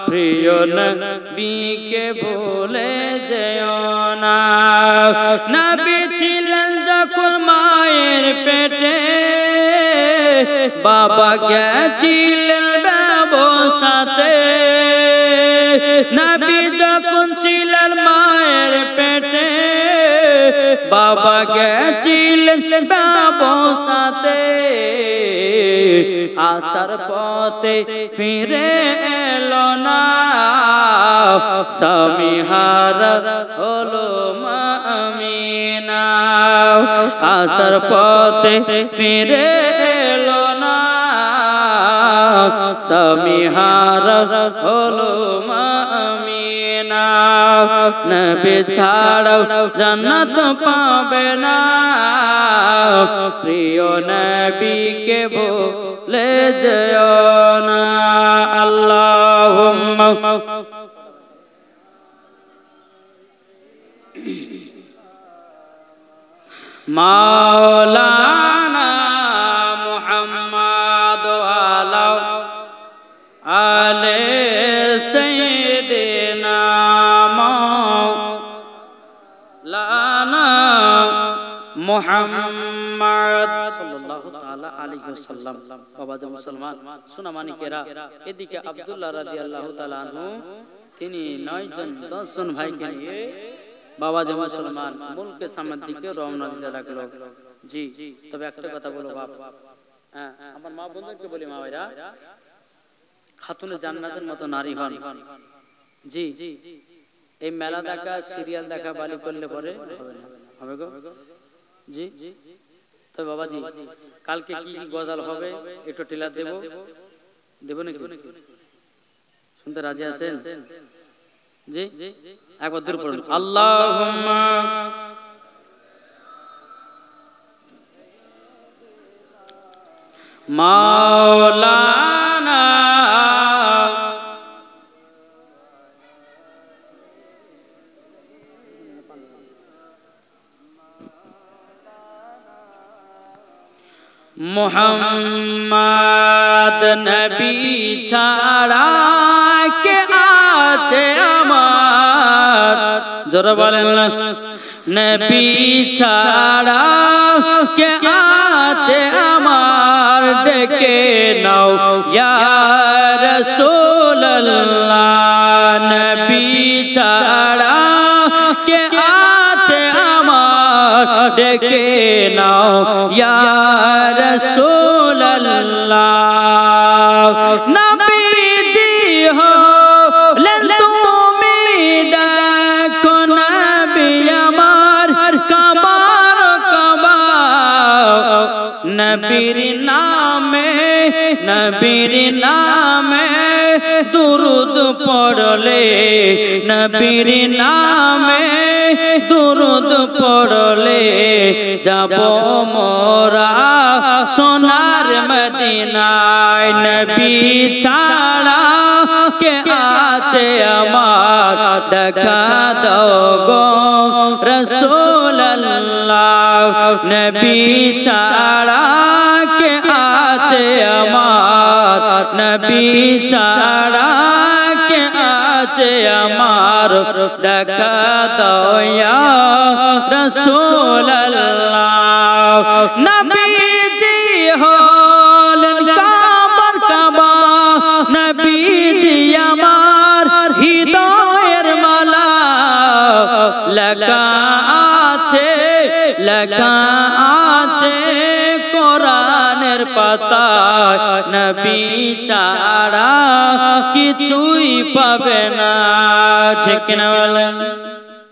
প্রিয় নবীকে ভুলে যেও না। নবী ছিলেন যখন মায়ের পেটে, বাবা গেছিলেন ব্যবসাতে। নবী যখন ছিলেন মায়ের পেটে, বাবা গেছিলেন ব্যবসাতে। আসার পথে ফিরে এলো না, স্বামী হারা হলো মা আমিনা। আসার পথে ফিরে এলো না, স্বামী হারা হলো মা নবী ছাড়াও জান্নাত পাবে না প্রিয় নবীকে ভুলে যেও না আল্লাহুম্মা মাওলানা মুহাম্মদ আলা আলে সাইয়্যিদিনা মাওলানা মুহাম্মদ সাল্লাল্লাহু তাআলা আলাইহি ওয়াসাল্লাম। বাবাজি মুসলমান সোনামানিকেরা, এদিকে আব্দুল্লাহ রাদিয়াল্লাহু তাআলা আনহু তিনি 9 জন 10 জন ভাইকে নিয়ে বাবাজি মুসলমান মুলকে সামনের দিকে রওনা দিতে লাগলো। জি, তবে একটা কথা বলো বাপ, হ্যাঁ আমার মা বন্ধুকে বলি, মা ভাইরা খাতুনে জান্নাতের মতো নারী হন। জি, এই মেলা দেখা সিরিয়াল দেখা বালি করলে পরে হবে না, হবে গো। জি, তবে বাবাজি কালকে কি গজাল হবে একটু টিলার দেব, দেব নাকি? শুনতে রাজি আছেন? জি, একবার দূর পড়ুন আল্লাহুম্মা মাওলানা মুহাম্মদ নবী ছাড়া কে আছে আমার, জোরে বলেন না, নবী ছাড়া কে আছে আমার, ডেকে নাও ইয়া রাসূলুল্লাহ। নবী ছাড়া কে আছে আমার, ডেকে নাও ইয়া রাসূলুল্লাহ। নবীজি হলেন তুমি দেখো নবী আমার কাবার কাবা, নবীর নামে দুরুদ পড়লে, নবীর নামে দুরুদ পড়লে যাব মোরা সোনার মদিনায়। নবী ছাড়া কে আছে আমার, দেখা দাও গো রাসূলুল্লাহ। নবী ছাড়া কে আছে আমার, নবী ছাড়া কে আছে আমার, দেখা দাও ইয়া রাসূলুল্লাহ। নবীজি হলেন কাবার কাবা, নবীজি আমার হৃদয়ের মালা, লেখা আছে কোরআনের পাতায়, নবী ছাড়া কিছুই পাবে না, ঠিক না বলেন?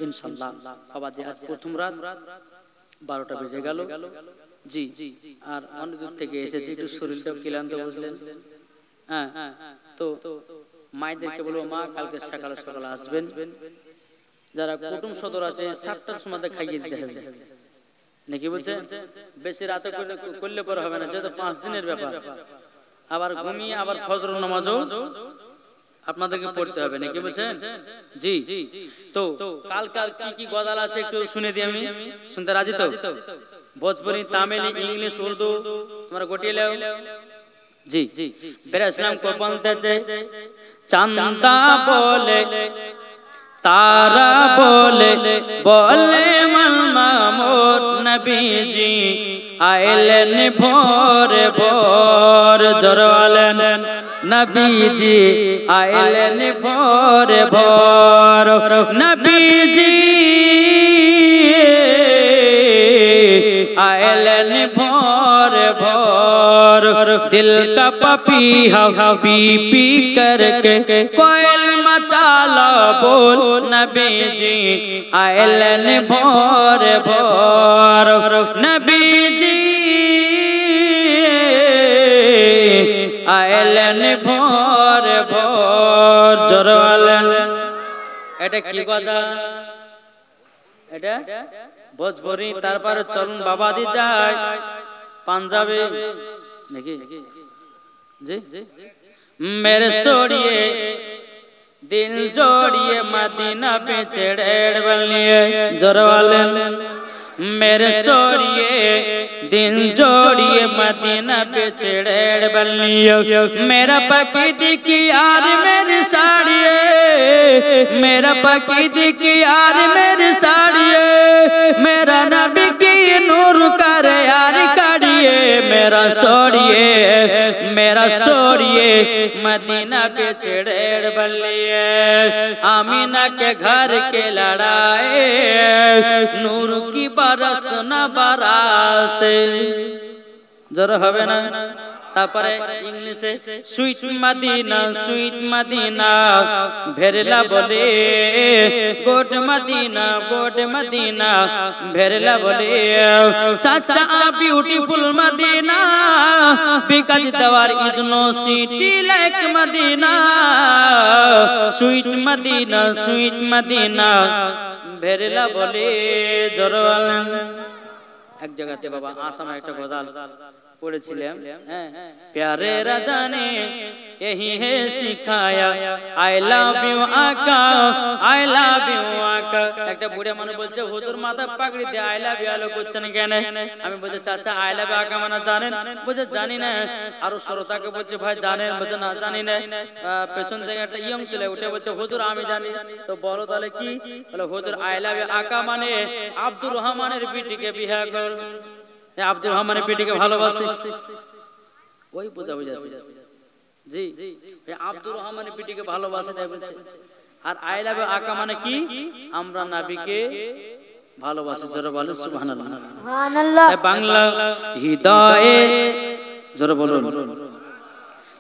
ইনশাআল্লাহ বাবাজি আজ প্রথম রাত 12টা বেজে গেল। জি, আর অনেক দূর থেকে এসেছি, একটু শরীরটা ক্লান্ত বুঝলেন। হ্যাঁ, তো মায়েদেরকে বলবো মা কালকে সকালে সকালে আসবেন, যারা কুটুম সদর আছে 7টার সময় খাইয়ে দিতে হবে নাকি, বলছে বেশি রাতে করলে পরে হবে না, যেহেতু 5 দিনের ব্যাপার, আবার ঘুমিয়ে আবার ফজর নামাজও আপনাদেরকে পড়তে হবে নাকি, বলছেন? জি, তো কাল কি গজাল আছে একটু শুনে দিই আমি, শুনতে রাজি তো? ভোজপুরি, তামিল, ইংলিশ, উর্দু তোমরা গোটিয়ে নাও। জি, বেরা ইসলাম को বলতেছে চাঁদা বলে তারা বলে বলে মামুদ নবীজি আইলেন ভোরে ভোর, জোরালেন নবীজি আইলেন ভোরে ভোর, নবীজি आयलन भोर भोर दिल का पपीहा पी पी करके कोयल मचाला बोल नबी जी आयलन भोर भोर नबी जी आयलन भोर भोर जोरवालन এটা কি কথা? এটা ভোজপুরি। তারপরে চলুন বাবাজি যায় পাঞ্জাবে নাকি জি मेरे सोड़िए दिल जोड़िए मदीना पे चढ़ेड़ बलिए जोरवाले मेरे सोड़िए दिल जोड़िए मदीना पे चढ़ेड़ बलिए मेरा पकीदी की यार मेरी साड़िए मेरा पकीदी की यार मेरी साड़िए मेरा नबी की नूर कर यार काढ़िए मेरा सोड़िए मदीना पे चढ़ेड़ बलिए आमीना के घर के लड़ाए नूर की बरस न बरासे जरा हवे ना तापरे इंग्लिशे स्वीट मदीना भेरला बोले गुड मदीना भेरला बोले सच्चा beautiful Medina because there is no city like Medina sweet Medina भेरला बोले जोरवाले एक जगह ते बाबा आसाम একটা গজল পড়েছিলাম হ্যাঁ प्यारे राजा ने यही है सिखाया आई लव यू आका একটা বুড়া মানুষ বলছে হুজুর মাথা পাগড়ি দিয়ে আই লাভ ইউ করছেন কেন আমি বলছি চাচা আই লাভ আকা মানে জানেন বলছে জানি না আর শ্রোতাকে বলছে ভাই জানেন বলছে না জানি না পেছন থেকে একটা ইয়ং ছেলে উঠে বলছে হুজুর আমি জানি তো বলো তাহলে কি বলে হুজুর আই লাভ ইউ আকা মানে আব্দুর রহমানের বিটিকে বিয়ে কর আব্দুর রহমানের বিটিকে ভালোবাসে ওই বোঝা বুঝাছে জি আব্দুর রহমানের বিটিকে ভালোবাসে তাই বলছে আর আই লাভ ইউ আকা মানে কি আমরা নবীকে ভালোবাসি জোরে বলো সুবহানাল্লাহ
সুবহানাল্লাহ
বাংলা হৃদয়ে জোরে বলুন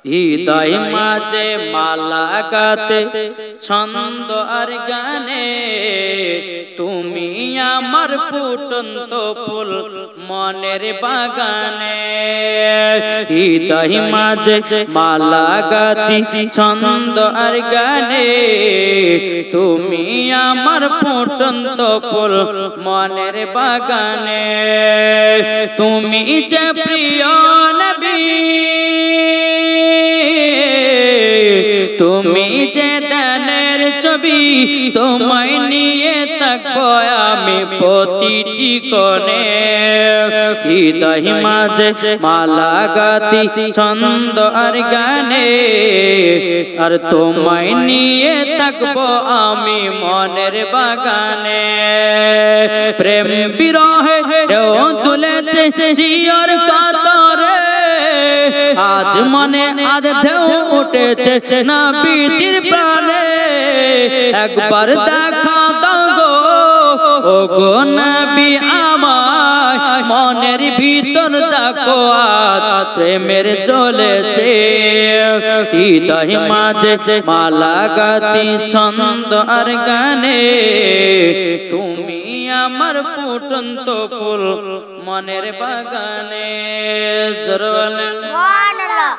হৃদয় মাঝে মালা গাতে ছন্দ আর গানে তুমি আমার ফুটন্ত ফুল মনের বাগানে হৃদয় মাঝে মালা গাতি ছন্দ আর গানে তুমি আমার ফুটন্ত ফুল মনের বাগানে তুমি যে প্রিয় নবী তুমি যে দানের ছবি তোমায় নিয়ে থাকবো আমি প্রতিটি কোণে হৃদয় মাঝে মালা গাতি ছন্দ আর গানে আর তোমায় নিয়ে থাকবো আমি মনের বাগানে প্রেম বিরহে ঢেউ তুলেছে শিয়র কাতরে আজ মনে আজ ঢেউ উঠেছে নবীজির প্রাণে একবার দেখা দাও গো ও গো নবী আমায় মনের ভিতর দেখো আজ প্রেমের চলেছে হৃদয় মাঝে মালা গাতি ছন্দ আর গানে তুমি আমার ফুটন্ত ফুল মনের বাগানে জোরে বলেন
সুবহানাল্লাহ।